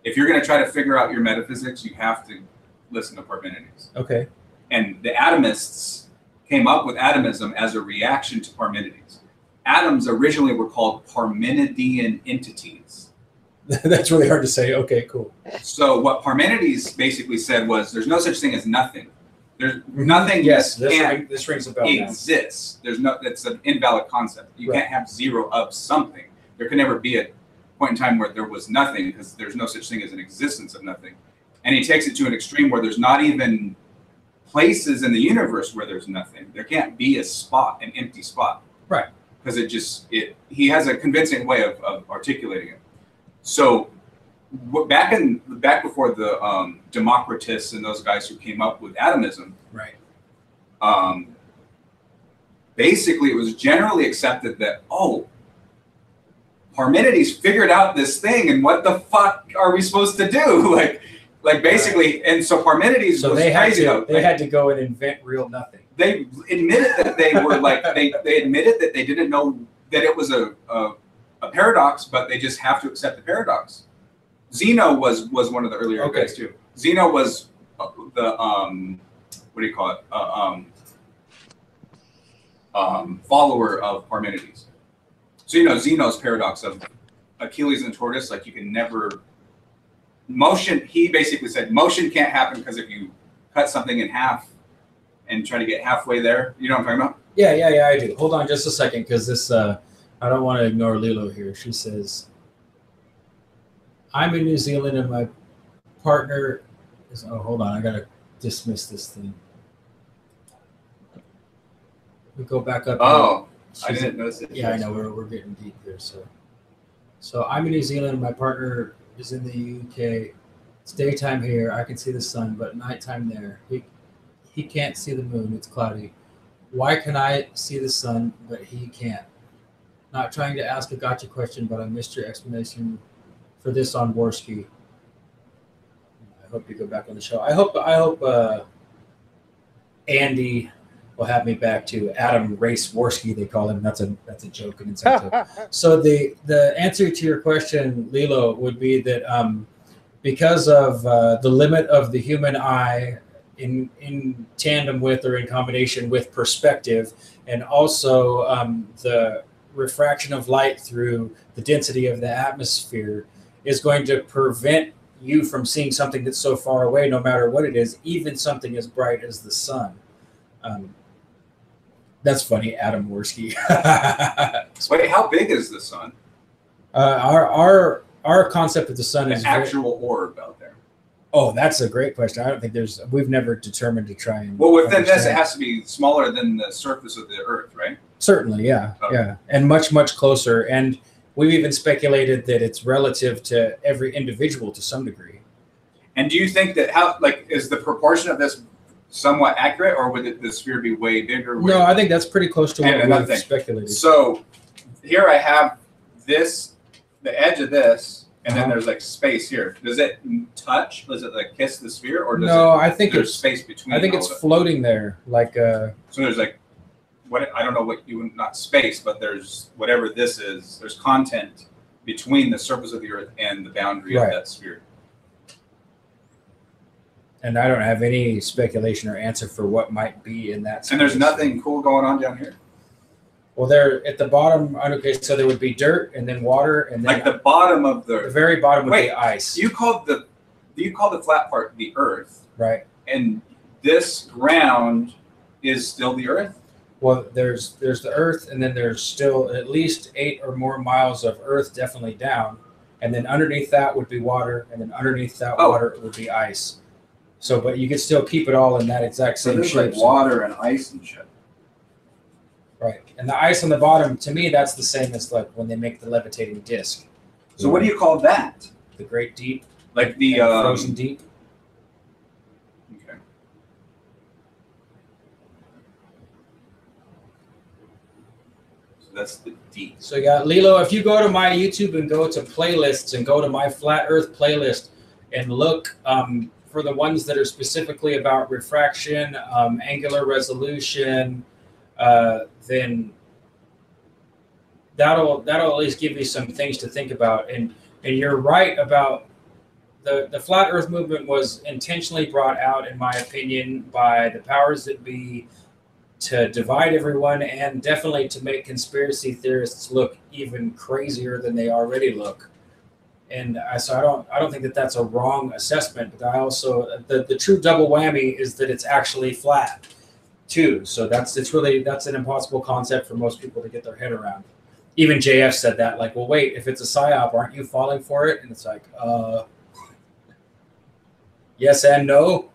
If you're going to try to figure out your metaphysics, you have to listen to Parmenides.
Okay.
And the atomists came up with atomism as a reaction to Parmenides. Atoms originally were called Parmenidean entities.
That's really hard to say. Okay, cool.
So what Parmenides basically said was, there's no such thing as nothing. There's nothing.
Yes, this rings a bell.
Exists. There's no. That's an invalid concept. You can't have zero of something. There can never be a point in time where there was nothing, because there's no such thing as an existence of nothing. And he takes it to an extreme where there's not even places in the universe where there's nothing. There can't be a spot, an empty spot.
Right.
Because he has a convincing way of articulating it. So back before the Democritus and those guys who came up with atomism,
right?
Basically, it was generally accepted that, Parmenides figured out this thing, and what the fuck are we supposed to do? Like basically, and so Parmenides was crazy.
They had to go and invent real nothing.
They admitted that they were they admitted that they didn't know that it was a paradox, but they just have to accept the paradox. Zeno was one of the earlier guys too. Zeno was the what do you call it? Follower of Parmenides. So Zeno's paradox of Achilles and the tortoise, like you can never motion. He basically said motion can't happen because if you cut something in half and try to get halfway there, you know what I'm talking about?
Yeah, I do. Hold on just a second, because this I don't want to ignore Lilo here. She says, I'm in New Zealand and my partner is, hold on, I gotta dismiss this thing. We go back up.
I didn't notice it.
Yeah, I know, we're getting deep here. So I'm in New Zealand, my partner is in the UK. It's daytime here, I can see the sun, but nighttime there. He can't see the moon, it's cloudy. Why can I see the sun, but he can't? Not trying to ask a gotcha question, but I missed your explanation for this on Worski. I hope you go back on the show. I hope Andy will have me back to Adam Race Worski, they call him. That's a joke and incentive. So the answer to your question, Lilo, would be that because of the limit of the human eye in tandem with or in combination with perspective, and also the refraction of light through the density of the atmosphere, is going to prevent you from seeing something that's so far away, no matter what it is, even something as bright as the sun. That's funny, Adam Worski.
Wait, how big is the sun?
Our concept of the sun is
actual orb out there.
Oh, that's a great question. I don't think we've never determined to try and.
Well, within this, it has to be smaller than the surface of the Earth, right?
Certainly, yeah, yeah, and much, much closer. And we've even speculated that it's relative to every individual to some degree.
And do you think that is the proportion of this somewhat accurate, or would the sphere be way bigger?
No, I think that's pretty close to what we've speculated.
So here I have this, the edge of this, and then there's like space here. Does it touch? Does it like kiss the sphere, or does
I think
there's space between?
I think it's floating there, like.
So there's like, what I don't know what you not space, but there's whatever this is. There's content between the surface of the Earth and the boundary of that sphere.
And I don't have any speculation or answer for what might be in that space.
And there's nothing cool going on down here.
Well, there at the bottom. Okay, so there would be dirt and then water, and then
like the bottom of the
very bottom would be ice.
You called the flat part the Earth,
right?
And this ground is still the Earth.
Well, there's the Earth, and then there's still at least 8 or more miles of Earth, definitely down, and then underneath that would be water, and then underneath that water would be ice. So, but you could still keep it all in that exact same shape.
Like water and ice and shit.
Right, and the ice on the bottom, to me, that's the same as like when they make the levitating disc.
So what do you call that?
The Great Deep,
like the
frozen deep.
Okay. So that's the deep.
So you got Lilo. If you go to my YouTube and go to playlists and go to my Flat Earth playlist and look for the ones that are specifically about refraction, angular resolution. Then that'll at least give you some things to think about. And you're right about the flat Earth movement was intentionally brought out, in my opinion, by the powers that be to divide everyone and definitely to make conspiracy theorists look even crazier than they already look. And so I don't think that that's a wrong assessment. But I also the true double whammy is that it's actually flat too. So that's an impossible concept for most people to get their head around. Even JF said that, like, well, wait, if it's a psyop, aren't you falling for it? And it's like, yes and no.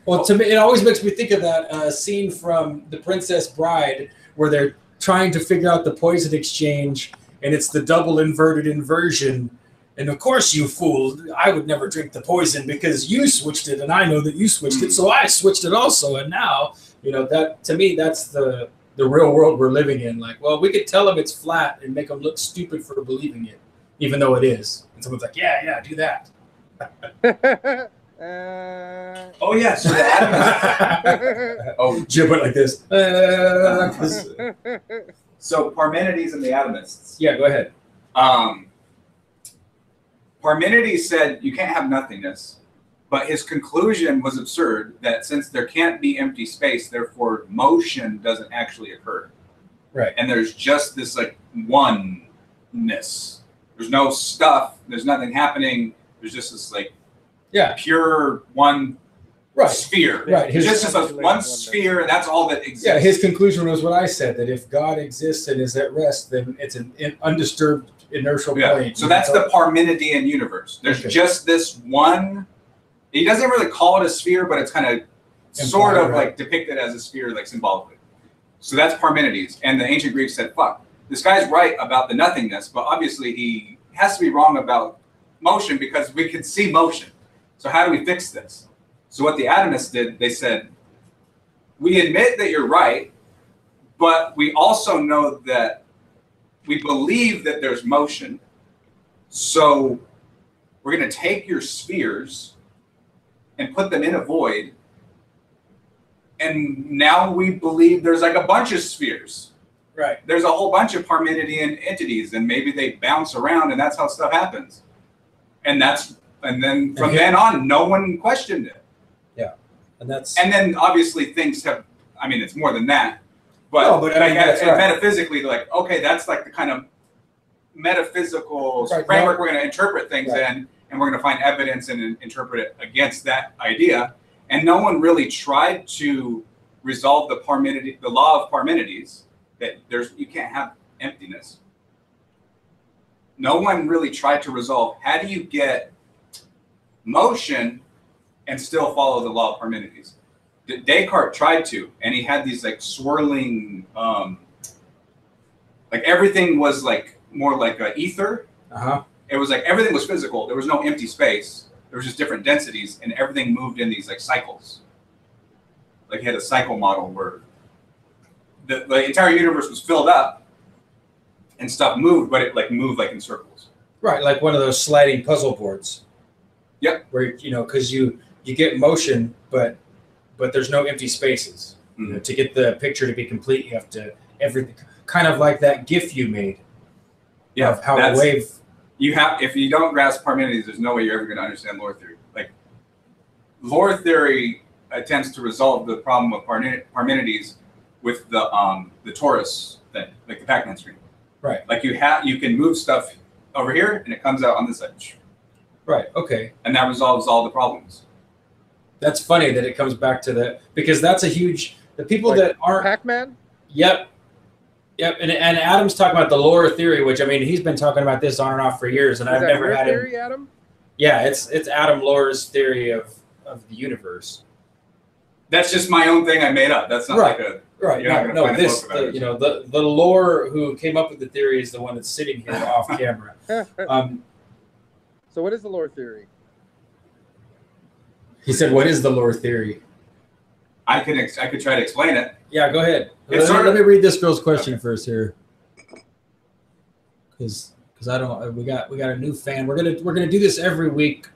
Well, to me, it always makes me think of that scene from The Princess Bride where they're trying to figure out the poison exchange, and it's the double inverted inversion. And of course, you fool, I would never drink the poison because you switched it, and I know that you switched it, so I switched it also. And now, that to me, that's the real world we're living in. Like, well, we could tell them it's flat and make them look stupid for believing it, even though it is. And someone's like, yeah, do that.
Oh, yeah, so the atomists.
Jim went like this.
So Parmenides and the atomists.
Yeah, go ahead.
Parmenides said you can't have nothingness, but his conclusion was absurd, that since there can't be empty space, therefore motion doesn't actually occur.
Right.
And there's just this like oneness. There's no stuff. There's nothing happening. There's just this like pure one sphere.
Right.
It's just one sphere, and that's all that exists.
Yeah, his conclusion was what I said, that if God exists and is at rest, then it's an undisturbed inertial plane.
So that's the Parmenidean universe. There's just this one. He doesn't really call it a sphere, but it's kind of sort of like depicted as a sphere, like symbolically. So that's Parmenides. And the ancient Greeks said, fuck, this guy's right about the nothingness, but obviously he has to be wrong about motion because we can see motion. So how do we fix this? So what the atomists did, they said, we admit that you're right, but we also know that we believe that there's motion. So we're going to take your spheres and put them in a void. And now we believe there's like a bunch of spheres.
Right.
There's a whole bunch of Parmenidean entities, and maybe they bounce around, and that's how stuff happens. And then from then on, no one questioned it.
Yeah. And
then obviously things have, I mean, it's more than that. But, metaphysically, like, okay, that's like the kind of metaphysical framework we're going to interpret things in, and we're going to find evidence and interpret it against that idea. And no one really tried to resolve the law of Parmenides, that you can't have emptiness. No one really tried to resolve how do you get motion and still follow the law of Parmenides. Descartes tried to, and he had these like swirling, like everything was like more like a ether, it was like everything was physical. There was no empty space. There was just different densities, and everything moved in these like cycles. Like he had a cycle model where the entire universe was filled up, and stuff moved, but it like moved like in circles.
Right, like one of those sliding puzzle boards.
Yep.
Where because you get motion, but there's no empty spaces.
Mm-hmm.
You know, to get the picture to be complete, you have to everything kind of like that GIF you made.
Yeah,
of how a wave.
You have, if you don't grasp Parmenides, there's no way you're ever going to understand lore theory. Like lore theory attempts to resolve the problem of Parmenides with the torus thing, like the Pac-Man screen.
Right.
Like you can move stuff over here and it comes out on this edge.
Right. Okay.
And that resolves all the problems.
That's funny that it comes back to the, because that's a huge, the people
Like
that aren't
Pac-Man.
Yep. And Adam's talking about the lore theory, which I mean he's been talking about this on and off for years, and I've never had
theory, Adam?
Yeah, it's Adam Lore's theory of the universe.
That's just my own thing I made up. That's not
right.
like a
right.
You're not
No,
find
this
a book about it.
The lore who came up with the theory is the one that's sitting here off camera.
So what is the lore theory?
He said, "What is the lore theory?"
I could try to explain it.
Yeah, go ahead.
Let
me read this girl's question first here, because I don't. We got a new fan. We're gonna do this every week.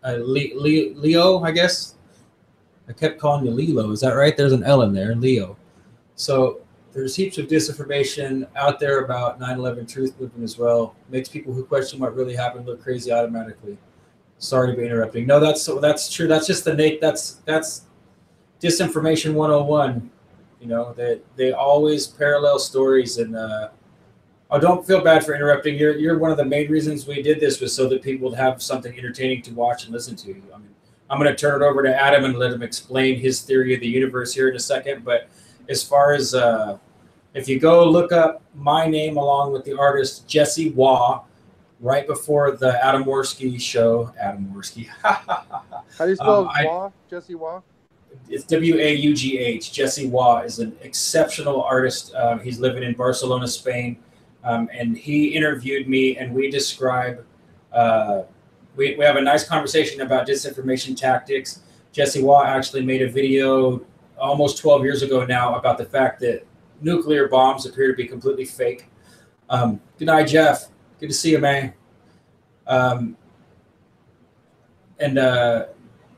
Leo, I guess. I kept calling you Lilo. Is that right? There's an L in there, Leo. So there's heaps of disinformation out there about 9/11 truth movement as well. Makes people who question what really happened look crazy automatically. Sorry to be interrupting. No, that's true. That's just that's disinformation 101. You know, they always parallel stories, and don't feel bad for interrupting. You're one of the main reasons we did this was so that people would have something entertaining to watch and listen to. I mean, I'm going to turn it over to Adam and let him explain his theory of the universe here in a second. But as far as if you go look up my name along with the artist Jesse Waugh, right before the Adam Worski show, Adam Worski.
How do you spell Waugh? Jesse Waugh?
It's Waugh. Jesse Waugh is an exceptional artist. He's living in Barcelona, Spain, and he interviewed me, and we describe. We have a nice conversation about disinformation tactics. Jesse Waugh actually made a video almost 12 years ago now about the fact that nuclear bombs appear to be completely fake. Good night, Jeff. Good to see you, man.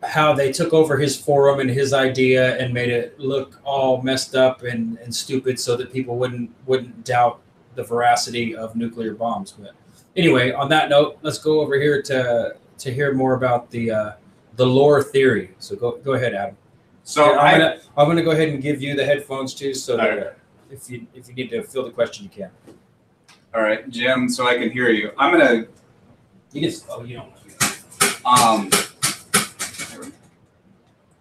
How they took over his forum and his idea and made it look all messed up and stupid so that people wouldn't doubt the veracity of nuclear bombs. But anyway, on that note, let's go over here to hear more about the lore theory. So go ahead, Adam.
So
I'm gonna go ahead and give you the headphones too, so that if you need to fill the question, you can.
All right, Jim. So I can hear you. I'm gonna.
You can. Oh, you don't.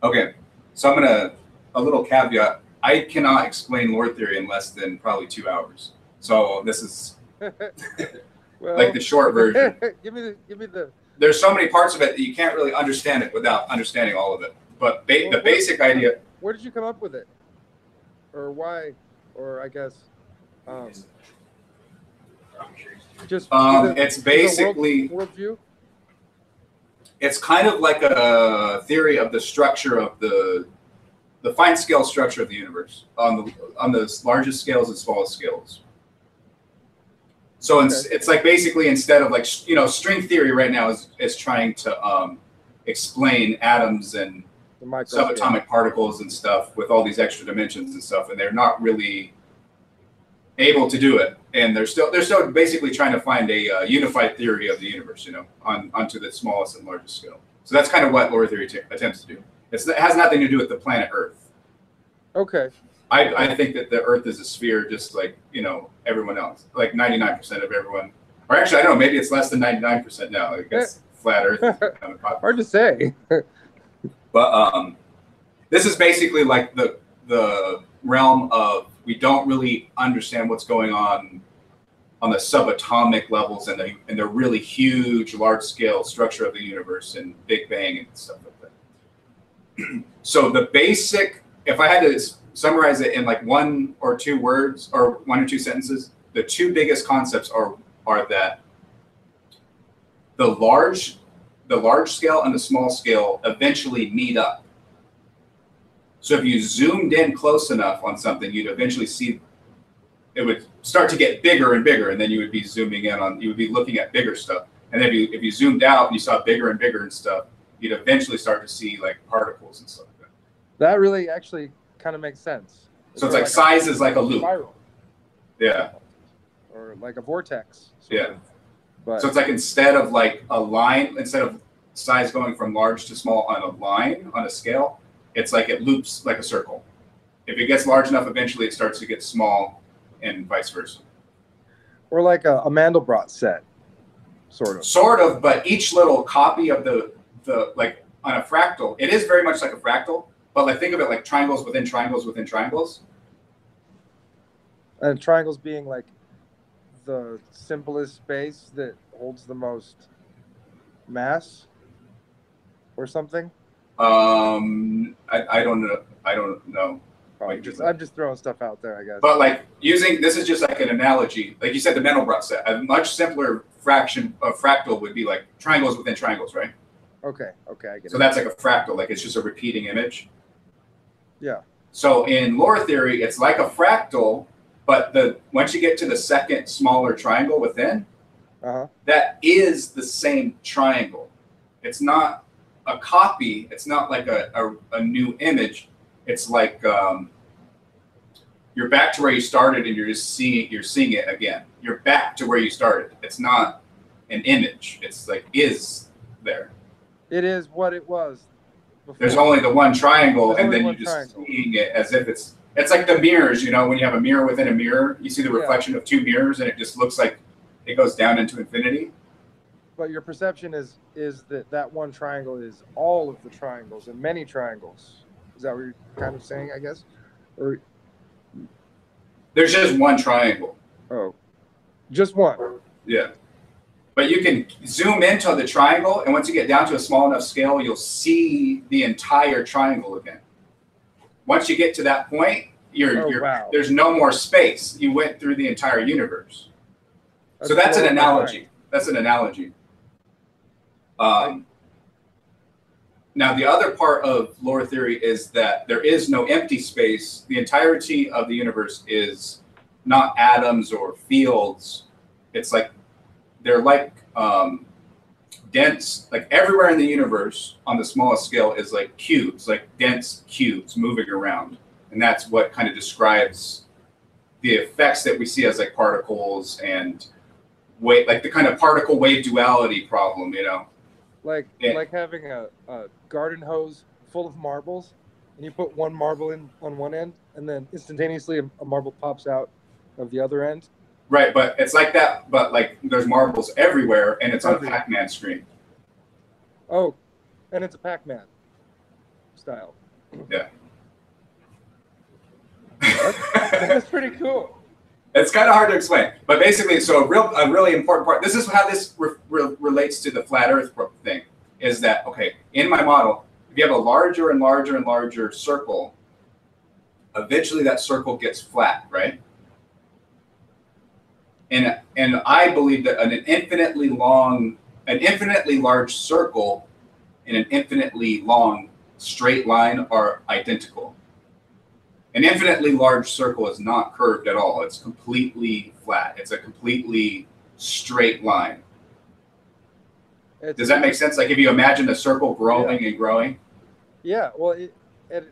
Okay, so I'm gonna a little caveat. I cannot explain lore theory in less than probably 2 hours. So this is
well,
like the short version.
give me the.
There's so many parts of it that you can't really understand it without understanding all of it. But the basic idea.
Where did you come up with it, or why, or I guess, just
it's basically
worldview.
It's kind of like a theory of the structure of the fine scale structure of the universe on the largest scales and smallest scales. So it's like basically instead of like string theory right now is trying to explain atoms and subatomic particles and stuff with all these extra dimensions and stuff, and they're not really able to do it, and they're still basically trying to find a unified theory of the universe, onto the smallest and largest scale. So that's kind of what lore theory attempts to do. It has nothing to do with the planet Earth.
Okay.
I think that the Earth is a sphere, just like everyone else, like 99% of everyone, or actually I don't know, maybe it's less than 99% now. I guess flat Earth is kind of popular.
Hard to say.
But this is basically like the realm of we don't really understand what's going on the subatomic levels and the really huge, large-scale structure of the universe and Big Bang and stuff like that. So the basic, if I had to summarize it in like 1 or 2 words or 1 or 2 sentences, the 2 biggest concepts are that the large scale and the small scale eventually meet up. So if you zoomed in close enough on something, you'd eventually see it would start to get bigger and bigger, and then you would be zooming in on, you would be looking at bigger stuff. And then if you zoomed out and you saw bigger and bigger and stuff, you'd eventually start to see like particles and stuff like that.
That really actually kind of makes sense.
So it's like size is like a loop.
Spiral.
Yeah.
Or like a vortex.
Yeah.
But
so it's like instead of like a line, instead of size going from large to small on a line, on a scale, it's like it loops like a circle. If it gets large enough, eventually it starts to get small and vice versa.
Or like a Mandelbrot set, sort of.
Sort of, but each little copy of the like on a fractal, it is very much like a fractal, but like think of it like triangles within triangles within triangles.
And triangles being like the simplest space that holds the most mass or something.
I don't know. I don't know.
I'm just throwing stuff out there, I guess.
But like using, this is just like an analogy. Like you said, the Mandelbrot set, a much simpler fraction of fractal would be like triangles within triangles, right?
Okay, I get it.
So that's like a fractal, like it's just a repeating image.
Yeah.
So in lore theory, it's like a fractal, but once you get to the second smaller triangle within, that is the same triangle. It's not a copy. It's not like a new image. It's like you're back to where you started, and you're seeing it again. You're back to where you started. It's not an image. It's like is there.
It is what it was before.
There's only the one triangle, and then you're just seeing it as if it's like the mirrors. You know, when you have a mirror within a mirror, you see the reflection of two mirrors, and it just looks like it goes down into infinity.
But your perception is that one triangle is all of the triangles and many triangles. Is that what you're kind of saying, I guess? Or
there's just one triangle.
Oh, just one.
Yeah. But you can zoom into the triangle, and once you get down to a small enough scale, you'll see the entire triangle again. Once you get to that point,
wow.
There's no more space. You went through the entire universe. So that's an analogy. That's an analogy. Now, the other part of lore theory is that there is no empty space. The entirety of the universe is not atoms or fields. It's like they're like dense, like everywhere in the universe on the smallest scale is like cubes, like dense cubes moving around. And that's what kind of describes the effects that we see as like particles and wave, like the kind of particle wave duality problem, you know?
Like having a garden hose full of marbles, and you put one marble in on one end, and then instantaneously a marble pops out of the other end.
Right, but it's like that, but like there's marbles everywhere, and it's on a Pac-Man screen.
Oh, and it's a Pac-Man style.
Yeah.
That's pretty cool.
It's kind of hard to explain, but basically, so a really important part. This is how this relates to the flat Earth thing. Is that okay? In my model, if you have a larger and larger and larger circle, eventually that circle gets flat, right? And I believe that an infinitely large circle and an infinitely long straight line are identical. An infinitely large circle is not curved at all. It's completely flat. It's a completely straight line. Does that make sense? Like if you imagine a circle growing and growing?
Yeah, well, at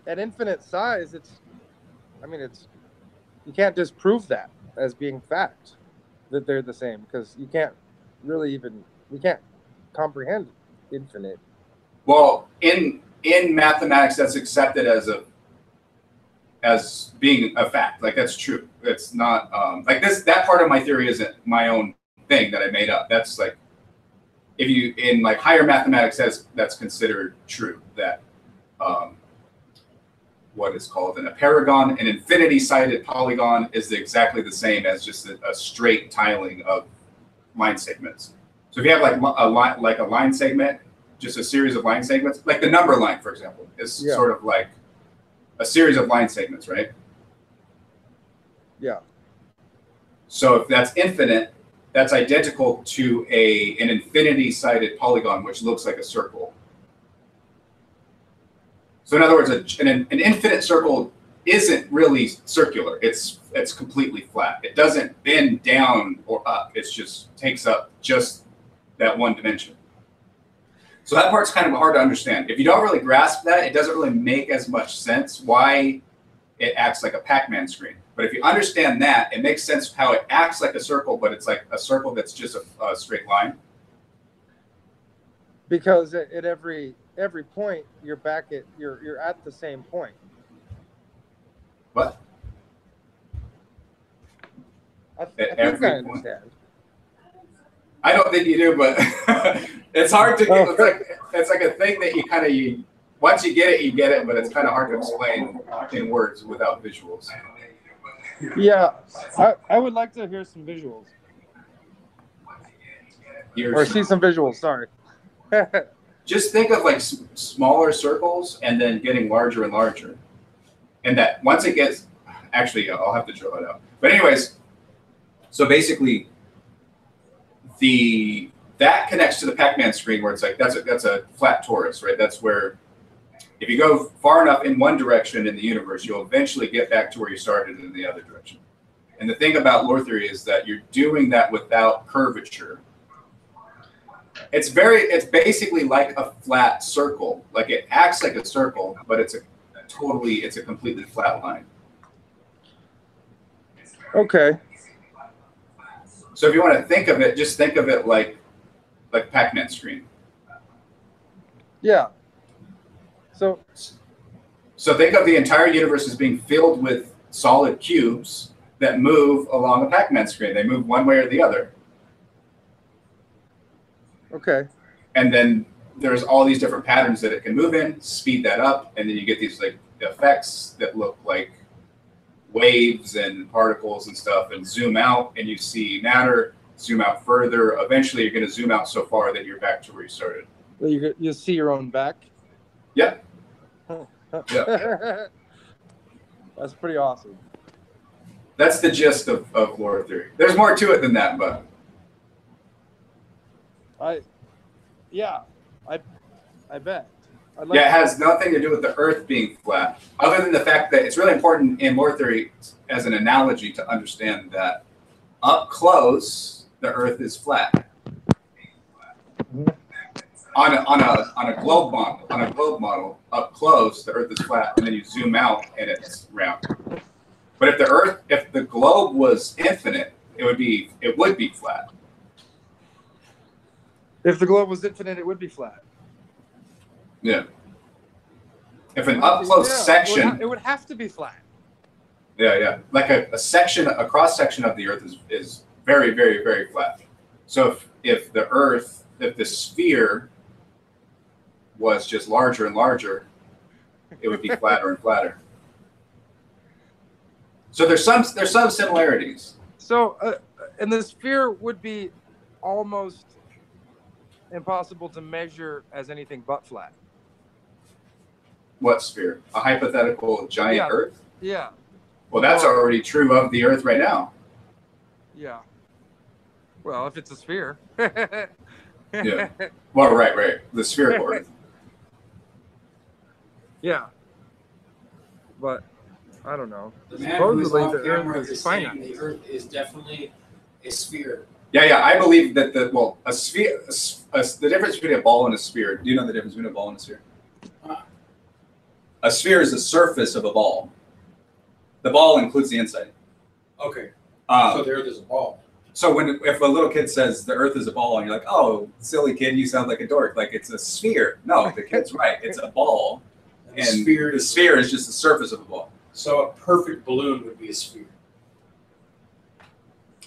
infinite size, you can't disprove that as being fact, that they're the same, because you can't comprehend infinite.
Well, in mathematics, that's accepted as being a fact. Like that's true. It's not like that part of my theory isn't my own thing that I made up. That's like if you in like higher mathematics that's considered true, that what is called a paragon, an infinity-sided polygon is exactly the same as just a straight tiling of line segments. So if you have like a line segment, just a series of line segments, like the number line, for example, is sort of like a series of line segments, right?
Yeah.
So if that's infinite, that's identical to an infinity-sided polygon, which looks like a circle. So in other words, an infinite circle isn't really circular. It's completely flat. It doesn't bend down or up. It just takes up just that one dimension. So that part's kind of hard to understand. If you don't really grasp that, it doesn't really make as much sense why it acts like a Pac-Man screen. But if you understand that, it makes sense how it acts like a circle, but it's like a circle that's just a straight line.
Because at every point, you're at the same point.
What?
I think I understand.
I don't think you do, but it's hard to get. It's like a thing that you once you get it, but it's kind of hard to explain in words without visuals.
Yeah, I would like to hear some visuals. Or see some visuals, sorry.
Just think of like smaller circles and then getting larger and larger. And that once it gets, actually, I'll have to draw it out. But anyways, so basically, that connects to the Pac-Man screen where it's like that's a flat torus, right? That's where if you go far enough in one direction in the universe, you'll eventually get back to where you started in the other direction. And the thing about Lore theory is that you're doing that without curvature. It's basically like a flat circle. Like it acts like a circle, but it's a completely flat line.
Okay.
So if you want to think of it, just think of it like Pac-Man screen.
Yeah.
So think of the entire universe as being filled with solid cubes that move along a Pac-Man screen. They move one way or the other.
Okay.
And then there's all these different patterns that it can move in, speed that up, and then you get these like effects that look like waves and particles and stuff, and zoom out and you see matter, zoom out further. Eventually you're going to zoom out so far that you're back to where you started.
Well, you see your own back?
Yep.
Yeah. That's pretty awesome.
That's the gist of Lore theory. There's more to it than that, but
I bet.
It has nothing to do with the Earth being flat, other than the fact that it's really important in Lore theory as an analogy to understand that up close the Earth is flat. On a globe model, up close the Earth is flat, and then you zoom out and it's round. But if the globe was infinite, it would be flat.
If the globe was infinite, it would be flat.
Yeah. If an up close section,
it would have to be flat.
Yeah. Like a cross section of the Earth is very, very, very flat. So if the sphere was just larger and larger, it would be flatter and flatter. So there's some similarities.
So and the sphere would be almost impossible to measure as anything but flat.
What sphere? A hypothetical giant Earth?
Yeah.
Well, that's already true of the Earth right now.
Yeah. Well, if it's a sphere.
Yeah. Well, right. The spherical Earth.
Yeah. But I don't know.
The man who's off camera is saying the Earth is definitely a sphere.
Yeah. I believe that a sphere. The difference between a ball and a sphere. Do you know the difference between a ball and a sphere? A sphere is the surface of a ball. The ball includes the inside.
Okay. So the Earth is a ball.
So if a little kid says the Earth is a ball, and you're like, "Oh, silly kid, you sound like a dork." Like it's a sphere. No, the kid's right. It's a ball, and the sphere is just the surface of a ball.
So a perfect balloon would be a sphere.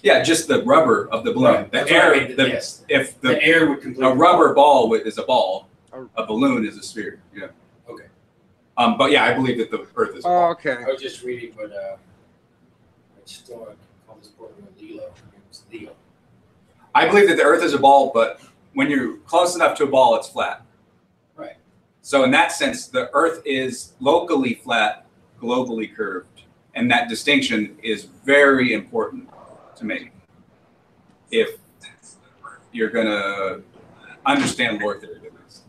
Yeah, just the rubber of the balloon.
Right.
The air.
Yes.
If
the air would complete
a rubber ball is a ball, a balloon is a sphere. Yeah.
Okay.
But yeah, I believe that the Earth is a ball.
Oh, okay.
I was just reading, but I just don't want to call this board Lilo. It's Leo.
I believe that the Earth is a ball, but when you're close enough to a ball, it's flat.
Right.
So in that sense, the Earth is locally flat, globally curved, and that distinction is very important to make. If you're gonna understand lore theory at least.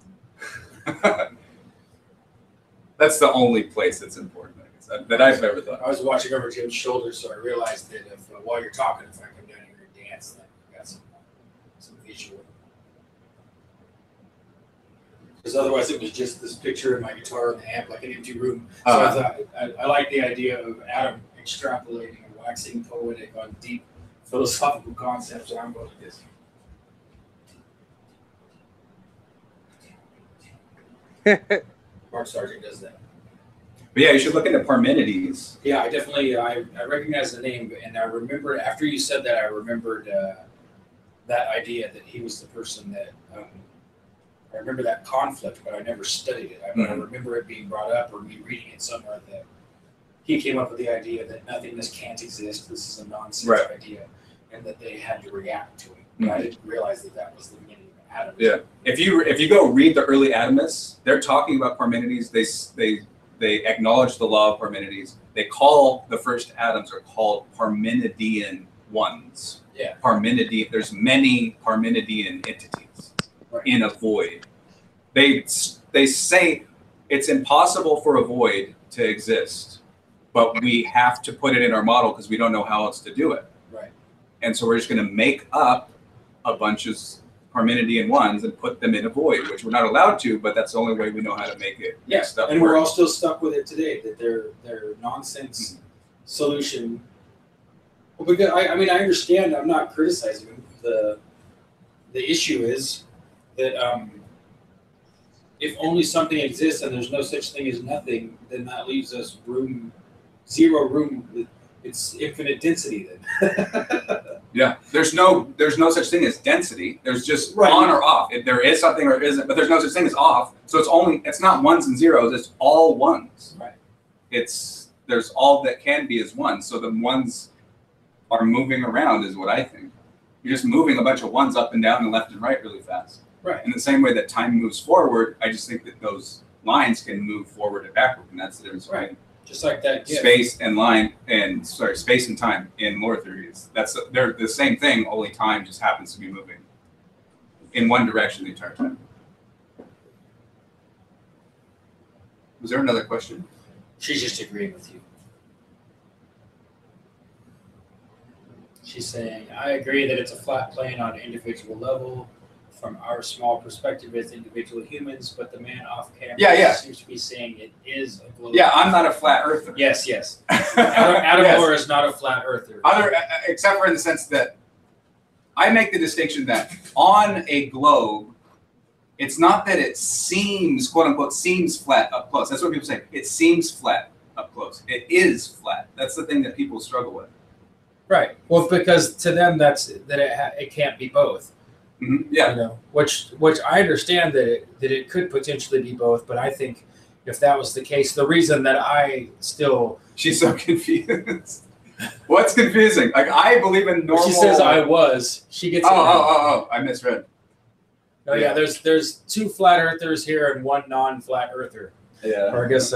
That's the only place that's important, I guess, that I've ever thought.
I was watching over Jim's shoulder, so I realized that if while you're talking, if I come down here and dance, then I've got some visual. Because otherwise, it was just this picture of my guitar and the amp, like an empty room. So I thought I like the idea of Adam extrapolating and waxing poetic on deep philosophical concepts, and I'm going like this. Mark Sargent does that.
But yeah, you should look into Parmenides.
Yeah, I definitely I recognize the name, and I remember after you said that, I remembered that idea that he was the person that I remember that conflict, but I never studied it. I remember it being brought up or me reading it somewhere that he came up with the idea that nothingness can't exist. This is a nonsense idea, and that they had to react to it. But I didn't realize that was the meaning of atomism. Yeah,
if you go read the early atomists, they're talking about Parmenides. They acknowledge the law of Parmenides. They call the first atoms are called Parmenidean ones.
Yeah,
Parmenidean. There's many Parmenidean entities in a void. They say it's impossible for a void to exist, but we have to put it in our model because we don't know how else to do it.
Right.
And so we're just going to make up a bunch of Parmenidean ones and put them in a void, which we're not allowed to, but that's the only way we know how to make it.
Yeah, and we're all still stuck with it today, that their nonsense solution. Well, because I mean, I understand, I'm not criticizing them. The issue is that if only something exists and there's no such thing as nothing, then that leaves us zero room. It's infinite density then.
Yeah, there's no such thing as density. There's just on or off. If there is something or isn't, but there's no such thing as off. So it's not ones and zeros. It's all ones.
Right.
There's all that can be is ones. So the ones are moving around is what I think. You're just moving a bunch of ones up and down and left and right really fast.
Right.
In the same way that time moves forward, I just think that those lines can move forward and backward, and that's the difference between
just like that
space and space and time in lore theories. They're the same thing, only time just happens to be moving in one direction the entire time. Was there another question?
She's just agreeing with you. She's saying, I agree that it's a flat plane on an individual level from our small perspective as individual humans, but the man off camera seems to be saying it is a globe.
Yeah, I'm not a flat earther.
Yes. Adam Moore is not a flat earther.
Except for in the sense that I make the distinction that on a globe, it's not that it seems, quote unquote, seems flat up close. That's what people say. It seems flat up close. It is flat. That's the thing that people struggle with.
Right. Well, because to them, it can't be both.
Mm-hmm. Yeah.
You know, which I understand that it could potentially be both, but I think if that was the case, the reason that I still
she's so confused. What's confusing? Like I believe in normal.
She says I was. She gets.
Oh! I misread.
No, yeah. There's two flat earthers here and one non-flat earther.
Yeah.
Or I guess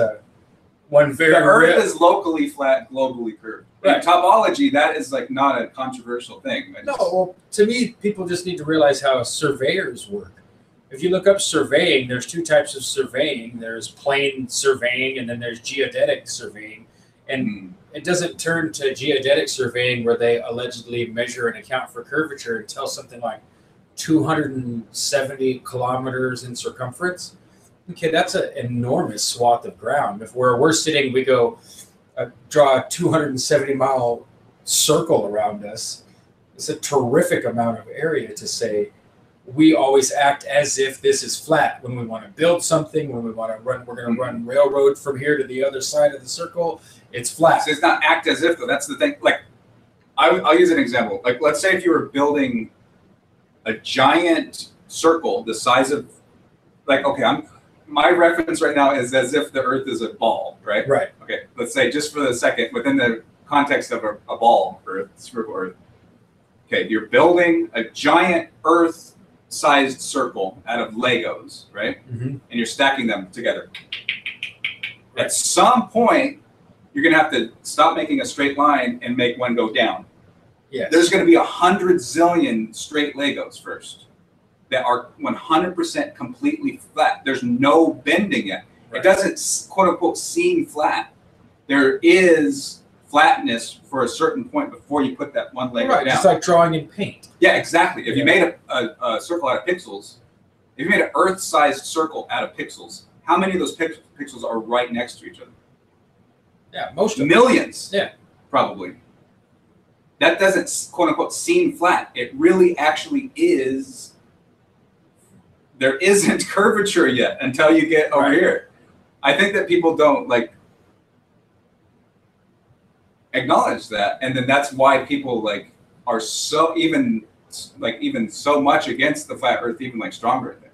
one very.
The Earth is locally flat, globally curved.
Right.
In topology, that is like not a controversial thing.
No, well, to me, people just need to realize how surveyors work. If you look up surveying, there's two types of surveying. There's plane surveying, and then there's geodetic surveying. And it doesn't turn to geodetic surveying where they allegedly measure and account for curvature until something like 270 kilometers in circumference. Okay, that's an enormous swath of ground. If we're sitting, we go draw a 270-mile circle around us. It's a terrific amount of area to say we always act as if this is flat. When we want to build something, when we want to run, we're going to run railroad from here to the other side of the circle. It's flat.
So it's not act as if, though. That's the thing. Like, I'll use an example. Like, let's say if you were building a giant circle the size of, like, okay, my reference right now is as if the Earth is a ball, right?
Right.
Okay, let's say just for the second, within the context of a ball, Earth, spherical Earth. Okay, you're building a giant Earth-sized circle out of Legos, right?
Mm-hmm.
And you're stacking them together. Right. At some point, you're going to have to stop making a straight line and make one go down.
Yes.
There's going to be 100 zillion straight Legos first that are 100% completely flat. There's no bending it.
Right.
It doesn't, quote unquote, seem flat. There is flatness for a certain point before you put that one Lego down.
Just like drawing in paint.
Yeah, exactly. If you made a circle out of pixels, if you made an Earth-sized circle out of pixels, how many of those pixels are right next to each other?
Yeah, most of them.
Millions.
Yeah.
Probably. That doesn't, quote unquote, seem flat. It really actually is. There isn't curvature yet until you get over here. I think that people don't like acknowledge that, and then that's why people like are so even so much against the flat Earth, even like stronger. I think.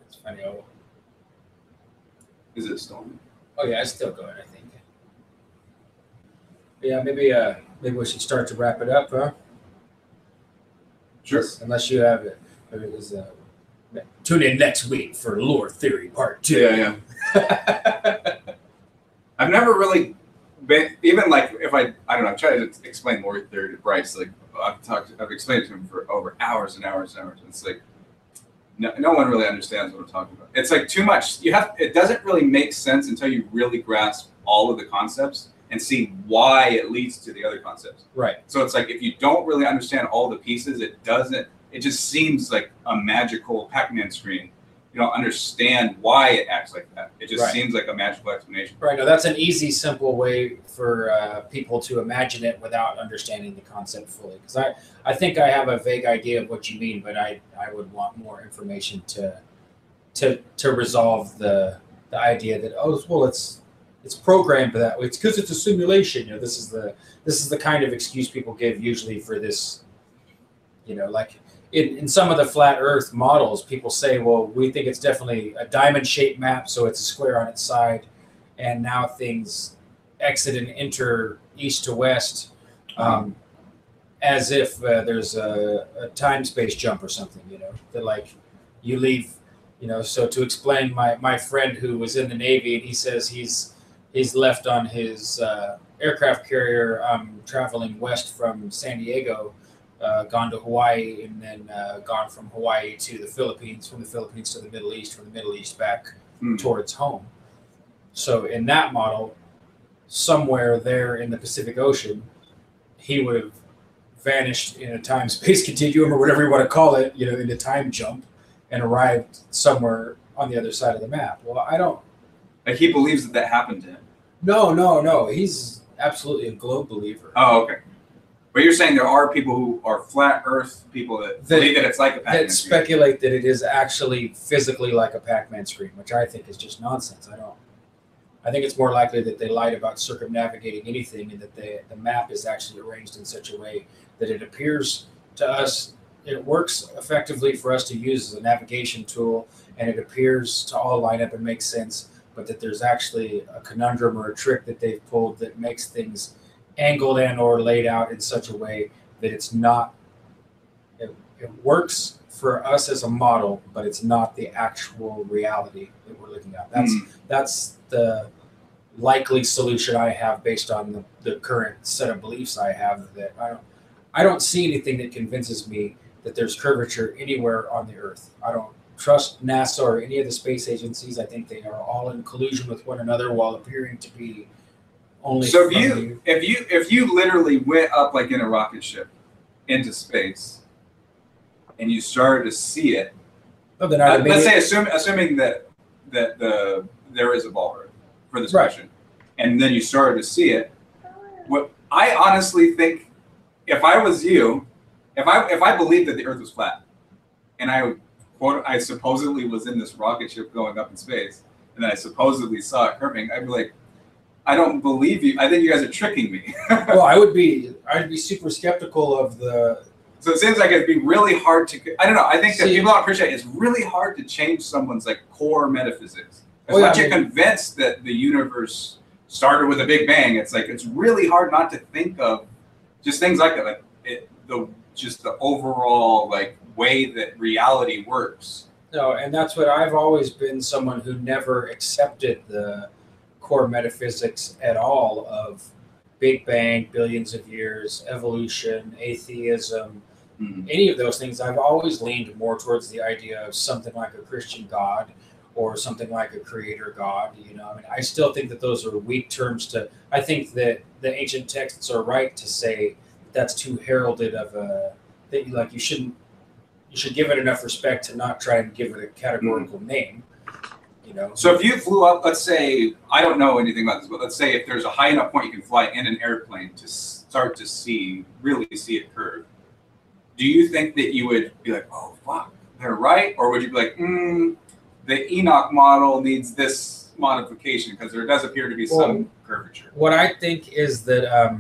It's funny. Oh.
Is it storming?
Oh yeah, it's still going. I think. Yeah, maybe we should start to wrap it up, huh?
Sure.
Unless you have it. Tune in next week for Lore Theory Part 2.
Yeah. I've never really been, even like if I don't know, I'm trying to explain Lore Theory to Bryce. Like I've explained it to him for over hours and hours and hours. It's like no one really understands what I'm talking about. It's like too much. It doesn't really make sense until you really grasp all of the concepts and see why it leads to the other concepts.
Right.
So it's like if you don't really understand all the pieces, it just seems like a magical Pac-Man screen. You don't understand why it acts like that. It just seems like a magical explanation.
Right. No, that's an easy, simple way for people to imagine it without understanding the concept fully. Because I think I have a vague idea of what you mean, but I would want more information to resolve the idea that it's programmed that way. It's because it's a simulation. This is the kind of excuse people give usually for this. Like in some of the flat Earth models, people say, "Well, we think it's definitely a diamond-shaped map, so it's a square on its side." And now things exit and enter east to west, as if there's a time-space jump or something. That like you leave. So to explain, my friend who was in the Navy, and he says he's left on his aircraft carrier traveling west from San Diego, gone to Hawaii, and then gone from Hawaii to the Philippines, from the Philippines to the Middle East, from the Middle East back towards home. So in that model, somewhere there in the Pacific Ocean, he would have vanished in a time-space continuum or whatever you want to call it, in a time jump, and arrived somewhere on the other side of the map. Well, I don't...
Like he believes that happened to him.
No. He's absolutely a globe believer.
Oh, okay. But you're saying there are people who are flat Earth people that believe that it's like a Pac-Man
that speculate that it is actually physically like a Pac-Man screen, which I think is just nonsense. I think it's more likely that they lied about circumnavigating anything, and that the map is actually arranged in such a way that it appears to us, it works effectively for us to use as a navigation tool, and it appears to all line up and make sense, but that there's actually a conundrum or a trick that they've pulled that makes things angled and or laid out in such a way that it's not, it works for us as a model, but it's not the actual reality that we're looking at. That's the likely solution I have based on the current set of beliefs I have, that I don't see anything that convinces me that there's curvature anywhere on the Earth. I don't trust NASA or any of the space agencies. I think they are all in collusion with one another while appearing to be only.
So if you literally went up like in a rocket ship into space and you started to see it, let's say assuming that there is a ball Earth for this question, and then you started to see it, what I honestly think, if I was you, if I believed that the Earth was flat, and I supposedly was in this rocket ship going up in space, and then I supposedly saw it curving, I'd be like, I don't believe you. I think you guys are tricking me.
Well, I'd be super skeptical of the.
So it seems like it'd be really hard to. I don't know. I think that people don't appreciate it's really hard to change someone's like core metaphysics. Once you're convinced that the universe started with a big bang, it's like it's really hard not to think of just things like that, like the overall like way that reality works.
No, and that's what I've always been, someone who never accepted the core metaphysics at all of Big Bang, billions of years, evolution, atheism, any of those things, I've always leaned more towards the idea of something like a Christian God or something like a creator God. I mean, I still think that those are weak terms to. I think that the ancient texts are right to say that's too heralded of a that you shouldn't. You should give it enough respect to not try and give it a categorical name.
So if you flew up, let's say, I don't know anything about this, but let's say if there's a high enough point you can fly in an airplane to start to really see it curve, do you think that you would be like, oh, fuck, they're right? Or would you be like, the Enoch model needs this modification because there does appear to be some curvature?
What I think is that,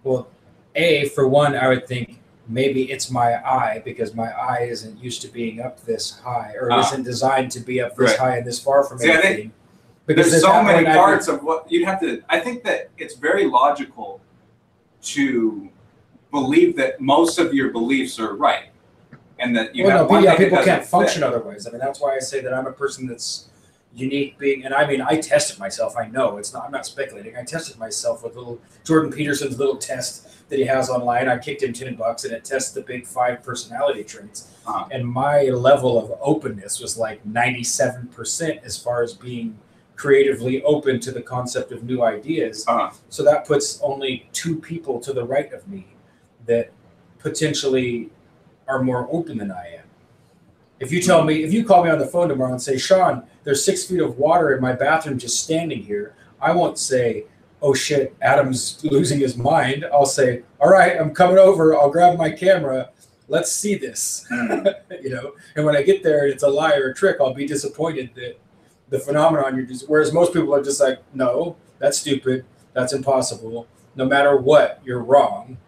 for one, I would think maybe it's my eye because my eye isn't used to being up this high or it isn't designed to be up this high and this far from anything.
I think because there's so many parts of what you'd have to. I think that it's very logical to believe that most of your beliefs are right, and that
people can't function otherwise. I mean, that's why I say that I'm a person that's unique being, and I mean, I tested myself. I know it's not. I'm not speculating. I tested myself with little Jordan Peterson's little test that he has online. I kicked him $10, and it tests the big 5 personality traits. And my level of openness was like 97% as far as being creatively open to the concept of new ideas. So that puts only 2 people to the right of me that potentially are more open than I am. If you call me on the phone tomorrow and say, Sean, there's 6 feet of water in my bathroom just standing here, I won't say, oh shit, Adam's losing his mind. I'll say, all right, I'm coming over. I'll grab my camera. Let's see this. And when I get there, it's a lie or a trick. I'll be disappointed that the phenomenon you're just, whereas most people are just like, no, that's stupid. That's impossible. No matter what, you're wrong.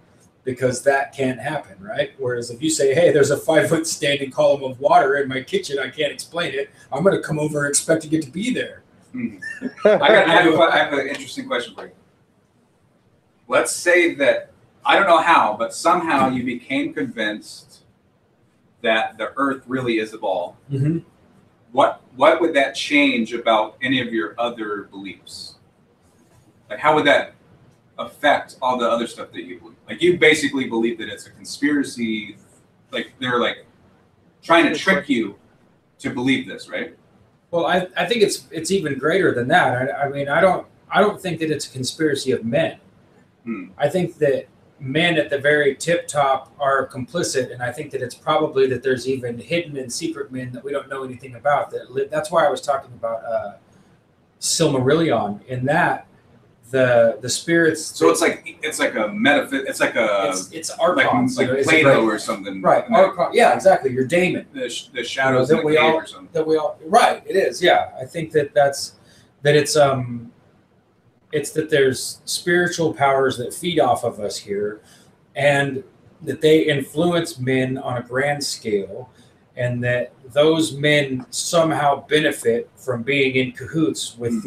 Because that can't happen, right? Whereas if you say, hey, there's a 5-foot standing column of water in my kitchen, I can't explain it, I'm going to come over expecting it to be there.
I have an interesting question for you. Let's say that, I don't know how, but somehow you became convinced that the Earth really is a ball. What would that change about any of your other beliefs? Like, how would that affect all the other stuff that you believe? Like, you basically believe that it's a conspiracy, like they're like trying to trick you to believe this, right?
Well, I think it's even greater than that. I mean, I don't think that it's a conspiracy of men. I think that men at the very tip top are complicit, and I think that it's probably that there's even hidden and secret men that we don't know anything about. That's why I was talking about Silmarillion. In that, the spirits.
So it's like a metaphysics. It's like a
it's archons,
like Plato or something.
Right. Yeah, exactly. Your daemon.
The shadows that we all or something.
That we all. Right. It is. Yeah. I think that it's that there's spiritual powers that feed off of us here, and that they influence men on a grand scale, and that those men somehow benefit from being in cahoots with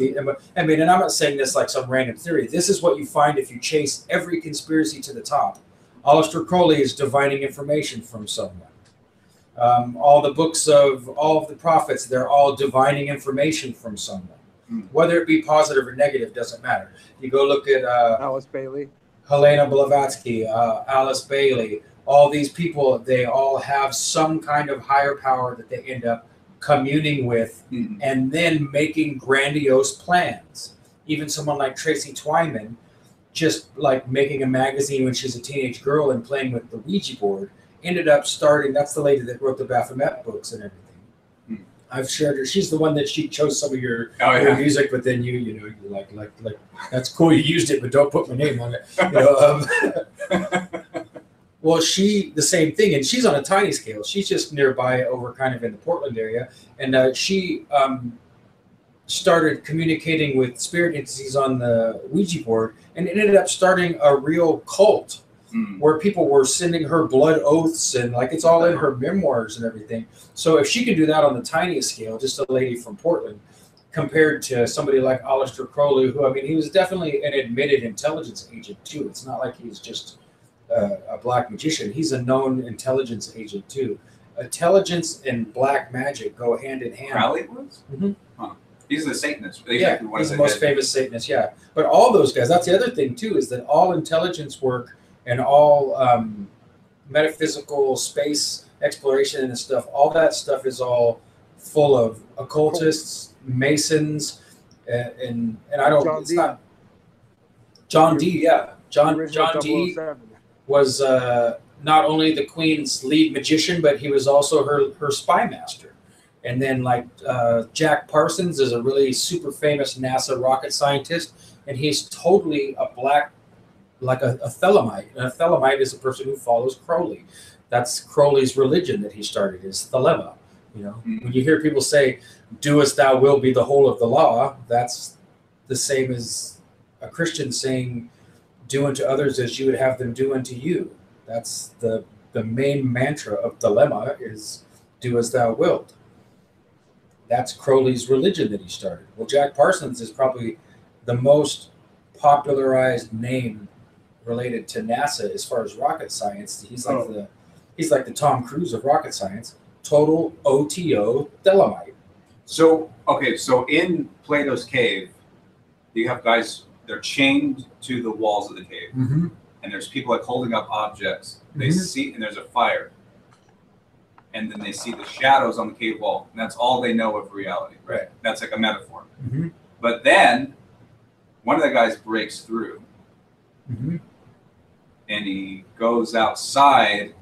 and I'm not saying this like some random theory. This is what you find if you chase every conspiracy to the top. Aleister Crowley is divining information from someone. All the books of all of the prophets, they're all divining information from someone. Whether it be positive or negative doesn't matter. You go look at
Alice Bailey,
Helena Blavatsky, Alice Bailey. All these people, they all have some kind of higher power that they end up communing with and then making grandiose plans. Even someone like Tracy Twyman, just like making a magazine when she's a teenage girl and playing with the Ouija board, ended up starting, that's the lady that wrote the Baphomet books and everything. I've shared her. She's the one that she chose some of your music, but then you like that's cool. You used it, but don't put my name on it. Well, the same thing, and she's on a tiny scale. She's just nearby, over kind of in the Portland area, and she started communicating with spirit entities on the Ouija board, and it ended up starting a real cult. Where people were sending her blood oaths and like it's all in her memoirs and everything. So if she can do that on the tiniest scale, just a lady from Portland, compared to somebody like Aleister Crowley, who, I mean, he was definitely an admitted intelligence agent too. It's not like he's just a black magician. He's a known intelligence agent too. Intelligence and black magic go hand in hand.
Crowley was? He's the Satanist.
Yeah, he's the most famous Satanist. Yeah, but all those guys. That's the other thing too, is that all intelligence work and all metaphysical space exploration and stuff. All that stuff is all full of occultists, Masons, and I don't.
John
it's
D.
not John D. Yeah, John D.
007.
Was not only the Queen's lead magician, but he was also her spy master. And then like Jack Parsons is a really super famous NASA rocket scientist, and he's totally a black, like a Thelemite. And a Thelemite is a person who follows Crowley. That's Crowley's religion that he started, is Thelema. You know, when you hear people say, "Do as thou will be the whole of the law," that's the same as a Christian saying, "Do unto others as you would have them do unto you." That's the main mantra of Dilemma, is "Do as thou wilt." That's Crowley's religion that he started. Well, Jack Parsons is probably the most popularized name related to NASA as far as rocket science. He's like the Tom Cruise of rocket science. Total OTO Thelemite.
So in Plato's cave, you have guys, they're chained to the walls of the cave.
Mm-hmm.
And there's people like holding up objects. They see, and there's a fire. And then they see the shadows on the cave wall. And that's all they know of reality.
Right.
That's like a metaphor.
Mm-hmm.
But then one of the guys breaks through.
Mm-hmm.
And he goes outside.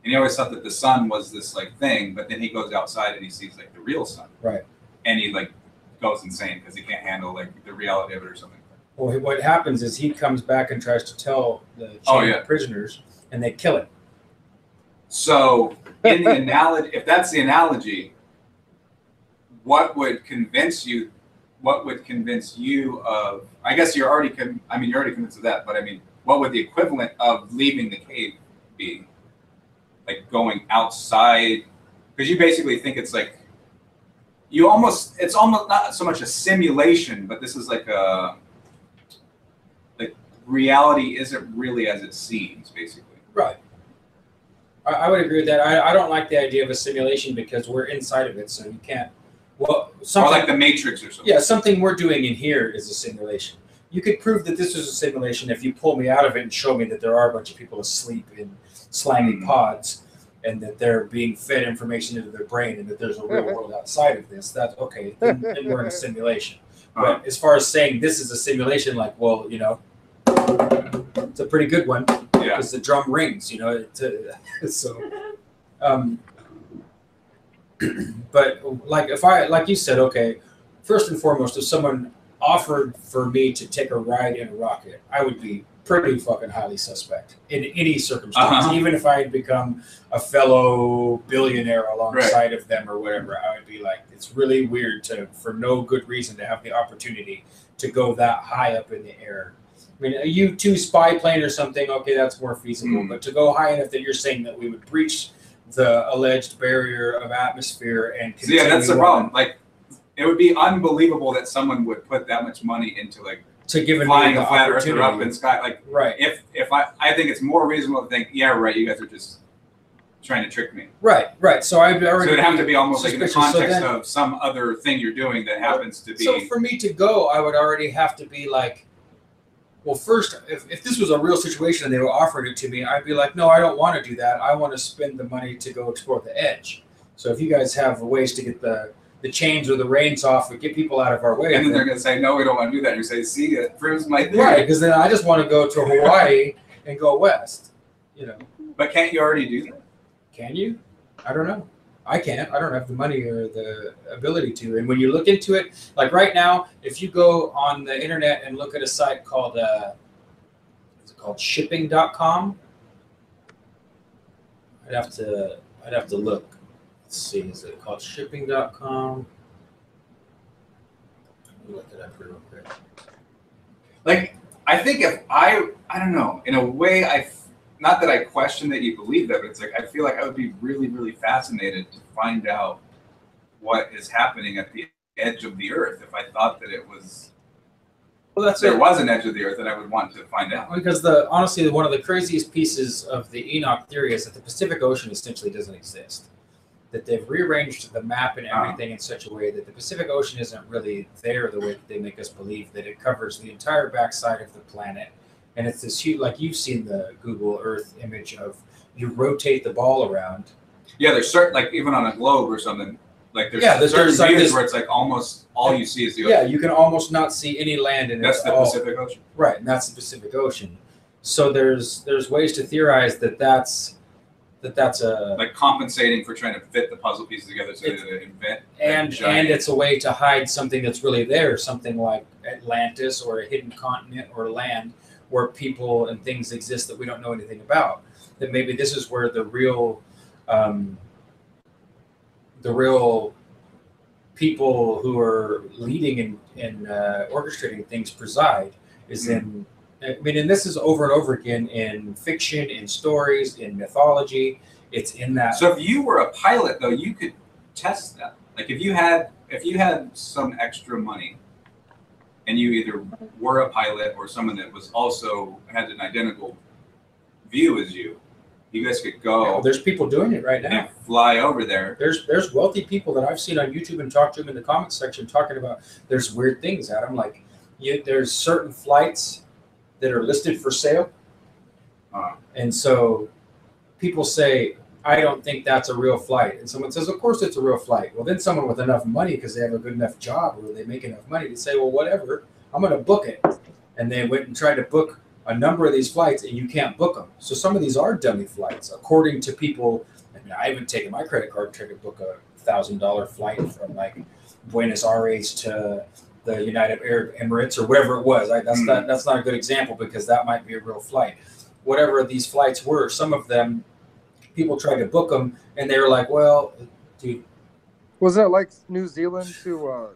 And he always thought that the sun was this like thing, but then he goes outside and he sees like the real sun.
Right.
And he like goes insane because he can't handle like the reality of it or something.
Well, what happens is he comes back and tries to tell the prisoners, and they kill him.
So, in the analogy, if that's the analogy, what would convince you? What would convince you of? I guess you're already. You're already convinced of that. But I mean, what would the equivalent of leaving the cave be? Like going outside, because you basically think it's like it's almost not so much a simulation, but this is like reality isn't really as it seems, basically.
Right. I would agree with that. I don't like the idea of a simulation because we're inside of it, so you can't. Well,
or like the Matrix or something.
Yeah, something we're doing in here is a simulation. You could prove that this is a simulation if you pull me out of it and show me that there are a bunch of people asleep in slimy pods, and that they're being fed information into their brain, and that there's a real world outside of this. That's okay. Then we're in a simulation. But as far as saying this is a simulation, like, well, you know, it's a pretty good one because the drum rings, you know. But like you said, okay, first and foremost, if someone offered for me to take a ride in a rocket, I would be pretty fucking highly suspect in any circumstance. Even if I had become a fellow billionaire alongside of them or whatever, I would be like, it's really weird for no good reason to have the opportunity to go that high up in the air. I mean, a U-2 spy plane or something, okay, that's more feasible. But to go high enough that you're saying that we would breach the alleged barrier of atmosphere and continue
that's the problem. Like, it would be unbelievable that someone would put that much money into like
to give
flying a flat earther up in sky. Like,
right.
If I think it's more reasonable to think, yeah, right, you guys are just trying to trick me.
Right. So I'd already.
So it'd have to be almost like in the context of some other thing you're doing that happens to be.
So for me to go, I would already have to be like, well, first, if this was a real situation and they were offering it to me, I'd be like, no, I don't want to do that. I want to spend the money to go explore the edge. So if you guys have ways to get the chains or the reins off and get people out of our way.
And then they're going to say, no, we don't want to do that. And you say, see, it proves my theory.
Right, because then I just want to go to Hawaii and go west, you know.
But can't you already do that?
Can you? I don't know. I can't. I don't have the money or the ability to. And when you look into it, like right now, if you go on the internet and look at a site called, is it called shipping.com? I'd have to look. Let's see, is it called shipping.com? Let me look it up real quick.
Like, I think if I don't know, in a way, not that I question that you believe that, but it's like I feel like I would be really, really fascinated to find out what is happening at the edge of the earth if I thought that it was. Well, there was an edge of the earth that I would want to find out.
Because honestly, one of the craziest pieces of the Enoch theory is that the Pacific Ocean essentially doesn't exist. that they've rearranged the map and everything in such a way that the Pacific Ocean isn't really there the way that they make us believe, that it covers the entire backside of the planet. And it's this huge, like you've seen the Google Earth image of, you rotate the ball around.
Yeah, there's certain, like even on a globe or something, like there's certain
like
views where it's like almost all you see is the ocean.
Yeah, you can almost not see any land in it.
That's the Pacific Ocean.
Right, and that's the Pacific Ocean. So there's ways to theorize that's a,
like compensating for trying to fit the puzzle pieces together so they invent
and it's a way to hide something that's really there, something like Atlantis or a hidden continent or land where people and things exist that we don't know anything about. That maybe this is where the real people who are leading and orchestrating things preside is in. I mean, and this is over and over again in fiction, in stories, in mythology. It's in that.
So if you were a pilot, though, you could test that. Like if you had some extra money, and you either were a pilot or someone that was also had an identical view as you guys could go.
Yeah, there's people doing it right now.
And fly over there.
There's wealthy people that I've seen on YouTube and talked to them in the comments section talking about there's weird things, Adam. Like there's certain flights that are listed for sale. And so people say, I don't think that's a real flight. And someone says, of course it's a real flight. Well, then someone with enough money, because they have a good enough job or they make enough money to say, well, whatever, I'm going to book it. And they went and tried to book a number of these flights and you can't book them. So some of these are dummy flights, according to people. I mean, I haven't taken my credit card and tried to book a $1,000 flight from like Buenos Aires to the United Arab Emirates or whatever it was. That's not a good example because that might be a real flight. Whatever these flights were, some of them, people tried to book them and they were like, well, dude.
Was that like New Zealand to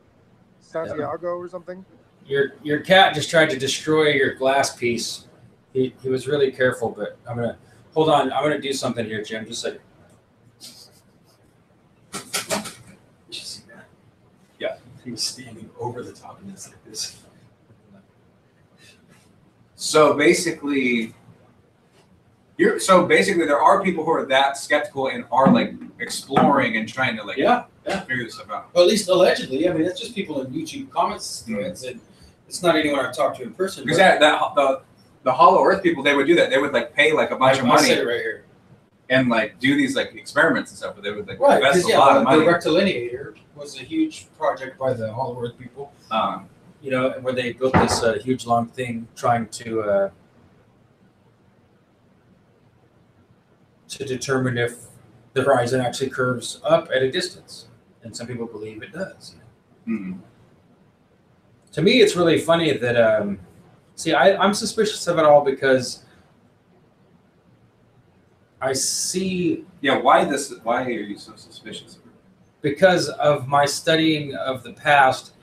Santiago or something?
Your cat just tried to destroy your glass piece. He was really careful, but hold on. I'm going to do something here, Jim. Just like. He was standing over the top of this like this.
So basically, there are people who are that skeptical and are like exploring and trying to like figure this stuff out.
Well, at least allegedly. I mean, it's just people in YouTube comments threads, and it's not anyone I've talked to in person.
Because the Hollow Earth people, they would do that. They would like pay like a bunch of money.
I said it right here.
And like do these like experiments and stuff, but they would like
invest
a lot of money.
The rectilineator was a huge project by the Hollow Earth people. Where they built this huge long thing trying to determine if the horizon actually curves up at a distance, and some people believe it does. To me, it's really funny that I'm suspicious of it all because I see.
Yeah, why are you so suspicious of it?
Because of my studying of the past,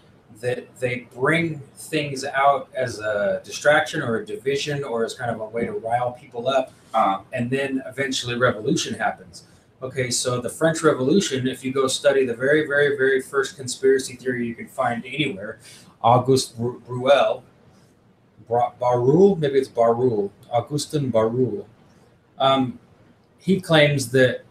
that they bring things out as a distraction or a division or as kind of a way to rile people up, and then eventually revolution happens. Okay, so the French Revolution, if you go study the very, very, very first conspiracy theory you can find anywhere, Auguste Barruel, maybe it's Barruel, Augustin Barruel. He claims that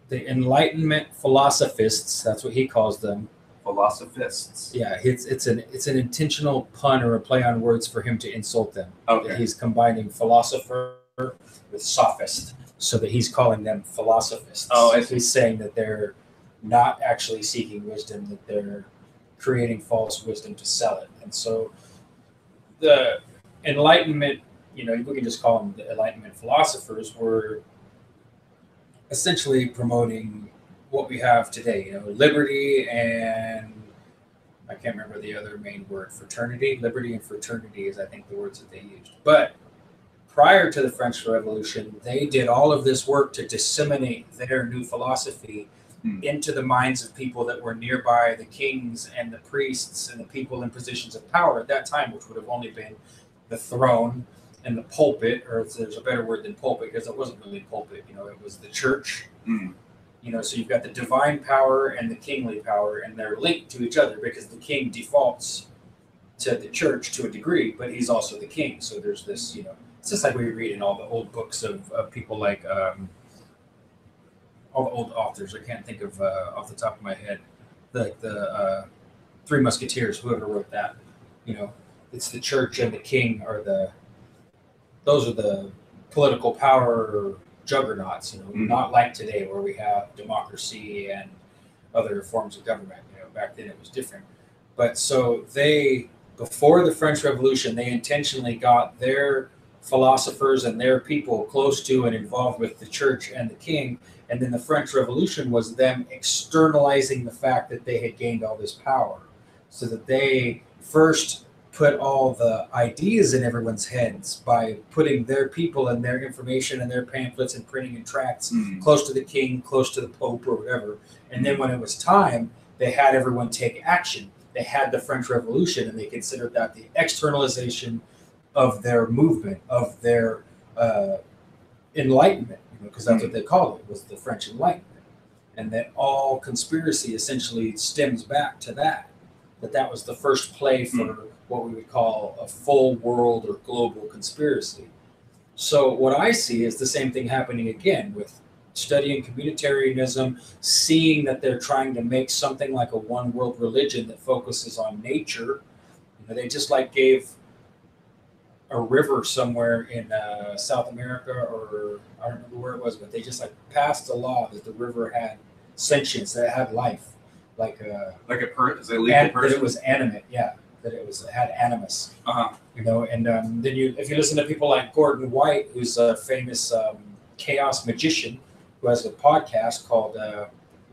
the Enlightenment philosophists, that's what he calls them.
Philosophists.
Yeah, it's an intentional pun or a play on words for him to insult them.
Okay.
He's combining philosopher with sophist, so that he's calling them philosophists.
Oh,
he's saying that they're not actually seeking wisdom, that they're creating false wisdom to sell it. And so the Enlightenment, we can just call them the Enlightenment philosophers, were essentially promoting what we have today, liberty and I can't remember the other main word, fraternity. Liberty and fraternity is, I think, the words that they used. But prior to the French Revolution, they did all of this work to disseminate their new philosophy into the minds of people that were nearby, the kings and the priests and the people in positions of power at that time, which would have only been the throne and the pulpit, or if there's a better word than pulpit, because it wasn't really pulpit, it was the church. So you've got the divine power and the kingly power, and they're linked to each other because the king defaults to the church to a degree, but he's also the king. So there's this, it's just like we read in all the old books of people like all the old authors. I can't think of off the top of my head, the Three Musketeers, whoever wrote that. It's the church and the king those are the political power juggernauts. Not like today where we have democracy and other forms of government. Back then it was different. But so before the French Revolution, they intentionally got their philosophers and their people close to and involved with the church and the king. And then the French Revolution was them externalizing the fact that they had gained all this power, so that they first put all the ideas in everyone's heads by putting their people and their information and their pamphlets and printing and tracts close to the king, close to the pope or whatever. And then when it was time, they had everyone take action. They had the French Revolution, and they considered that the externalization of their movement, of their enlightenment, because that's what they called it, was the French Enlightenment. And that all conspiracy essentially stems back to that was the first play for what we would call a full world or global conspiracy. So what I see is the same thing happening again with studying communitarianism, seeing that they're trying to make something like a one world religion that focuses on nature. They just gave a river somewhere in South America, or I don't remember where it was, but they just passed a law that the river had sentience, that it had life,
is it a legal person?
That it was animate, that it had animus. And then if you listen to people like Gordon White, who's a famous chaos magician who has a podcast called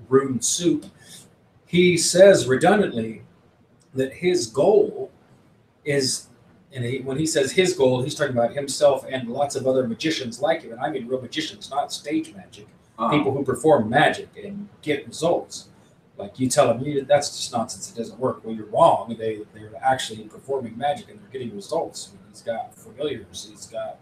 Rune Soup, he says redundantly that his goal is, and when he says his goal, he's talking about himself and lots of other magicians like him. And I mean real magicians, not stage magic. People who perform magic and get results. You tell them, that's just nonsense, it doesn't work. Well, you're wrong. They're actually performing magic and they're getting results. He's got familiars. It's the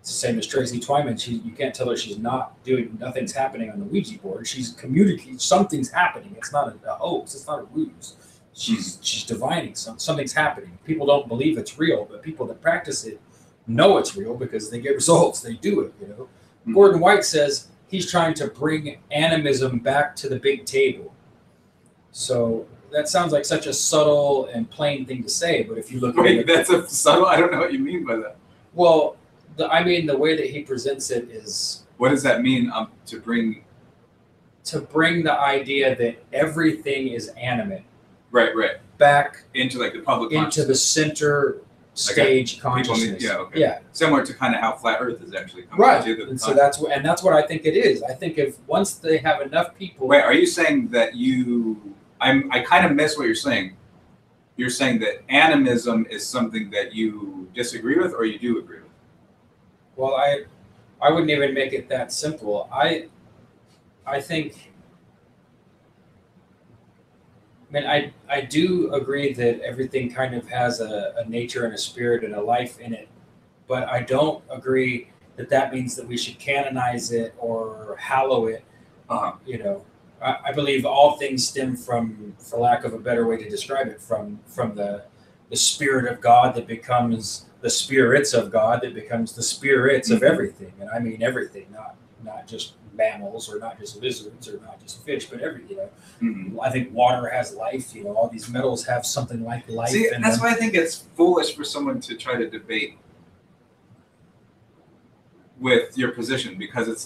same as Tracy Twyman. You can't tell her she's not doing, nothing's happening on the Ouija board. She's communicating, something's happening. It's not a hoax, it's not a ruse. She's divining something's happening. People don't believe it's real, but people that practice it know it's real because they get results. They do it. Gordon White says he's trying to bring animism back to the big table. So that sounds like such a subtle and plain thing to say, but if you look at
that's a subtle. I don't know what you mean by that.
Well, the way that he presents it is.
What does that mean? To bring
the idea that everything is animate.
Right.
Back
into the public
into the center stage consciousness. Yeah.
Similar to kind of how flat Earth is actually coming
right.
To the
and so that's what I think it is. I think if once they have enough people.
Wait, are you saying that I kind of miss what you're saying. You're saying that animism is something that you disagree with, or you do agree with?
Well, I wouldn't even make it that simple. I think. I do agree that everything kind of has a nature and a spirit and a life in it, but I don't agree that means that we should canonize it or hallow it. I believe all things stem from, for lack of a better way to describe it, from the spirit of God that becomes the spirits of God that becomes the spirits of everything. And I mean everything, not just mammals or not just lizards or not just fish, but everything. I think water has life. All these metals have something like life.
See, and that's why I think it's foolish for someone to try to debate with your position, because it's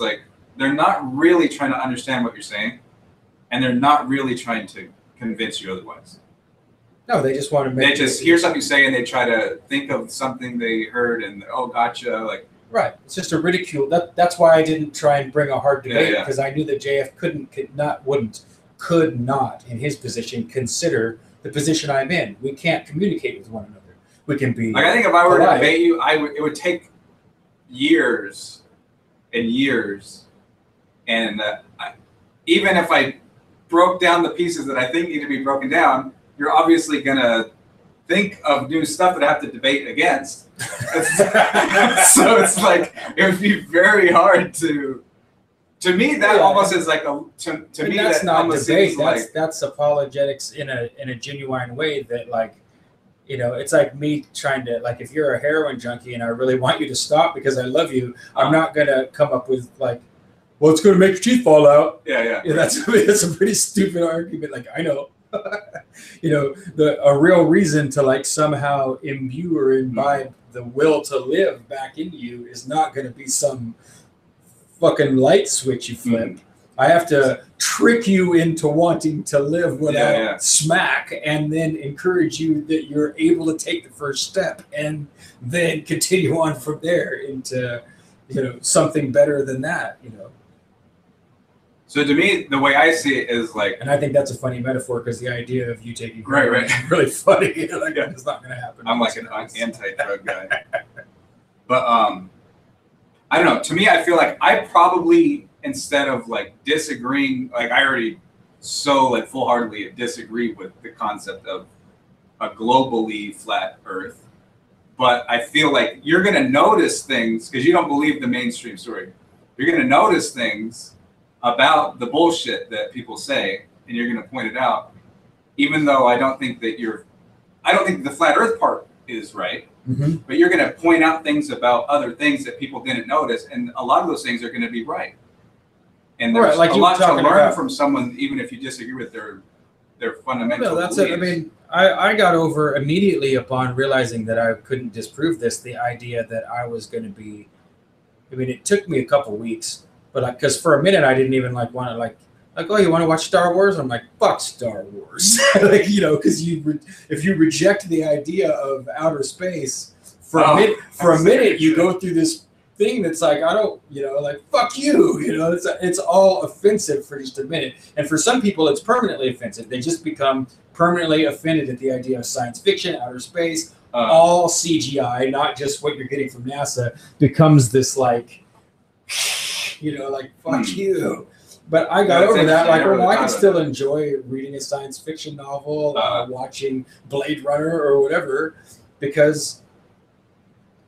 they're not really trying to understand what you're saying, and they're not really trying to convince you otherwise.
No, they just want to make.
They just hear something you say and they try to think of something they heard and gotcha.
Right. It's just a ridicule. That's why I didn't try and bring a hard debate, because I knew that JF could not, in his position, consider the position I'm in. We can't communicate with one another. We can be.
I think if I were to debate you, it would take years and years, and even if I broke down the pieces that I think need to be broken down, you're obviously gonna think of new stuff that I have to debate against. So it's it would be very hard to me, that almost is to me,
that's
that
not
almost
debate.
seems
That's apologetics in a genuine way that it's like me trying to, if you're a heroin junkie and I really want you to stop because I love you, I'm not going to come up with well, it's going to make your teeth fall out.
Yeah.
That's a pretty stupid argument. Like, I know. A real reason to like somehow imbue or imbibe the will to live back in you is not going to be some fucking light switch you flip. I have to trick you into wanting to live without smack, and then encourage you that you're able to take the first step, and then continue on from there into something better than that.
So to me, the way I see it is like,
and I think that's a funny metaphor because the idea of you taking right is really funny. Like, it's not going to happen.
I'm like an anti-drug guy. But I don't know. To me, I feel like I probably, instead of like disagreeing, like I already so like full-heartedly disagree with the concept of a globally flat Earth. But I feel like you're going to notice things because you don't believe the mainstream story. You're going to notice things about the bullshit that people say, and you're going to point it out, even though I don't think the flat Earth part is right, but you're going to point out things about other things that people didn't notice, and a lot of those things are going to be right. And there's a lot to learn from someone, even if you disagree with their fundamental beliefs.
That's it. I mean, I got over immediately upon realizing that I couldn't disprove this, the idea that I was going to be, I mean, it took me a couple weeks. But because for a minute I didn't even like want to like oh, you want to watch Star Wars? I'm like, fuck Star Wars. Like, because if you reject the idea of outer space for a minute you go through this thing that's like, I don't, like, fuck you. It's all offensive for just a minute. And for some people it's permanently offensive. They just become permanently offended at the idea of science fiction, outer space, all CGI, not just what you're getting from NASA, becomes this like, like, fuck you. But I got over that. Like, well, I can still enjoy reading a science fiction novel, watching Blade Runner or whatever, because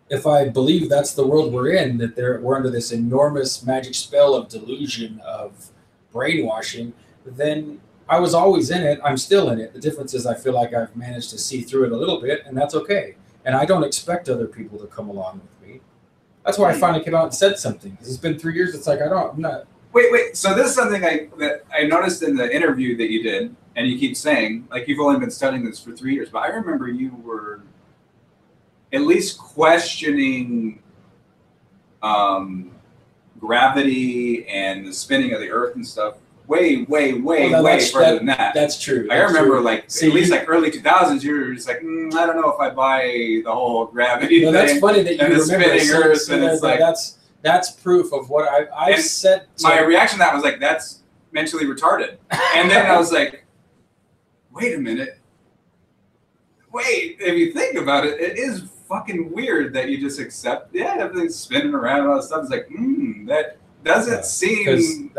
if I believe that's the world we're in, that we're under this enormous magic spell of delusion, of brainwashing, then I was always in it. I'm still in it. The difference is I feel like I've managed to see through it a little bit, and that's okay. And I don't expect other people to come along with me. That's why I finally came out and said something. Because it's been 3 years. It's like, I'm not.
Wait. So this is something that I noticed in the interview that you did, and you keep saying, like, you've only been studying this for 3 years. But I remember you were at least questioning gravity and the spinning of the Earth and stuff way further than that.
That's true.
I remember at least like early 2000s, you were just like, I don't know if I buy the whole gravity thing.
That's funny that you
and the
remember
spinning Earth, and it's like
that's proof of what I said.
My reaction to that was like, that's mentally retarded. And then I was like, wait a minute. Wait, if you think about it, it is fucking weird that you just accept, everything's spinning around and all that stuff. It's like, that doesn't seem.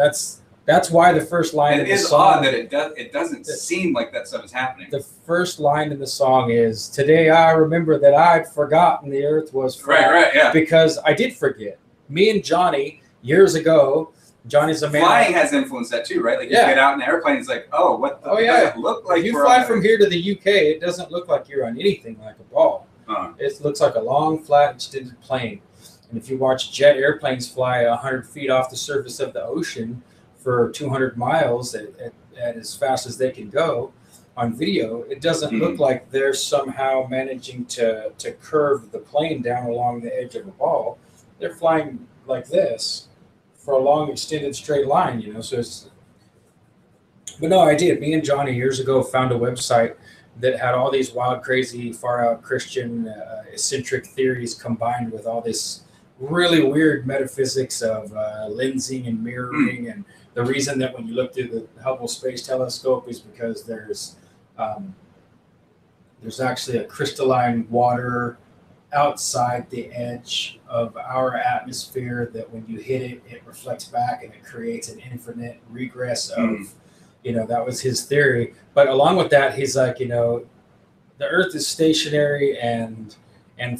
That's why the first line of the song.
It is odd that it doesn't seem like that stuff is happening.
The first line in the song is, "Today I remember that I'd forgotten the Earth was flat."
Right, yeah.
Because I did forget. Me and Johnny, years ago, Johnny's a man.
Flying has influenced that too, right? Like you get out in an airplane, it's like, what does it look like?
If you fly from here to the UK, it doesn't look like you're on anything like a ball. It looks like a long, flat, extended plane. And if you watch jet airplanes fly 100 feet off the surface of the ocean for 200 miles at as fast as they can go on video, it doesn't look like they're somehow managing to curve the plane down along the edge of a ball. They're flying like this for a long, extended, straight line, so it's... But no, I did. Me and Johnny years ago found a website that had all these wild, crazy, far-out Christian eccentric theories combined with all this really weird metaphysics of lensing and mirroring, and the reason that when you look through the Hubble Space Telescope is because there's actually a crystalline water outside the edge of our atmosphere that when you hit it, it reflects back and it creates an infinite regress of, that was his theory. But along with that, he's like, the Earth is stationary and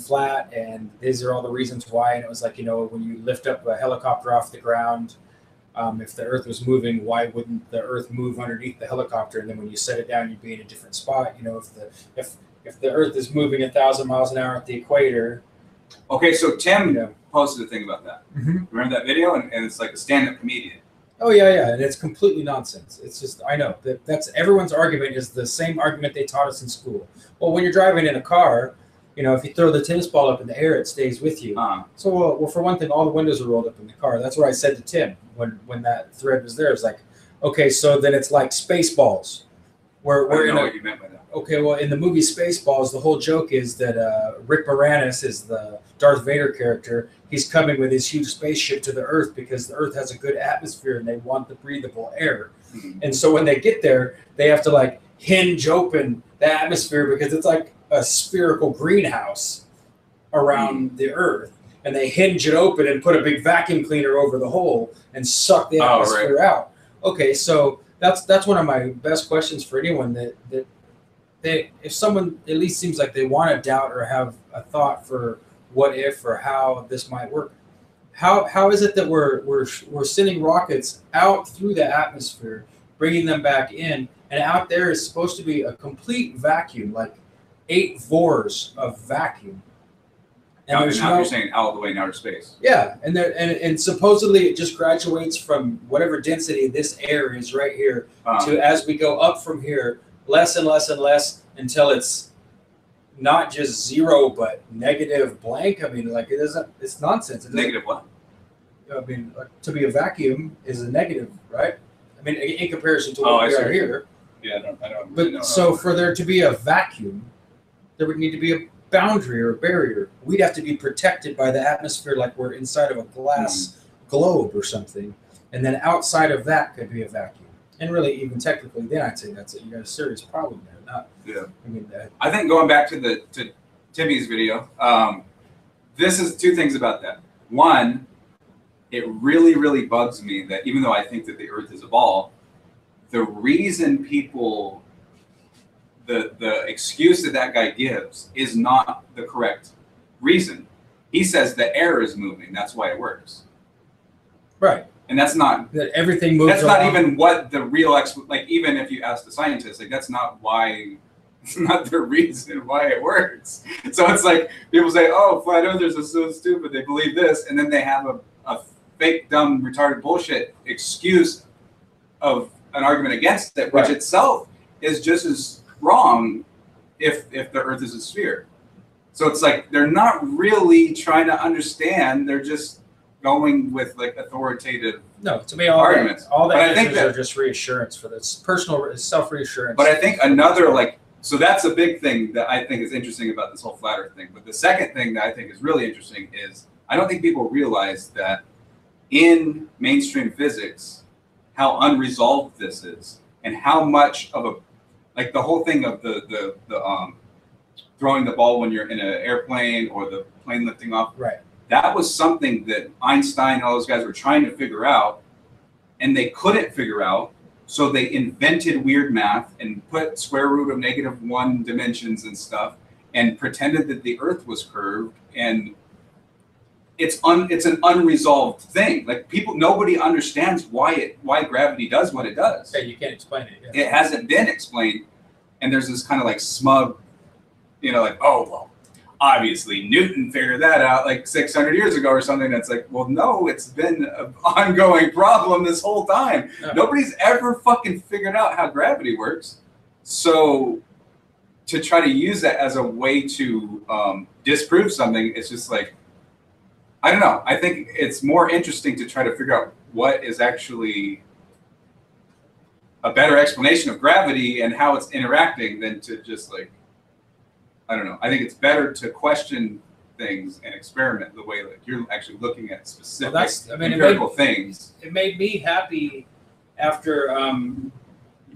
flat, and these are all the reasons why. And it was like, when you lift up a helicopter off the ground, if the Earth was moving, why wouldn't the Earth move underneath the helicopter? And then when you set it down, you'd be in a different spot. If the Earth is moving 1,000 miles an hour at the equator.
Okay, so Tim posted a thing about that. Remember that video? And it's like a stand-up comedian.
Oh yeah, and it's completely nonsense. It's just, I know that's everyone's argument is the same argument they taught us in school. Well, when you're driving in a car, you know, if you throw the tennis ball up in the air, it stays with you. So, well, for one thing, all the windows are rolled up in the car. That's what I said to Tim when that thread was there. It's like, okay, so then it's like Spaceballs.
I don't know what you meant by that.
Okay, well, in the movie Spaceballs, the whole joke is that Rick Moranis is the Darth Vader character. He's coming with his huge spaceship to the Earth because the Earth has a good atmosphere and they want the breathable air. And so when they get there, they have to like hinge open the atmosphere because it's like a spherical greenhouse around the Earth. And they hinge it open and put a big vacuum cleaner over the hole and suck the atmosphere out. Okay, so that's one of my best questions for anyone that if someone at least seems like they want to doubt or have a thought for what if or how this might work, how is it that we're sending rockets out through the atmosphere, bringing them back in, and out there is supposed to be a complete vacuum, like 8 VORs of vacuum.
And now you're saying out of the way in outer space.
Yeah, and supposedly it just graduates from whatever density this air is right here to, as we go up from here, less and less and less until it's not just zero but negative blank. I mean, like it's nonsense.
Negative what?
I mean, to be a vacuum is a negative, right? I mean, in comparison to what we are here.
Yeah, I don't.
But
know
so for there to be a vacuum, there would need to be a boundary or a barrier. We'd have to be protected by the atmosphere like we're inside of a glass globe or something. And then outside of that could be a vacuum. And really, even technically, then I'd say you got a serious problem there.
I think going back to Timmy's video, this is 2 things about that. One, it really, really bugs me that even though I think that the Earth is a ball, the reason people, the excuse that guy gives is not the correct reason. He says the air is moving. That's why it works.
Right.
And that's not
that everything moves.
That's not even what the real like. Even if you ask the scientists, like that's not why. It's not the reason why it works. So it's like people say, "Oh, flat earthers are so stupid. They believe this," and then they have a fake, dumb, retarded bullshit excuse of an argument against it, which itself is just as wrong. If the Earth is a sphere, so it's like they're not really trying to understand. They're just going with like authoritative
to me
arguments.
All that are just reassurance for this personal self-reassurance.
But I think another so that's a big thing that I think is interesting about this whole flat Earth thing. But the second thing that I think is really interesting is I don't think people realize that in mainstream physics how unresolved this is and how much of the whole thing of the throwing the ball when you're in an airplane or the plane lifting off.
Right.
That was something that Einstein and all those guys were trying to figure out, and they couldn't figure out. So they invented weird math and put square root of -1 dimensions and stuff, and pretended that the Earth was curved. And it's an unresolved thing. Like nobody understands why gravity does what it does.
Yeah, you can't explain it. Yeah.
It hasn't been explained, and there's this kind of like smug, like, oh well. Obviously, Newton figured that out like 600 years ago or something. That's like, well, no, it's been an ongoing problem this whole time. No. Nobody's ever fucking figured out how gravity works. So to try to use that as a way to disprove something, it's just like, I don't know. I think it's more interesting to try to figure out what is actually a better explanation of gravity and how it's interacting than to just like, I don't know. I think it's better to question things and experiment the way like you're actually looking at specific empirical things.
It made me happy after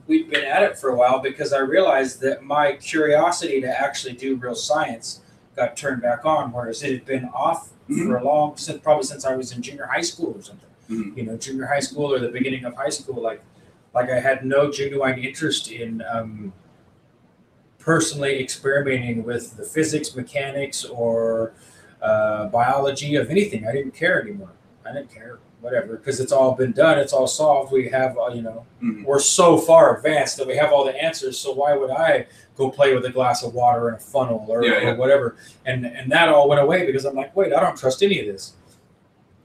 we'd been at it for a while because I realized that my curiosity to actually do real science got turned back on, whereas it had been off for probably since I was in junior high school or something. Junior high school or the beginning of high school, like I had no genuine interest in personally experimenting with the physics, mechanics, or biology of anything. I didn't care anymore. I didn't care, whatever, because it's all been done. It's all solved. We have, we're so far advanced that we have all the answers. So why would I go play with a glass of water in a funnel or whatever? And that all went away because I'm like, wait, I don't trust any of this.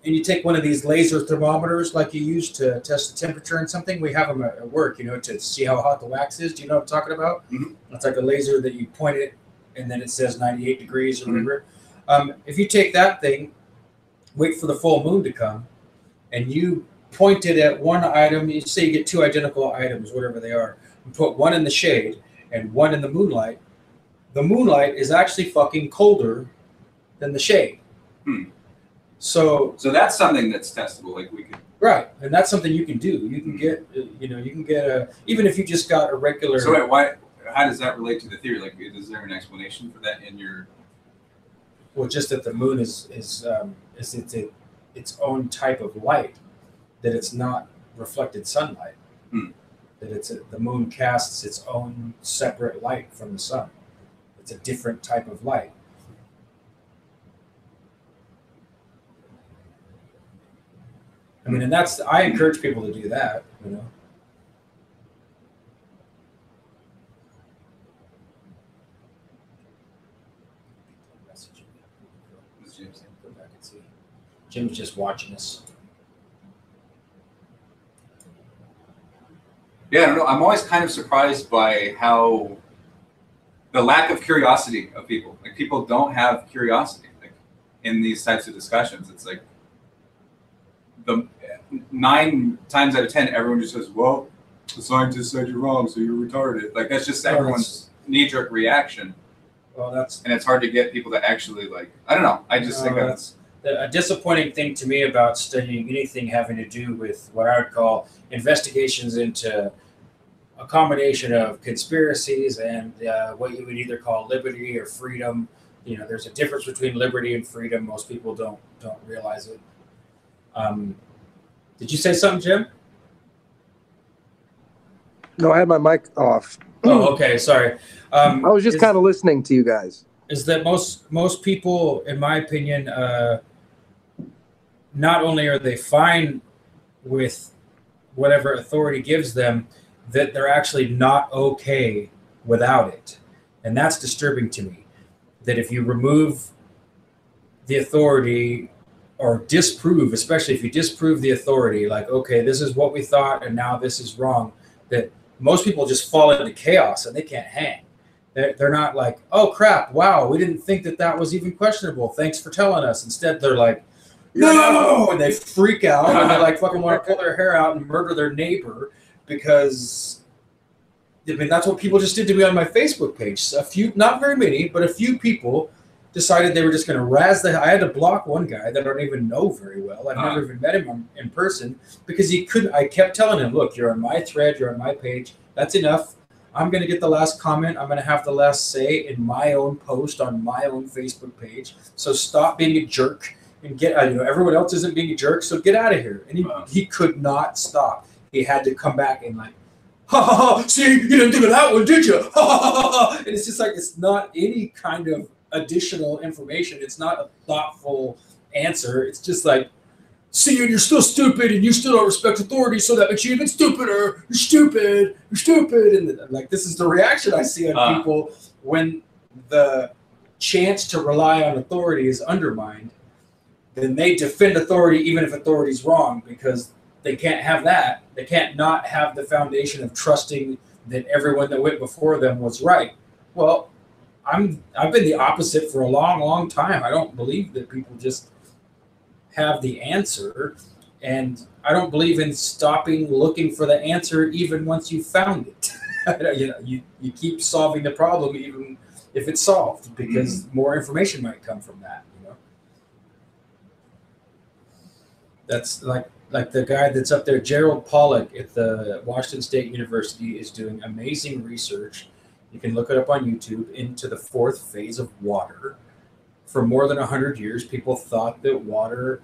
and you take one of these laser thermometers like you use to test the temperature in something. We have them at work, to see how hot the wax is. Do you know what I'm talking about?
Mm-hmm.
It's like a laser that you point it, and then it says 98 degrees or whatever. If you take that thing, wait for the full moon to come, and you point it at one item, you say you get two identical items, whatever they are, and put one in the shade and one in the moonlight is actually fucking colder than the shade. So
that's something that's testable. Like we could,
right, and that's something you can do. You can get, you can get a, even if you just got a regular.
So wait, why? How does that relate to the theory? Like, is there an explanation for that in your?
Well, just that the moon is its own type of light, that it's not reflected sunlight. That the moon casts its own separate light from the sun. It's a different type of light. I mean, and I encourage people to do that, Go back and see. Jim's just watching us.
Yeah, I don't know. I'm always kind of surprised by how the lack of curiosity of people. Like, people don't have curiosity. Like, in these types of discussions, it's like the 9 times out of 10, everyone just says, "Well, the scientist said you're wrong, so you're retarded." Like, that's just everyone's knee-jerk reaction.
Well,
and it's hard to get people to actually, like, I don't know. I just think
that's a disappointing thing to me about studying anything having to do with what I would call investigations into a combination of conspiracies and what you would either call liberty or freedom. There's a difference between liberty and freedom. Most people don't realize it. Did you say something, Jim?
No, I had my mic off.
Oh, okay. Sorry.
I was just kind of listening to you guys.
Is that most people, in my opinion, not only are they fine with whatever authority gives them, that they're actually not okay without it. And that's disturbing to me. That if you remove the authority or disprove, especially if you disprove the authority, like, okay, this is what we thought and now this is wrong, that most people just fall into chaos and they can't hang. They're not like, oh crap, wow, we didn't think that was even questionable. Thanks for telling us. Instead, they're like, no, and they freak out and they like fucking want to pull their hair out and murder their neighbor because, I mean, that's what people just did to me on my Facebook page. A few, not very many, but a few people decided they were just going to razz I had to block one guy that I don't even know very well. I've never even met him in person because he couldn't. I kept telling him, look, you're on my thread, you're on my page. That's enough. I'm going to get the last comment. I'm going to have the last say in my own post on my own Facebook page. So stop being a jerk and get, everyone else isn't being a jerk, so get out of here. And he could not stop. He had to come back and like, ha ha ha, see, you didn't think of that one, did you? Ha ha ha ha. And it's just like, it's not any kind of additional information. It's not a thoughtful answer. It's just like, see, and you're still stupid and you still don't respect authority, so that makes you even stupider. You're stupid. You're stupid. And like, this is the reaction I see on people when the chance to rely on authority is undermined. Then they defend authority even if authority is wrong because they can't have that. They can't not have the foundation of trusting that everyone that went before them was right. Well, I've been the opposite for a long, long time. I don't believe that people just have the answer, and I don't believe in stopping looking for the answer even once you found it. You keep solving the problem even if it's solved because more information might come from that. That's like the guy that's up there, Gerald Pollack at the Washington State University, is doing amazing research. You can look it up on YouTube into the 4th phase of water. For more than 100 years, people thought that water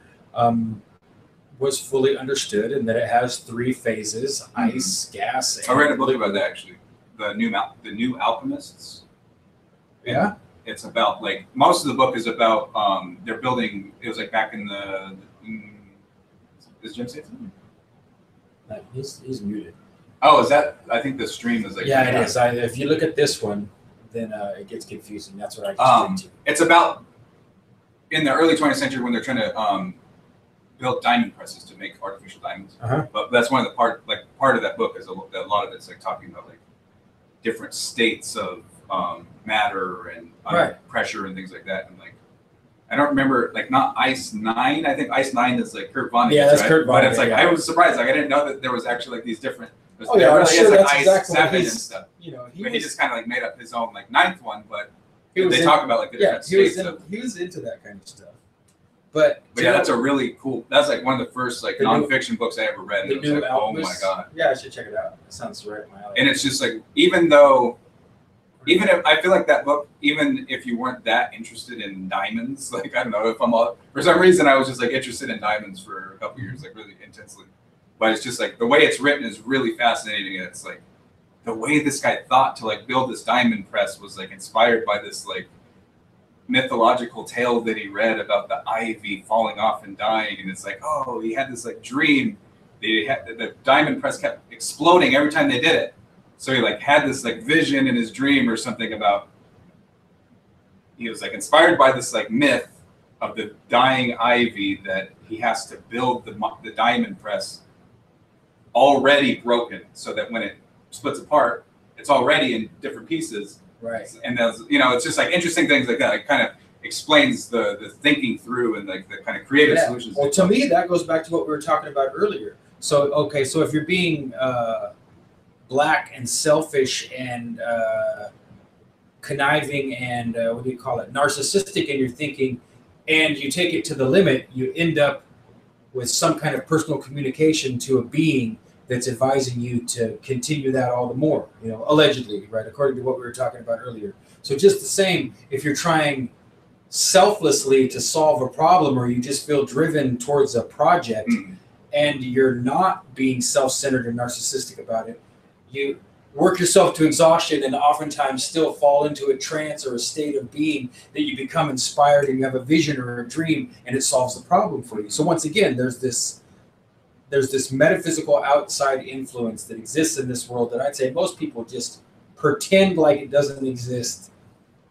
was fully understood and that it has 3 phases: ice, gas.
I read a book about that actually. The New Alchemists.
Yeah.
It's about, like, most of the book is about they're building. It was like back in the. Is Jim saying something?
He's muted.
Oh, is that? I think the stream is like.
Yeah, it is. If you look at this one, then it gets confusing. That's what I just did too.
It's about in the early 20th century when they're trying to built diamond presses to make artificial diamonds.
Uh-huh.
But that's one of the part of that book is a lot of it's like talking about like different states of matter and pressure and things like that. And like, I don't remember, like, not Ice 9. I think Ice 9 is like Kurt Vonnegut.
Yeah, that's
right?
Kurt Vonnegut.
But it's like,
yeah.
I was surprised. Like, I didn't know that there was actually like these different.
Oh yeah,
really
sure,
is, like,
that's
Ice
exactly
7
what
and stuff.
You know,
He just kind of like made up his own like 9th one, but
they
talk about like the different states of.
He was into that kind of stuff. But
yeah, that's a really cool. That's like one of the first like nonfiction books I ever read. And it was like, oh my god.
Yeah, I should check it out. It sounds right up my alley.
And it's just like, even if I feel like that book, even if you weren't that interested in diamonds, like I don't know if for some reason I was just like interested in diamonds for a couple years, like really intensely. But it's just like the way it's written is really fascinating, and it's like the way this guy thought to like build this diamond press was like inspired by this like mythological tale that he read about the ivy falling off and dying, and it's like, oh, he had this like dream. The diamond press kept exploding every time they did it. So he like had this like vision in his dream or something about, he was like inspired by this like myth of the dying ivy that he has to build the diamond press already broken, so that when it splits apart, it's already in different pieces.
Right.
And there's, it's just like interesting things like that. It kind of explains the thinking through and like the kind of creative solutions.
Well, to me, that goes back to what we were talking about earlier. So, okay, so if you're being black and selfish and conniving and what do you call it, narcissistic in your thinking, and you take it to the limit, you end up with some kind of personal communication to a being that's advising you to continue that all the more, allegedly, right, according to what we were talking about earlier. So just the same, if you're trying selflessly to solve a problem, or you just feel driven towards a project, and you're not being self-centered and narcissistic about it, you work yourself to exhaustion and oftentimes still fall into a trance or a state of being that you become inspired and you have a vision or a dream, and it solves the problem for you. So once again, there's this metaphysical outside influence that exists in this world that I'd say most people just pretend like it doesn't exist,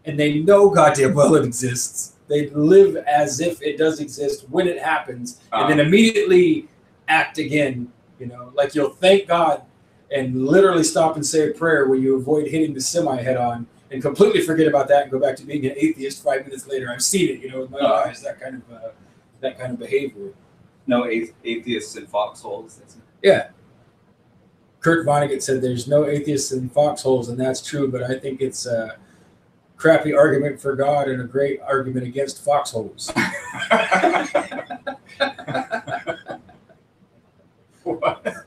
and they know goddamn well it exists. They live as if it does exist when it happens, and then immediately act again, like you'll thank God and literally stop and say a prayer where you avoid hitting the semi head on and completely forget about that and go back to being an atheist 5 minutes later. I've seen it, with my eyes, that kind of behavior.
No atheists in foxholes.
Yeah. Kurt Vonnegut said there's no atheists in foxholes, and that's true, but I think it's a crappy argument for God and a great argument against foxholes.
What?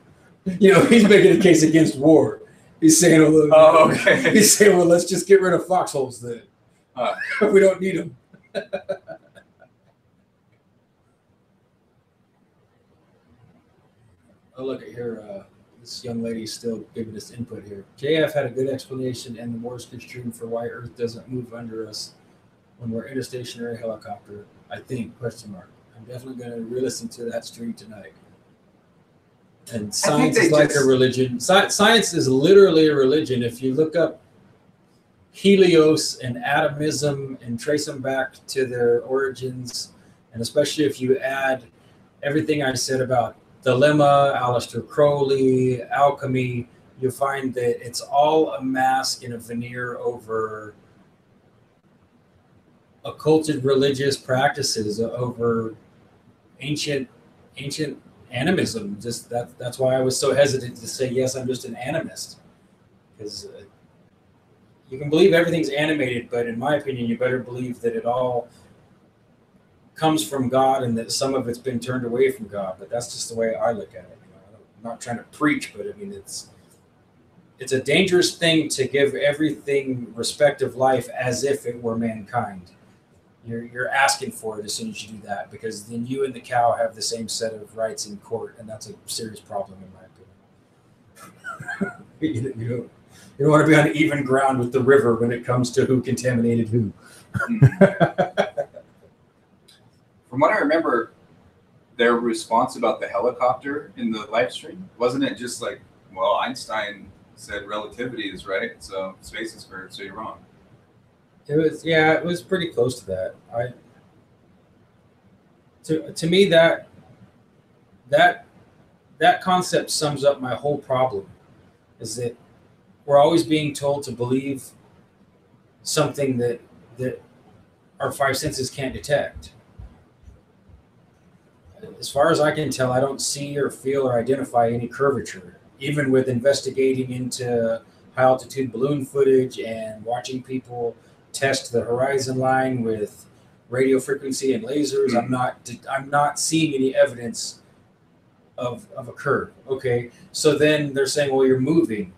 He's making a case against war. He's saying,
okay.
He's saying, well, let's just get rid of foxholes then. We don't need them. Oh, look at here. This young lady's still giving us input here. JF had a good explanation and the Morse stream for why Earth doesn't move under us when we're in a stationary helicopter. I think, ? I'm definitely going to re-listen to that stream tonight. And science is like a religion. Science is literally a religion. If you look up Helios and atomism and trace them back to their origins, and especially if you add everything I said about dilemma, Aleister Crowley, alchemy, you'll find that it's all a mask and a veneer over occulted religious practices, over ancient animism. Just that's why I was so hesitant to say yes, I'm just an animist, because you can believe everything's animated, but in my opinion, you better believe that it all comes from God and that some of it's been turned away from God. But that's just the way I look at it. I'm not trying to preach, but I mean it's a dangerous thing to give everything respect of life as if it were mankind. You're asking for it as soon as you do that, because then you and the cow have the same set of rights in court, and that's a serious problem in my opinion. You don't want to be on even ground with the river when it comes to who contaminated who.
From what I remember, their response about the helicopter in the live stream, wasn't it just like, well, Einstein said relativity is right, so space is squared, so you're wrong. It
was pretty close to that. To me, that that concept sums up my whole problem, is that we're always being told to believe something that our five senses can't detect. As far as I can tell, I don't see or feel or identify any curvature, even with investigating into high altitude balloon footage and watching people test the horizon line with radio frequency and lasers. I'm not seeing any evidence of a curve. Okay, so then they're saying, well, you're moving.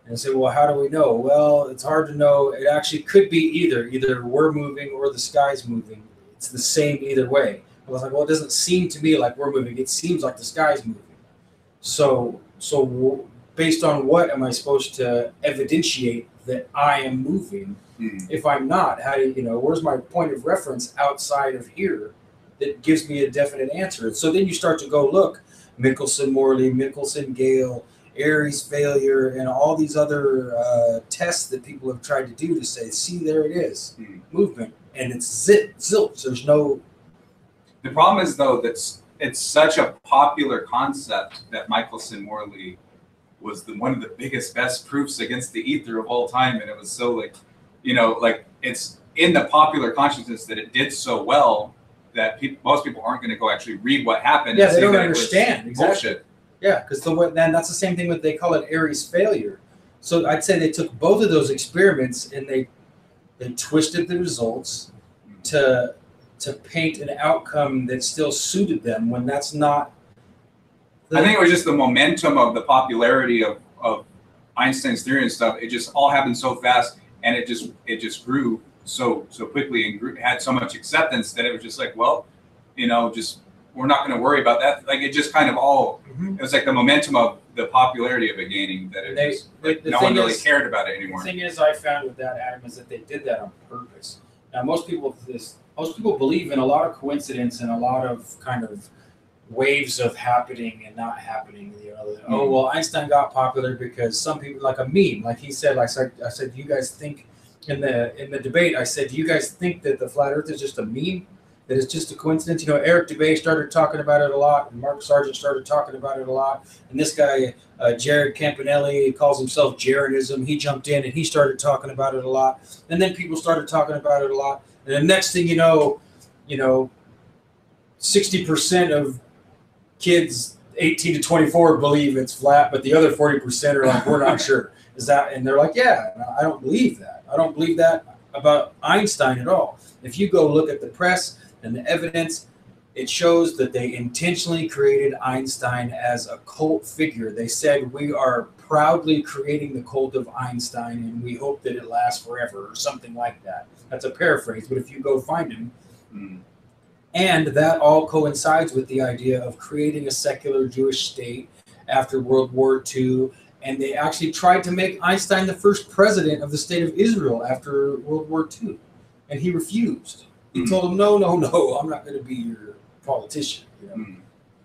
And I say, well, how do we know? Well, it's hard to know. It actually could be either we're moving or the sky's moving. It's the same either way. I was like, well, it doesn't seem to me like we're moving. It seems like the sky's moving. So based on what am I supposed to evidentiate that I am moving? If I'm not, how do where's my point of reference outside of here that gives me a definite answer? So then you start to go look, Michelson-Morley, Michelson-Gale, Airy's failure, and all these other tests that people have tried to do to say, see, there it is, movement, and it's zilch. There's no.
The problem is, though, that it's such a popular concept that Michelson-Morley was one of the biggest, best proofs against the ether of all time, and it was so it's in the popular consciousness that it did so well that most people aren't going to go actually read what happened.
Yeah, they don't understand exactly.
Bullshit.
Yeah, because then that's the same thing with, they call it Airy's failure. So I'd say they took both of those experiments and they twisted the results to paint an outcome that still suited them when that's not.
I think it was just the momentum of the popularity of Einstein's theory and stuff. It just all happened so fast, and it just grew so quickly and had so much acceptance that it was just like, well, just we're not going to worry about that. Like, it just kind of all. It was like the momentum of the popularity of it gaining that no one really cared about it anymore.
The thing is, I found with that, Adam, is that they did that on purpose. Now, most people believe in a lot of coincidence and a lot of kind of waves of happening and not happening. Oh, well, Einstein got popular because some people, like a meme, like he said. I said, do you guys think in the debate? I said, do you guys think that the flat Earth is just a meme? That it's just a coincidence? Eric Dubay started talking about it a lot, and Mark Sargent started talking about it a lot, and this guy, Jared Campanelli, calls himself Jaredism. He jumped in and he started talking about it a lot, and then people started talking about it a lot, and the next thing you know, 60% of kids 18 to 24 believe it's flat, but the other 40% are like, we're not sure. Is that? And they're like, yeah, I don't believe that. I don't believe that about Einstein at all. If you go look at the press and the evidence, it shows that they intentionally created Einstein as a cult figure. They said, we are proudly creating the cult of Einstein, and we hope that it lasts forever, or something like that. That's a paraphrase, but if you go find him. And that all coincides with the idea of creating a secular Jewish state after World War II. And they actually tried to make Einstein the first president of the state of Israel after World War II. And he refused. He told them, no, I'm not going to be your politician,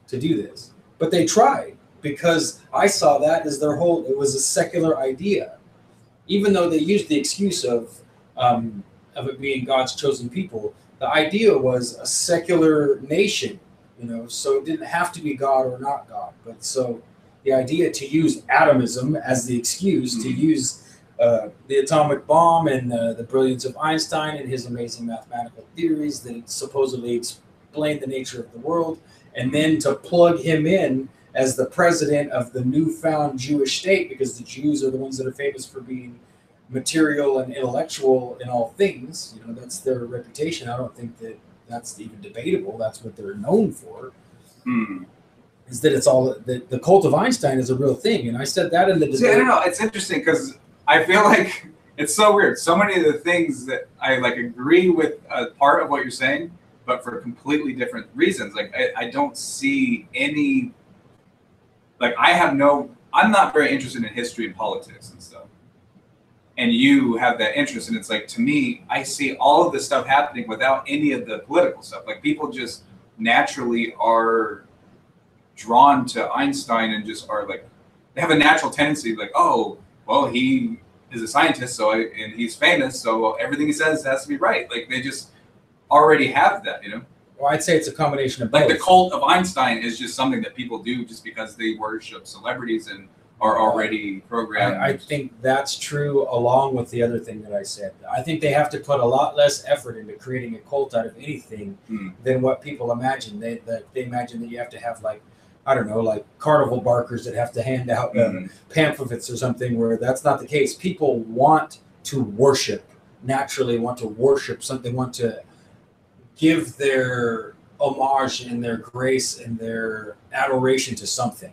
to do this. But they tried, because I saw that as it was a secular idea. Even though they used the excuse of it being God's chosen people, the idea was a secular nation, so it didn't have to be God or not God. But so the idea to use atomism as the excuse, to use the atomic bomb and the brilliance of Einstein and his amazing mathematical theories that supposedly explain the nature of the world, and then to plug him in as the president of the newfound Jewish state, because the Jews are the ones that are famous for being material and intellectual in all things. That's their reputation. I don't think that that's even debatable. That's what they're known for. Is that it's all the cult of Einstein is a real thing. And I said that in the debate.
See, I don't know. It's interesting because I feel like it's so weird. So many of the things that I agree with part of what you're saying, but for completely different reasons. I don't see any. I'm not very interested in history and politics and stuff. And you have that interest, and it's to me, I see all of this stuff happening without any of the political stuff. People just naturally are drawn to Einstein and just are they have a natural tendency oh, well, he is a scientist, and he's famous, so everything he says has to be right. They just already have that,
Well, I'd say it's a combination of
like
both.
the cult of Einstein is just something that people do just because they worship celebrities and are already programmed.
I think that's true, along with the other thing that I said. I think they have to put a lot less effort into creating a cult out of anything than what people imagine. They imagine that you have to have, like, I don't know, like carnival barkers that have to hand out pamphlets or something, where that's not the case. People want to worship, naturally want to worship something, want to give their homage and their grace and their adoration to something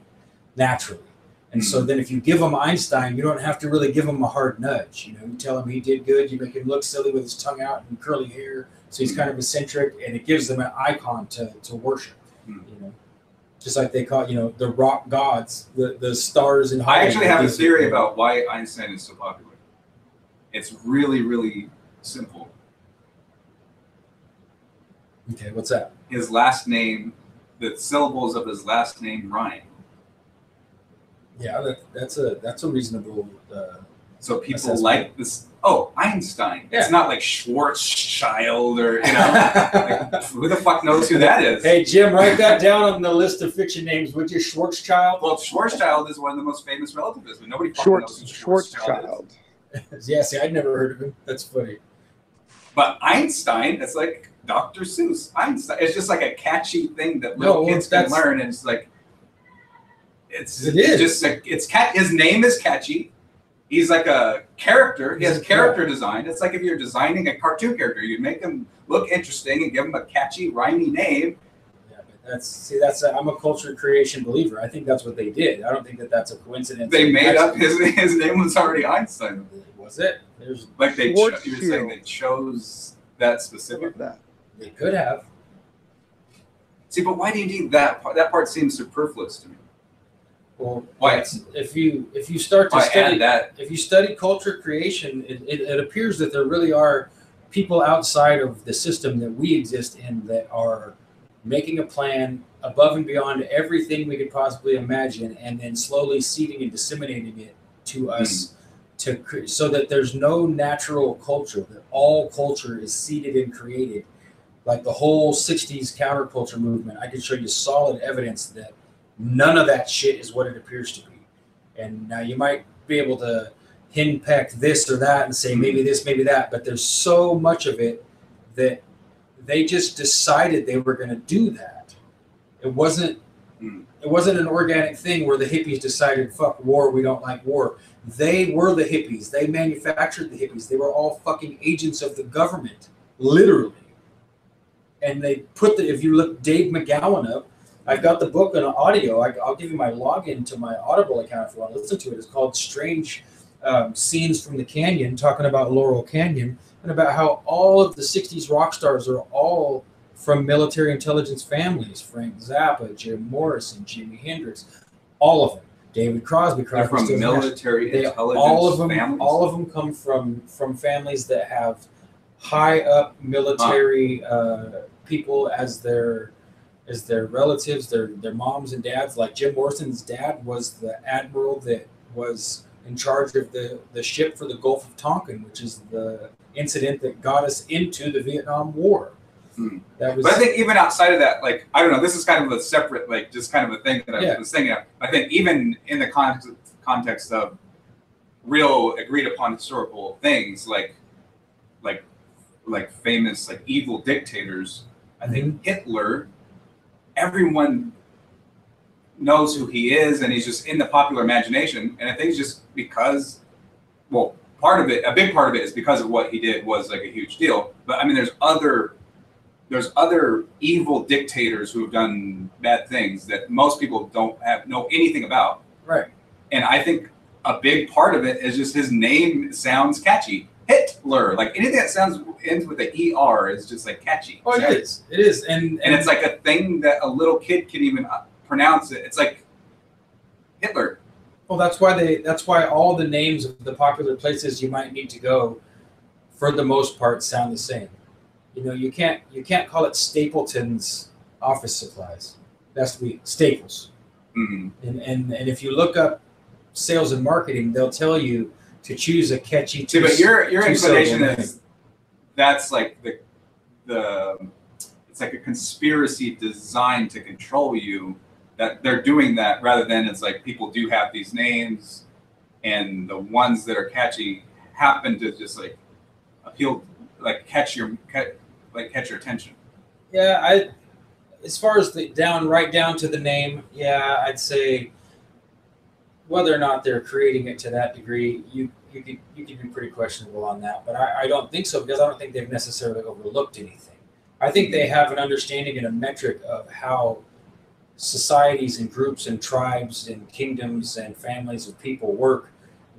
naturally. And so then if you give them Einstein, you don't have to really give him a hard nudge. You know, you tell him he did good, you make him look silly with his tongue out and curly hair, so he's kind of eccentric, and it gives them an icon to worship. You know, just like they call, you know, the rock gods, the stars in Hollywood.
I actually have a theory about why Einstein is so popular. It's really, really simple.
Okay, what's that?
His last name, the syllables of his last name rhyme.
Yeah, that's a reasonable.
So people
assessment.
like this. Oh, Einstein.
Yeah.
It's not like Schwarzschild or, you know, like, who the fuck knows who that is?
Hey, Jim, write that down on the list of fiction names, would you? Schwarzschild?
Well, Schwarzschild is one of the most famous relativists, but nobody fucking knows who Schwarzschild is.
Schwarzschild.
Yeah, see, I'd never heard of him. That's funny.
But Einstein, it's like Dr. Seuss. Einstein. It's just like a catchy thing that little kids can learn, and it's like, it's just like, his name is catchy. He's like a character. He has character design. It's like if you're designing a cartoon character, you make him look interesting and give him a catchy, rhymey name.
Yeah, but I'm a culture creation believer. I think that's what they did. I don't think that that's a coincidence.
They made up his name was already Einstein.
Was it? There's
like you were saying they chose that specific.
They could have.
See, but why do you need that part? That part seems superfluous to me.
Well,
why?
If you start to study
that,
if you study culture creation, it appears that there really are people outside of the system that we exist in that are making a plan above and beyond everything we could possibly imagine, and then slowly seeding and disseminating it to us, so that there's no natural culture, that all culture is seeded and created. Like the whole 60s counterculture movement, I can show you solid evidence that none of that shit is what it appears to be. And now you might be able to henpeck this or that and say maybe this, maybe that, but there's so much of it that they just decided they were going to do that. It wasn't an organic thing where the hippies decided, fuck war, we don't like war. They were the hippies. They manufactured the hippies. They were all fucking agents of the government, literally. And they if you look Dave McGowan up, I've got the book on audio. I'll give you my login to my Audible account if you want to listen to it. It's called Strange Scenes from the Canyon, talking about Laurel Canyon and about how all of the 60s rock stars are all from military intelligence families. Frank Zappa, Jim Morrison, Jimi Hendrix, all of them. David Crosby.
They're from military intelligence families?
All of them come from families that have high up military people as their relatives, their moms and dads. Like Jim Morrison's dad was the admiral that was in charge of the ship for the Gulf of Tonkin, which is the incident that got us into the Vietnam War. That was,
but I think even outside of that, like, I don't know, this is kind of a separate, like, just kind of a thing that I was thinking of. I think even in the context of real agreed upon historical things, like famous, like, evil dictators, I think Hitler, everyone knows who he is, and he's just in the popular imagination. And I think it's just because, well, a big part of it is because of what he did was like a huge deal. But I mean, there's other evil dictators who have done bad things that most people don't know anything about.
Right. And
I think a big part of it is just his name sounds catchy. Hitler, like anything that ends with an ER is just like catchy.
Oh, it is. It is. And
it's like a thing that a little kid can even pronounce it. It's like Hitler.
Well, that's why all the names of the popular places you might need to go, for the most part, sound the same. You know, you can't call it Stapleton's office supplies. That's to be Staples. Mm-hmm. And if you look up sales and marketing, they'll tell you to choose a catchy.
But your inclination is that's like the it's it's like a conspiracy designed to control you, that they're doing that rather than it's like people do have these names and the ones that are catchy happen to just like appeal, like catch your attention.
Yeah, as far as right down to the name, yeah, I'd say whether or not they're creating it to that degree, you could be pretty questionable on that. But I don't think so, because I don't think they've necessarily overlooked anything. I think they have an understanding and a metric of how societies and groups and tribes and kingdoms and families of people work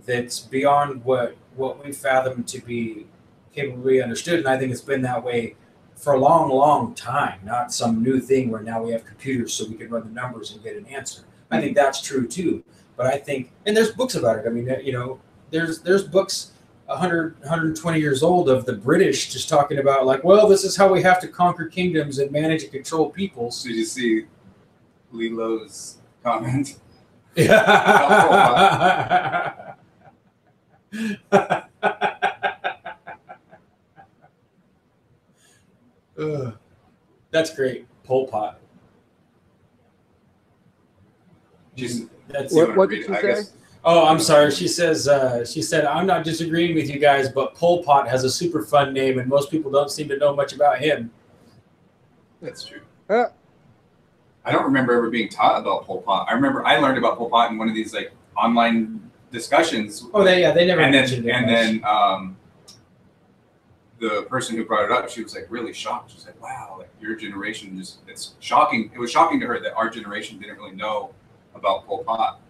that's beyond what we fathom to be capably understood. And I think it's been that way for a long, long time, not some new thing where now we have computers so we can run the numbers and get an answer. I think that's true too. But I think, and there's books about it. I mean, you know, there's books 120 years old of the British just talking about like, well, this is how we have to conquer kingdoms and manage and control peoples.
Did you see Lilo's comment?
Yeah. That's great. Pol Pot.
What did she say?
Oh, I'm sorry. She said, I'm not disagreeing with you guys, but Pol Pot has a super fun name, and most people don't seem to know much about him.
That's true. I don't remember ever being taught about Pol Pot. I remember I learned about Pol Pot in one of these like online discussions.
Oh, they never mentioned it.
And then the person who brought it up, she was like really shocked. She was like, "Wow, like your generation just—it's shocking." It was shocking to her that our generation didn't really know about Pol Pot.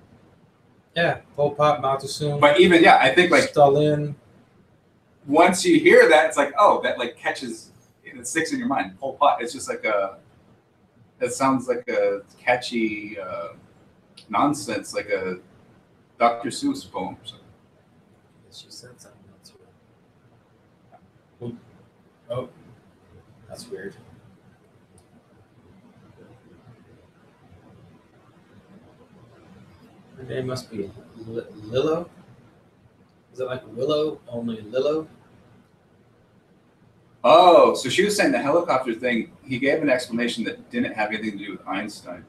Yeah, Pol Pot, Mao Zedong.
But even I think like
Stalin.
Once you hear that, it's like, oh, that like catches, it sticks in your mind. Pol Pot. It's just like it sounds like a catchy nonsense, like a Dr. Seuss poem. So.
She said something else. Oh, that's weird. Her name must be Lilo. Is it like Willow, only Lilo?
Oh, so she was saying the helicopter thing, he gave an explanation that didn't have anything to do with Einstein.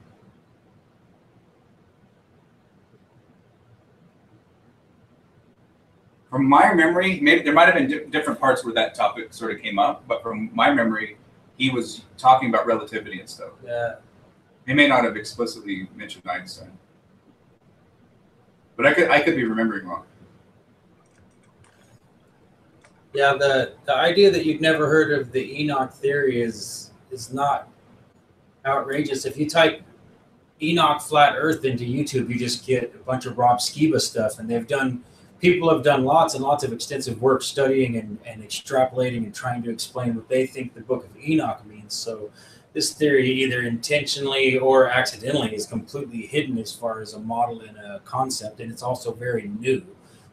From my memory, maybe there might have been different parts where that topic sort of came up, but from my memory, he was talking about relativity and stuff.
Yeah.
He may not have explicitly mentioned Einstein. But I could be remembering wrong.
Yeah, the idea that you've never heard of the Enoch theory is not outrageous. If you type Enoch flat Earth into YouTube, you just get a bunch of Rob Skiba stuff, and people have done lots and lots of extensive work studying and extrapolating and trying to explain what they think the Book of Enoch means. So this theory, either intentionally or accidentally, is completely hidden as far as a model and a concept, and it's also very new,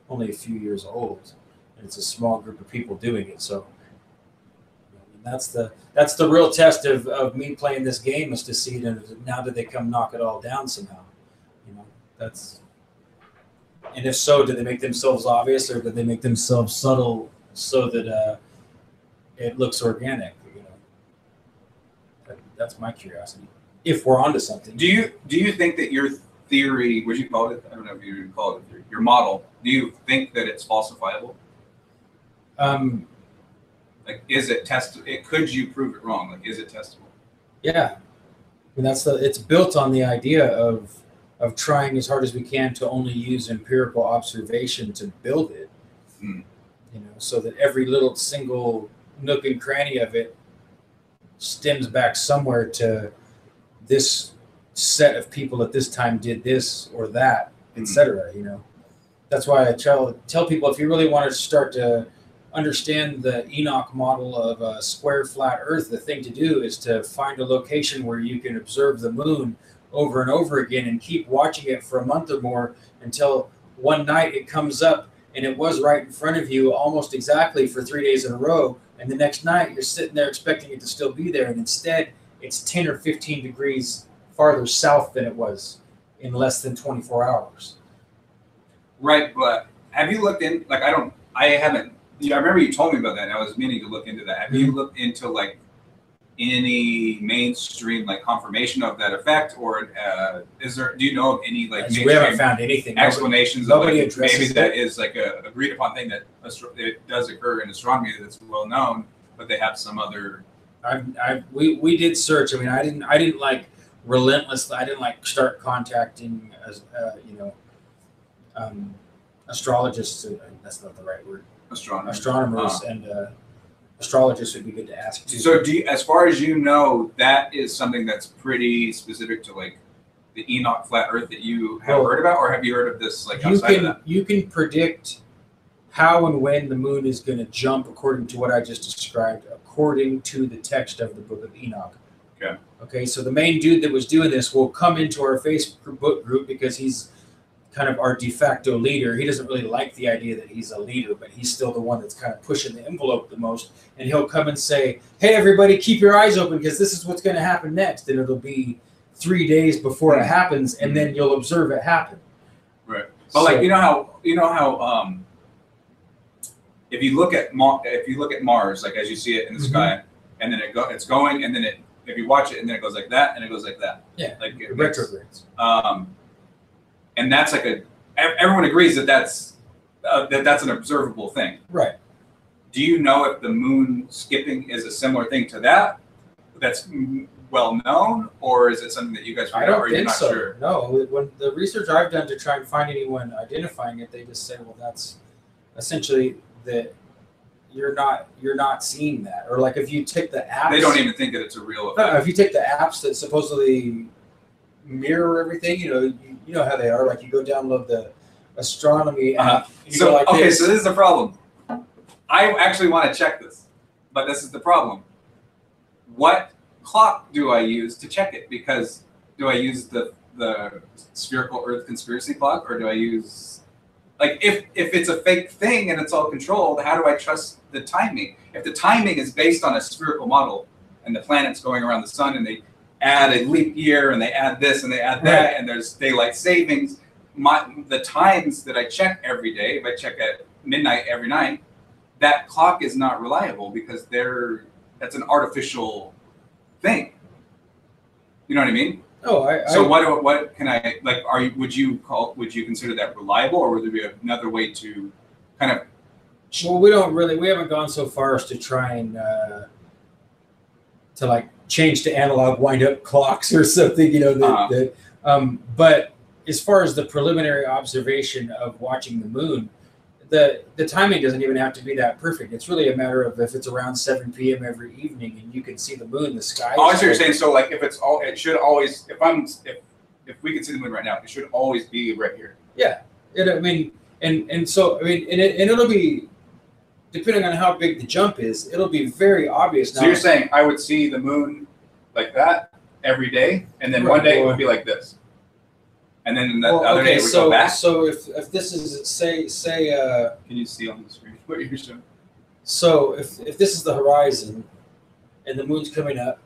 only a few years old. And it's a small group of people doing it. So that's the real test of me playing this game, is to see now that they come knock it all down somehow. You know, and if so, do they make themselves obvious, or do they make themselves subtle so that it looks organic? You know, that's my curiosity. If we're onto something.
Do you think that your theory, would you call it? I don't know if you would call it a theory, your model. Do you think that it's falsifiable? Like, is it testable? Could you prove it wrong? Like, is it testable?
Yeah, I mean, it's built on the idea of trying as hard as we can to only use empirical observation to build it. You know, so that every little single nook and cranny of it stems back somewhere to this set of people at this time did this or that, etc. You know, that's why I tell people, if you really want to start to understand the Enoch model of a square flat Earth, the thing to do is to find a location where you can observe the moon over and over again and keep watching it for a month or more until one night it comes up and it was right in front of you almost exactly for 3 days in a row, and the next night you're sitting there expecting it to still be there, and instead it's 10 or 15 degrees farther south than it was in less than 24 hours.
Right, but have you looked in, like, I haven't, I remember you told me about that, and I was meaning to look into that. Have you looked into, like, any mainstream like confirmation of that effect, or is there? Do you know of any like
we haven't found anything
explanations
nobody
of like, maybe
it.
that is like a agreed upon thing that it does occur in astronomy that's well known, but they have some other.
We did search. I mean, I didn't like relentlessly. I didn't like start contacting astrologists. That's not the right word. Astronomers and astrologists would be good to ask too.
So, as far as you know, that is something that's pretty specific to like the Enoch flat Earth that you have heard about, or have you heard of this like outside of that?
You can predict how and when the moon is going to jump according to what I just described, according to the text of the Book of Enoch.
Okay.
Okay. So the main dude that was doing this will come into our Facebook group because he's kind of our de facto leader. He doesn't really like the idea that he's a leader, but he's still the one that's kind of pushing the envelope the most. And he'll come and say, "Hey, everybody, keep your eyes open because this is what's going to happen next." And it'll be 3 days before it happens, and then you'll observe it happen.
Right. But like you know how if you look at Mars, like as you see it in the sky, and then it's going, and then if you watch it, and then it goes like that, and it goes like that.
Yeah.
Like
retrogrades.
And that's like everyone agrees that that's an observable thing.
Right.
Do you know if the moon skipping is a similar thing to that? That's well known, or is it something that you guys figured out, or you're not sure?
No. When the research I've done to try and find anyone identifying it, they just say, well, that's essentially that you're not seeing that. Or like if you take the apps,
they don't even think that it's a real effect.
No, if you take the apps that supposedly mirror everything, you know how they are. Like you go download the astronomy app.
So like okay, so this is the problem. I actually want to check this, but this is the problem. What clock do I use to check it? Because do I use the spherical Earth conspiracy clock, or do I use like if it's a fake thing and it's all controlled? How do I trust the timing? If the timing is based on a spherical model and the planets going around the sun and they add a leap year and they add this and they add that and there's daylight savings, the times that I check every day, if I check at midnight every night, that clock is not reliable because that's an artificial thing. You know what I mean?
Oh,
so what can I like? Would you consider that reliable, or would there be another way to kind of?
Well, we haven't gone so far as to try and to like change to analog wind-up clocks or something, but as far as the preliminary observation of watching the moon, the timing doesn't even have to be that perfect. It's really a matter of if it's around 7 p.m. every evening and you can see the moon, the sky.
Oh, I see what you're saying. So like if it should always, if we can see the moon right now, it should always be right here.
Yeah. It'll be, depending on how big the jump is, it'll be very obvious.
So you're saying I would see the moon like that every day, and then one day it would be like this. And then the other day it would go back.
So if this is say
can you see on the screen what you're showing?
So if this is the horizon, and the moon's coming up,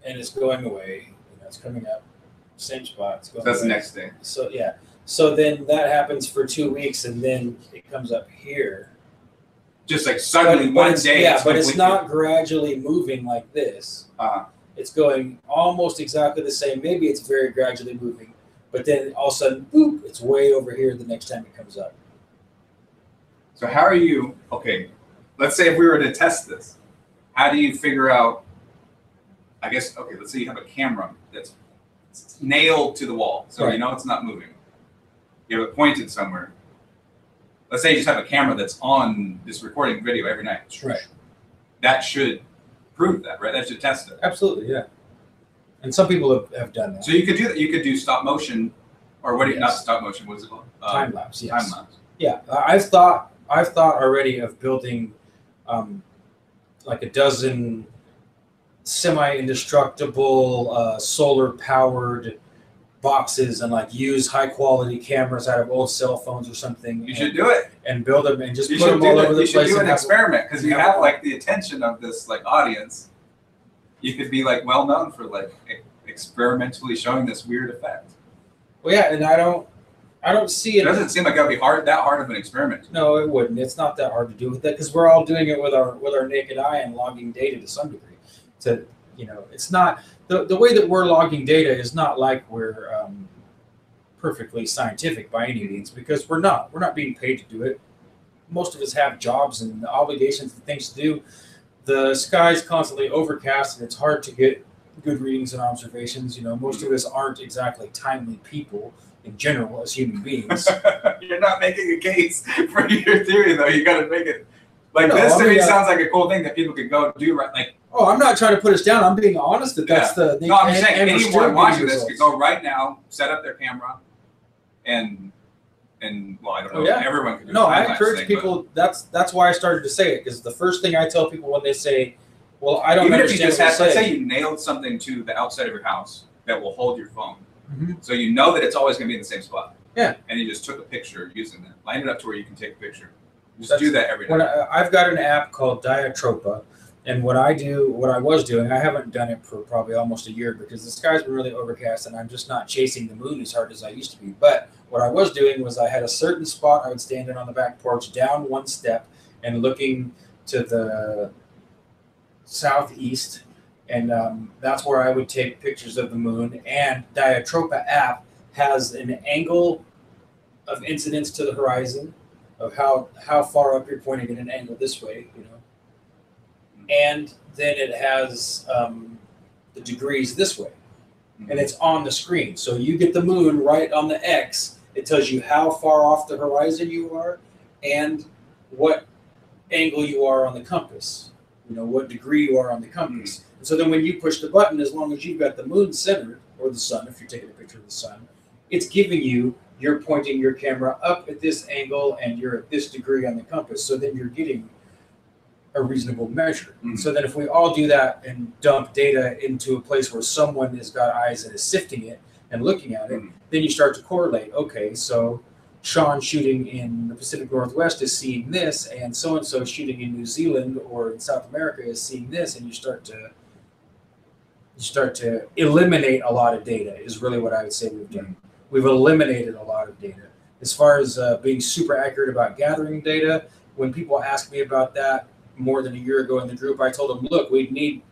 and it's going away, it's coming up, same spot. It's going
so that's
away.
The next day.
So yeah, so then that happens for 2 weeks, and then it comes up here.
Just like suddenly one day.
Yeah, but it's not gradually moving like this. It's going almost exactly the same. Maybe it's very gradually moving. But then all of a sudden, boop, it's way over here the next time it comes up.
So how are you, okay, let's say if we were to test this, how do you figure out, I guess, okay, let's say you have a camera that's nailed to the wall. So you know it's not moving. You have it pointed somewhere. Let's say you just have a camera that's on this recording video every night.
Right.
That should prove that, right? That should test it.
Absolutely, yeah. And some people have done that.
So you could do that. You could do stop motion, or not stop motion? What is it called?
Time lapse. Yes.
Time lapse.
Yeah, I've thought already of building, like a dozen semi-indestructible solar-powered boxes and like use high-quality cameras out of old cell phones or something.
You should do it
and build them and just put them all over the place.
You should do an experiment because you have like the attention of this like audience. You could be like well known for like experimentally showing this weird effect.
Well, yeah, and I don't see it.
It doesn't seem like that'd be that hard of an experiment.
No, it wouldn't. It's not that hard to do with that because we're all doing it with our naked eye and logging data to some degree. to, it's not the way that we're logging data is not like we're perfectly scientific by any means, because we're not being paid to do it. Most of us have jobs and obligations and things to do. The sky's constantly overcast and it's hard to get good readings and observations. Most of us aren't exactly timely people in general as human beings.
You're not making a case for your theory, though. You got to make it like this. To me, sounds like a cool thing that people could go do. Right? Like,
oh, I'm not trying to put us down. I'm being honest that that's the.
No, I'm just saying anyone watching this could go right now, set up their camera, and well, I don't know. Everyone can do.
No, I encourage people. That's why I started to say it, because the first thing I tell people when they say, "Well, I don't understand." Even if you just let's say you nailed something to the outside of your house that will hold your phone. So you know that it's always going to be in the same spot. Yeah. And you just took a picture using that. Line it up to where you can take a picture. Just do that every day. I've got an app called Diatropa, and what I was doing, I haven't done it for probably almost a year because the sky's been really overcast and I'm just not chasing the moon as hard as I used to be. But what I was doing was I had a certain spot I would stand in on the back porch, down one step and looking to the southeast. And that's where I would take pictures of the moon. And Diatropa app has an angle of incidence to the horizon, of how far up you're pointing at an angle this way, And then it has the degrees this way. And it's on the screen. So you get the moon right on the X. It tells you how far off the horizon you are and what angle you are on the compass, what degree you are on the compass. So then when you push the button, as long as you've got the moon centered, or the sun, if you're taking a picture of the sun, it's giving you're pointing your camera up at this angle and you're at this degree on the compass. So then you're getting a reasonable measure. So then if we all do that and dump data into a place where someone has got eyes and is sifting it and looking at it, then you start to correlate. Okay, so Sean shooting in the Pacific Northwest is seeing this, and so shooting in New Zealand or in South America is seeing this, and you start to eliminate a lot of data is really what I would say we've done. We've eliminated a lot of data. As far as being super accurate about gathering data, when people ask me about that more than a year ago in the group, I told them, look, we need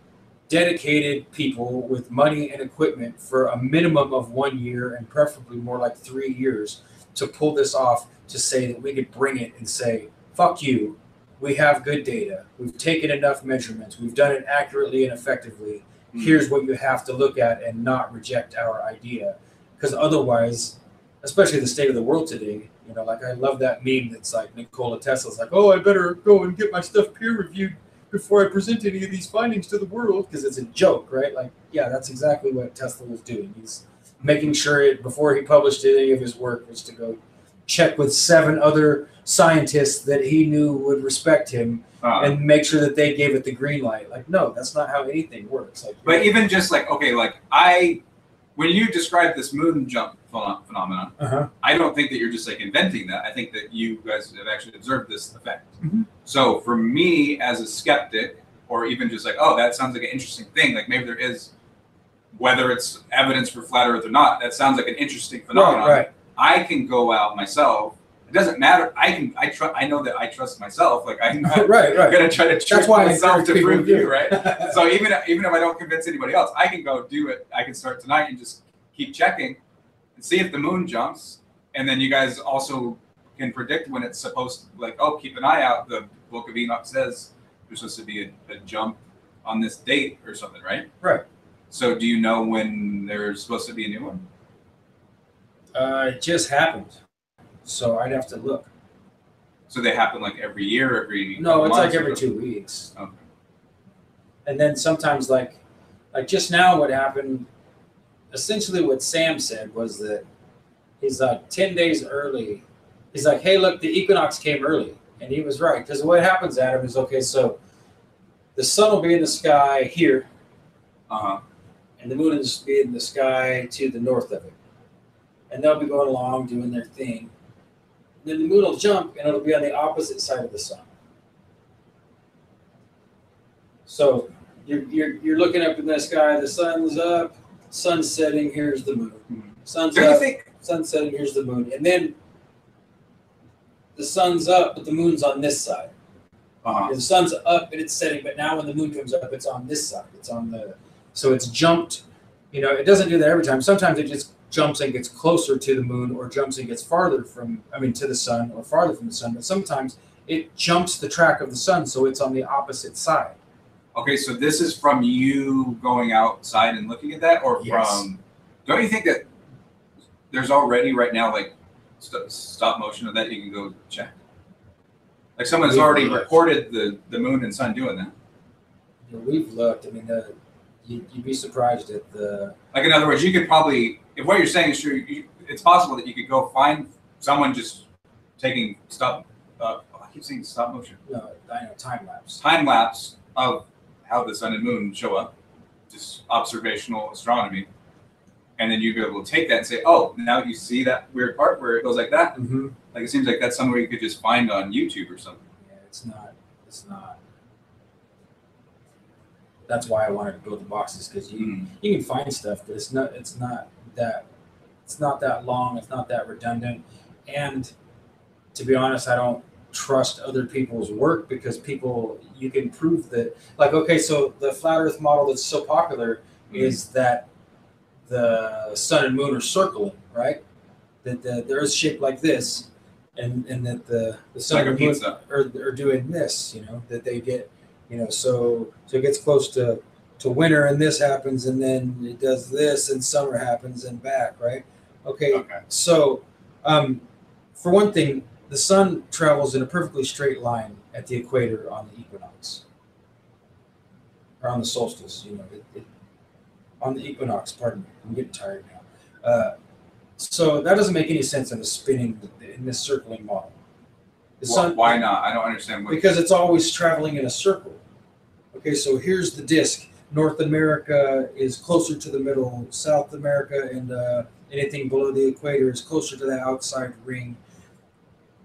dedicated people with money and equipment for a minimum of 1 year and preferably more like 3 years to pull this off, to say that we could bring it and say, fuck you, we have good data. We've taken enough measurements. We've done it accurately and effectively. Here's what you have to look at and not reject our idea. Because otherwise, especially the state of the world today, like I love that meme that's like Nikola Tesla's like, oh, I better go and get my stuff peer reviewed before I present any of these findings to the world, because it's a joke, right? Like, yeah, that's exactly what Tesla was doing. He's making sure before he published any of his work was to go check with 7 other scientists that he knew would respect him and make sure that they gave it the green light. Like, no, that's not how anything works. Like,
but even just like, okay, like when you describe this moon jump phenomenon, I don't think that you're just like inventing that. I think that you guys have actually observed this effect. So for me as a skeptic, or even just like, oh, that sounds like an interesting thing. Like maybe there is, whether it's evidence for flat Earth or not, that sounds like an interesting phenomenon. Right. I can go out myself. It doesn't matter. I know that I trust myself. Like I'm not gonna try to trick myself to prove you, right? So even if I don't convince anybody else, I can go do it. I can start tonight and just keep checking and see if the moon jumps. And then you guys also can predict when it's supposed to, like, oh, keep an eye out. The Book of Enoch says there's supposed to be a jump on this date or something, right? Right. So do you know when there's supposed to be a new one?
It just happened. So I'd have to look.
So they happen like every year,
No, it's like every 2 weeks. Okay. And then sometimes like just now what happened, essentially what Sam said was that he's like 10 days early. He's like, hey, look, the equinox came early. And he was right. Because what happens, Adam, is, okay, so the sun will be in the sky here. And the moon will be in the sky to the north of it. And they'll be going along doing their thing. And then the moon will jump and it'll be on the opposite side of the sun. So you're looking up in the sky, the sun's up, sun's setting, here's the moon. Sun's up, sun's setting, here's the moon. And then the sun's up, but the moon's on this side. The sun's up and it's setting, but now when the moon comes up, it's on this side. It's on the, so it's jumped. You know, it doesn't do that every time. Sometimes it just jumps and gets closer to the moon, or jumps and gets farther from, to the sun, or farther from the sun. But sometimes it jumps the track of the sun, so it's on the opposite side.
Okay, so this is from you going outside and looking at that, or from? Don't you think that there's already right now like stop motion of that you can go check? Like someone's already recorded the moon and sun doing that.
We've looked. I mean, you'd be surprised at the.
Like in other words, you could probably, if what you're saying is true, it's possible that you could go find someone just taking stop. I keep saying stop motion.
No, I know, time lapse.
Time lapse of how the sun and moon show up, just observational astronomy, and then you'd be able to take that and say, oh, now you see that weird part where it goes like that.
Mm-hmm.
Like it seems like that's somewhere you could just find on YouTube or something.
Yeah, it's not. It's not. That's why I wanted to build the boxes, because you can find stuff, but it's not that long. It's not that redundant, and to be honest, I don't trust other people's work, because you can prove that. Like, okay, so the flat Earth model that's so popular is that the sun and moon are circling, right? That the Earth's shaped like this, and that the sun and moon are doing this. You know, that they get. You know, so it gets close to winter, and this happens, and then it does this, and summer happens, and back, right? Okay. So, for one thing, the sun travels in a perfectly straight line at the equator on the equinox, or on the solstice. You know, on the equinox. Pardon me, I'm getting tired now. So that doesn't make any sense in this circling model. The sun,
why not? I don't understand.
Because it's always traveling in a circle. Okay, so here's the disk. North America is closer to the middle. South America and anything below the equator is closer to the outside ring.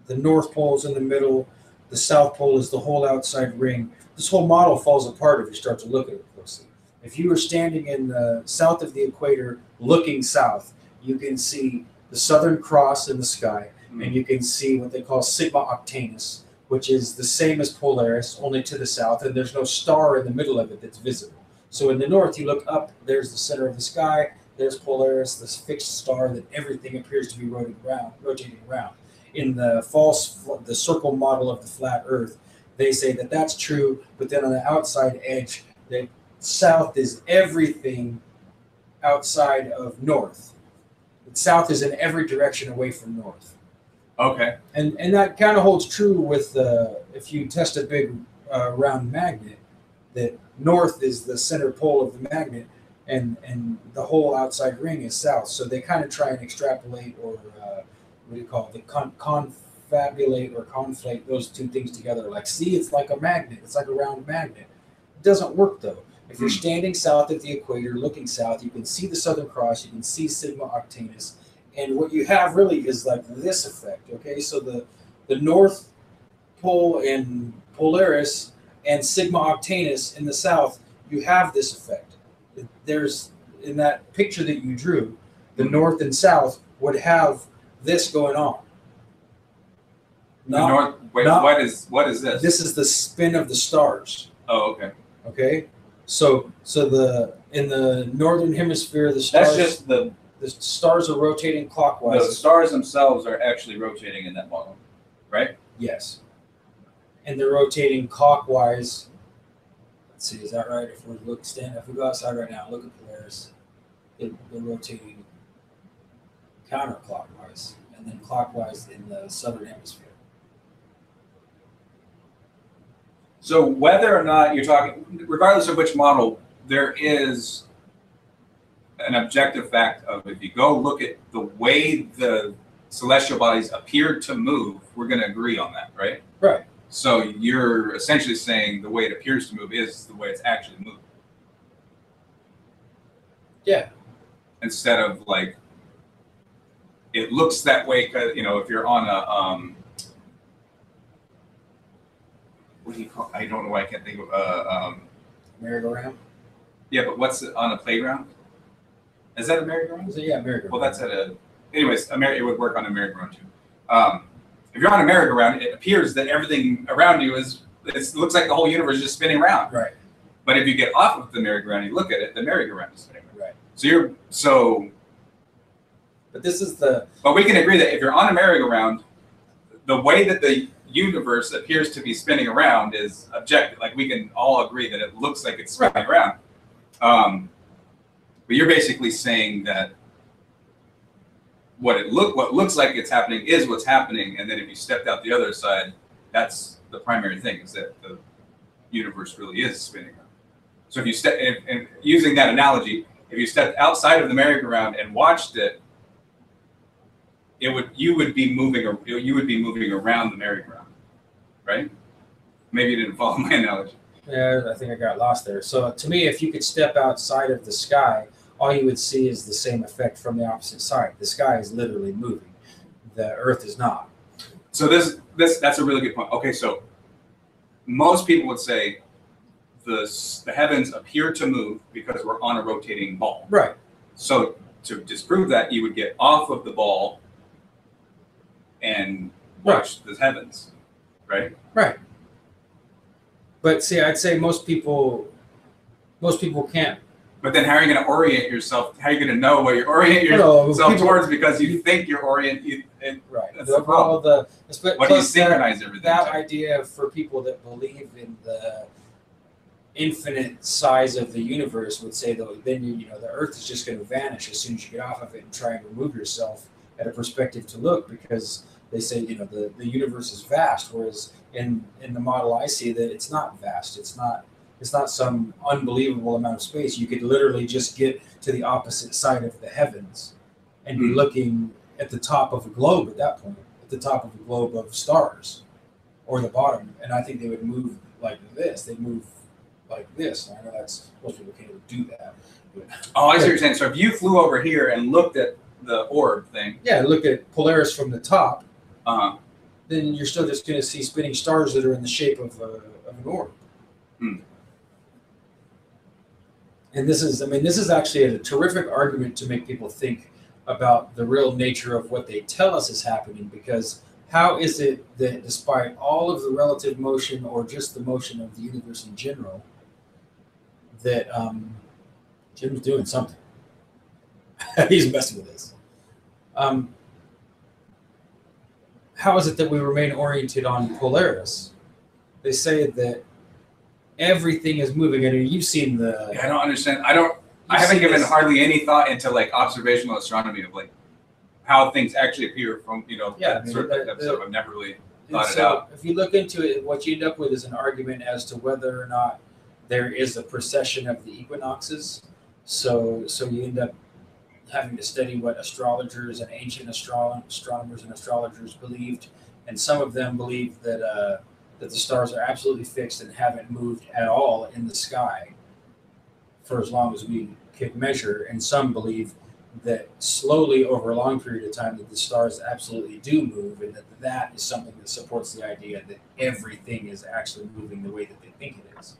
The North Pole is in the middle. The South Pole is the whole outside ring. This whole model falls apart if you start to look at it closely. If you were standing in the south of the equator looking south, you can see the Southern Cross in the sky. And you can see what they call Sigma Octantis, which is the same as Polaris, only to the south, and there's no star in the middle of it that's visible. So in the north, you look up, there's the center of the sky, there's Polaris, this fixed star that everything appears to be rotating around. In the circle model of the flat Earth, they say that that's true, but then on the outside edge, the south is everything outside of north. South is in every direction away from north.
Okay.
And that kind of holds true with if you test a big round magnet, that north is the center pole of the magnet, and the whole outside ring is south. So they kind of try and extrapolate, or what do you call it? Confabulate or conflate those two things together. Like, see, it's like a magnet. It's like a round magnet. It doesn't work though. If you're standing south of the equator, looking south, you can see the Southern Cross. You can see Sigma Octantis. And what you have really is like this effect, okay? So the North Pole and Polaris and Sigma Octantis in the south, you have this effect. There's, in that picture that you drew, the north and south would have this going on.
What is this?
This is the spin of the stars.
Oh, okay.
Okay? So in the northern hemisphere, the stars...
That's just the
stars are rotating clockwise.
The stars themselves are actually rotating in that model, right?
Yes. And they're rotating clockwise. Let's see, is that right? If we go outside right now, look at Polaris. They're rotating counterclockwise, and then clockwise in the southern hemisphere.
So whether or not you're talking, regardless of which model, there is an objective fact of, if you go look at the way the celestial bodies appear to move, we're going to agree on that, right?
Right.
So you're essentially saying the way it appears to move is the way it's actually moving.
Yeah.
Instead of like, it looks that way because, you know, if you're on a, what do you call, I don't know why I can't think of,
merry-go-round?
Yeah, but what's it, on a playground? Is that a merry-go-round?
Yeah, merry-go-round.
Well, that's at a, anyways, it would work on a merry-go-round too. If you're on a merry-go-round, it appears that everything around you is It looks like the whole universe is just spinning around.
Right.
But if you get off of the merry-go-round and you look at it, the merry-go-round is spinning around.
Right. But this is the.
But we can agree that if you're on a merry-go-round, the way that the universe appears to be spinning around is objective. Like we can all agree that it looks like it's spinning around. But you're basically saying that what looks like it's happening is what's happening, and then if you stepped out the other side, that's the primary thing, is that the universe really is spinning around. So if you and using that analogy, if you stepped outside of the merry-go-round and watched it, you would be moving around the merry-go-round, right? Maybe you didn't follow my analogy.
Yeah, I think I got lost there. So to me, if you could step outside of the sky, all you would see is the same effect from the opposite side. The sky is literally moving. The Earth is not.
So that's a really good point. Okay, so most people would say the heavens appear to move because we're on a rotating ball.
Right.
So to disprove that, you would get off of the ball and watch the heavens, right?
Right. But see, I'd say most people can't.
But then how are you going to orient yourself? How are you going to know what you orient yourself towards, because you think you're oriented?
Right.
That's the problem. What do you synchronize everything?
That idea for people that believe in the infinite size of the universe would say, though, then the Earth is just going to vanish as soon as you get off of it and try and remove yourself at a perspective to look, because they say the universe is vast, whereas in the model I see that it's not vast. It's not some unbelievable amount of space. You could literally just get to the opposite side of the heavens and be looking at the top of a globe at that point, at the top of a globe of stars, or the bottom. And I think they would move like this. They'd move like this. I know most people can't even do that. But,
I see what you're saying. So if you flew over here and looked at the orb thing.
Yeah, look at Polaris from the top. Then you're still just going to see spinning stars that are in the shape of an orb. And this is actually a terrific argument to make people think about the real nature of what they tell us is happening, because how is it that despite all of the relative motion, or just the motion of the universe in general, that Jim's doing something. He's messing with us. How is it that we remain oriented on Polaris? They say that everything is moving. I mean, you've seen the.
Yeah, I don't understand. I haven't given hardly any thought into like observational astronomy of like how things actually appear from sort of episode. I've never really thought it out.
If you look into it, what you end up with is an argument as to whether or not there is a precession of the equinoxes. So you end up having to study what astrologers and ancient astronomers and astrologers believed, and some of them believe that the stars are absolutely fixed and haven't moved at all in the sky for as long as we can measure, and some believe that slowly over a long period of time that the stars absolutely do move, and that is something that supports the idea that everything is actually moving the way that they think it is.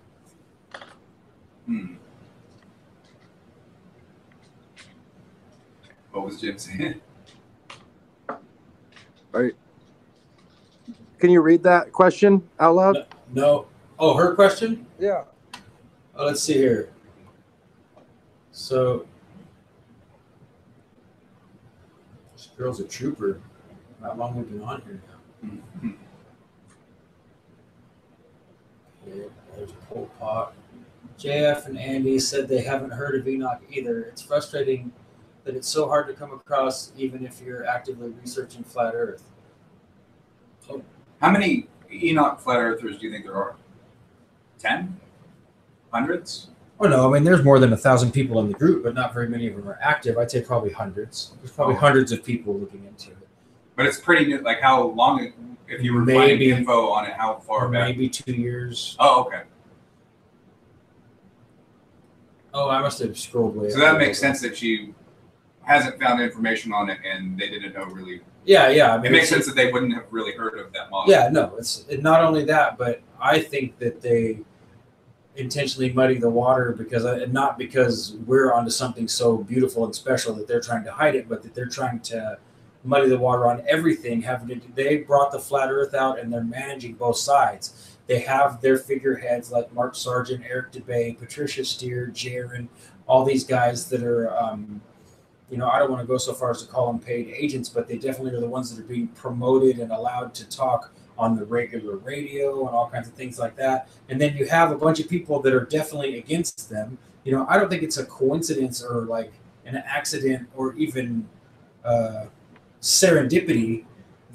What was Jim saying?
Right. Can you read that question out loud?
No. Oh, her question?
Yeah.
Oh, let's see here. So, this girl's a trooper. How long have we been on here now? Okay, there's Pol Pot. JF and Andy said they haven't heard of Enoch either. It's frustrating that it's so hard to come across, even if you're actively researching flat Earth. Oh.
How many Enoch flat earthers do you think there are? 10? Hundreds?
Oh no, I mean there's more than 1,000 people in the group, but not very many of them are active. I'd say probably hundreds. There's probably hundreds of people looking into it.
But it's pretty new. Like how long? If you were finding info on it, how far back?
Maybe 2 years.
Oh, okay.
Oh, I must have scrolled way.
So that makes sense that she hasn't found information on it, and they didn't know really.
Yeah. I mean,
it makes sense that they wouldn't have really heard of that model.
Yeah, no, it's not only that, but I think that they intentionally muddy the water not because we're onto something so beautiful and special that they're trying to hide it, but that they're trying to muddy the water on everything. They brought the flat Earth out, and they're managing both sides. They have their figureheads like Mark Sargent, Eric DeBay, Patricia Steer, Jaron, all these guys that are, I don't want to go so far as to call them paid agents, but they definitely are the ones that are being promoted and allowed to talk on the regular radio and all kinds of things like that. And then you have a bunch of people that are definitely against them. I don't think it's a coincidence or like an accident or even serendipity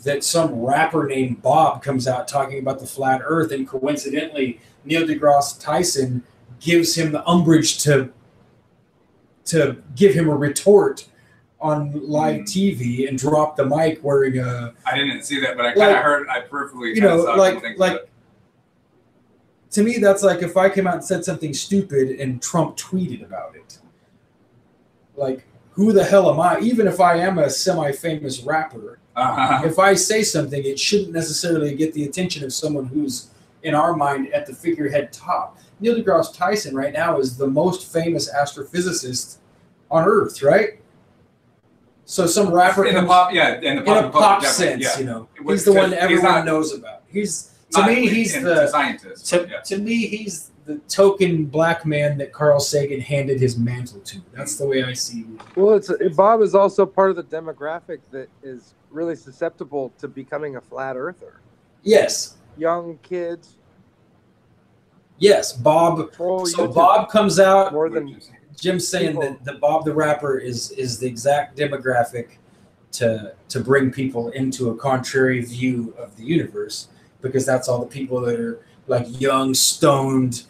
that some rapper named Bob comes out talking about the flat earth, and coincidentally Neil deGrasse Tyson gives him the umbrage to give him a retort on live TV and drop the mic wearing a...
I didn't see that, but I kind of heard, I perfectly
to me, that's like if I came out and said something stupid and Trump tweeted about it. Like, who the hell am I? Even if I am a semi-famous rapper, if I say something, it shouldn't necessarily get the attention of someone who's, in our mind, at the figurehead top. Neil deGrasse Tyson right now is the most famous astrophysicist on Earth, right? So some rapper
in a pop
sense,
yeah.
He's the one everyone knows about. He's the
scientist.
To me, he's the token black man that Carl Sagan handed his mantle to. That's the way I see him.
Well, Bob is also part of the demographic that is really susceptible to becoming a flat earther.
Yes.
Young kids.
Yes, Bob. So Bob comes out.
More than
Jim's saying that Bob the rapper is the exact demographic to bring people into a contrary view of the universe, because that's all the people that are like young, stoned,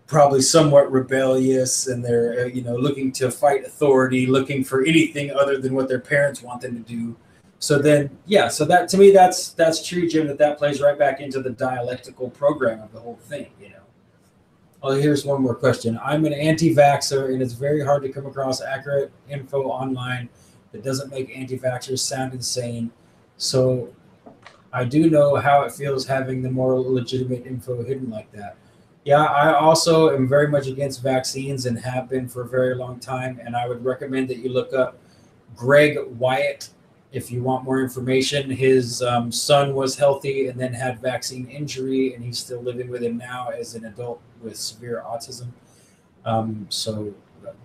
probably somewhat rebellious, and they're looking to fight authority, looking for anything other than what their parents want them to do. So then, so that to me, that's true, Jim. That plays right back into the dialectical program of the whole thing. Oh, here's one more question. I'm an anti-vaxxer, and it's very hard to come across accurate info online that doesn't make anti-vaxxers sound insane. So I do know how it feels having the more legitimate info hidden like that. Yeah, I also am very much against vaccines and have been for a very long time, and I would recommend that you look up Greg Wyatt if you want more information. His son was healthy and then had vaccine injury, and he's still living with him now as an adult with severe autism. So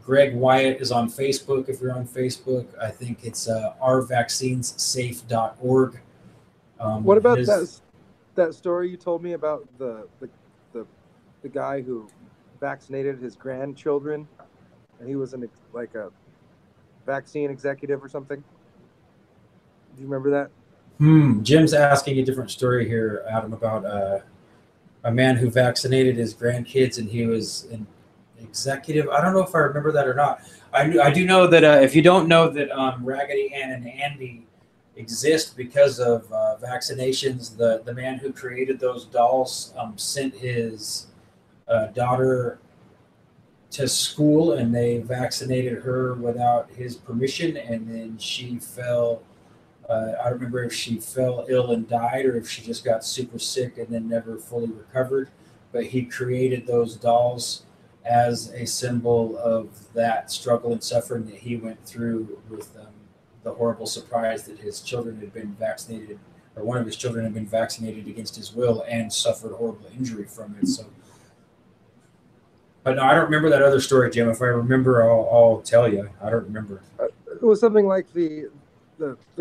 Greg Wyatt is on Facebook. If you're on Facebook, I think it's ourvaccinessafe.org.
What about that story you told me about the guy who vaccinated his grandchildren, and he was a vaccine executive or something? Do you remember that?
Jim's asking a different story here, Adam, about a man who vaccinated his grandkids, and he was an executive. I don't know if I remember that or not. I do know that if you don't know that Raggedy Ann and Andy exist because of vaccinations, the man who created those dolls sent his daughter to school, and they vaccinated her without his permission, and then she fell. I don't remember if she fell ill and died, or if she just got super sick and then never fully recovered. But he created those dolls as a symbol of that struggle and suffering that he went through with the horrible surprise that his children had been vaccinated, or one of his children had been vaccinated against his will and suffered horrible injury from it. So, but no, I don't remember that other story, Jim. If I remember, I'll tell you. I don't remember.
It was something like the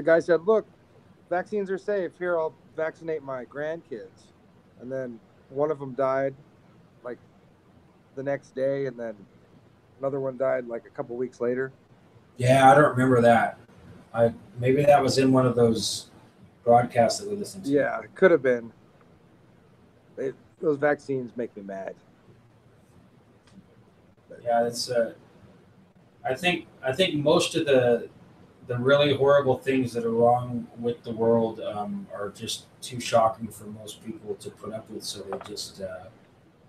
guy said, "Look, vaccines are safe. Here, I'll vaccinate my grandkids," and then one of them died like the next day, and then another one died like a couple weeks later.
Yeah, I don't remember that. Maybe that was in one of those broadcasts that we listened to.
Yeah, it could have been. Those vaccines make me mad.
Yeah, it's. I think most of the really horrible things that are wrong with the world are just too shocking for most people to put up with, so they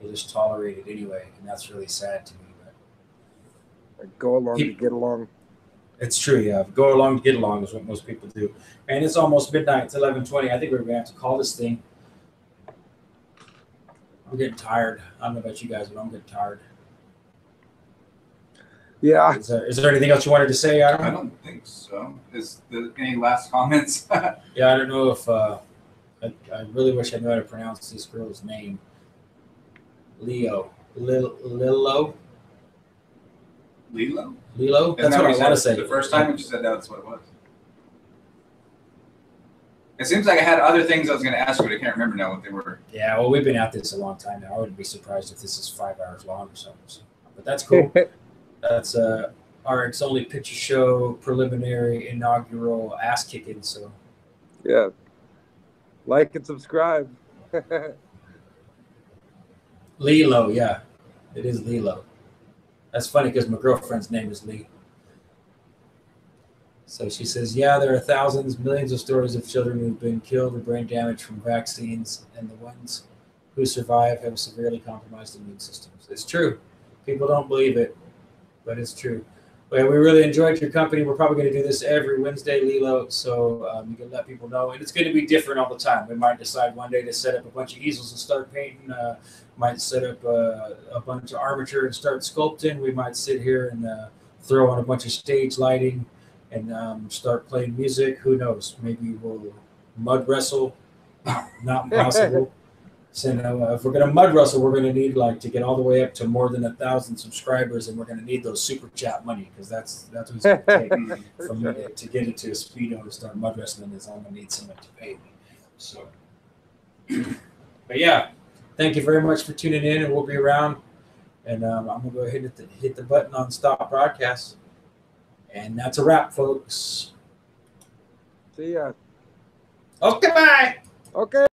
just tolerate it anyway, and that's really sad to me. But
go along to get along.
It's true, yeah. Go along to get along is what most people do. And it's almost midnight. It's 11:20. I think we're going to have to call this thing. I'm getting tired. I don't know about you guys, but I'm getting tired.
Yeah.
Is there anything else you wanted to say, Adam?
I don't think so. Is there any last comments?
Yeah, I don't know if I really wish I knew how to pronounce this girl's name. Lilo. Lilo?
Lilo?
Lilo?
Isn't
That's
that
what I want to
said
say.
the first time when you said that's what it was? It seems like I had other things I was going to ask you, but I can't remember now what they were.
Yeah, well, we've been at this a long time now. I wouldn't be surprised if this is 5 hours long or something. So, but that's cool. That's RX Only Picture Show preliminary inaugural ass kicking. So,
Yeah. Like and subscribe.
Lilo, yeah, it is Lilo. That's funny because my girlfriend's name is Lee. So she says, yeah, there are thousands, millions of stories of children who've been killed or brain damaged from vaccines, and the ones who survive have severely compromised immune systems. It's true. People don't believe it, but it's true. Well, we really enjoyed your company. We're probably going to do this every Wednesday, Lilo, so you can let people know. And it's going to be different all the time. We might decide one day to set up a bunch of easels and start painting. Might set up a bunch of armature and start sculpting. We might sit here and throw on a bunch of stage lighting and start playing music. Who knows? Maybe we'll mud wrestle. Not impossible. So if we're gonna mud wrestle, we're gonna need to get all the way up to more than 1,000 subscribers, and we're gonna need those super chat money because that's what it's gonna take for me to get into a speedo to start mud wrestling. Is I'm gonna need someone to pay me. So, but yeah, thank you very much for tuning in, and we'll be around. And I'm gonna go ahead and hit the button on stop broadcast. And that's a wrap, folks.
See ya.
Okay, bye.
Okay.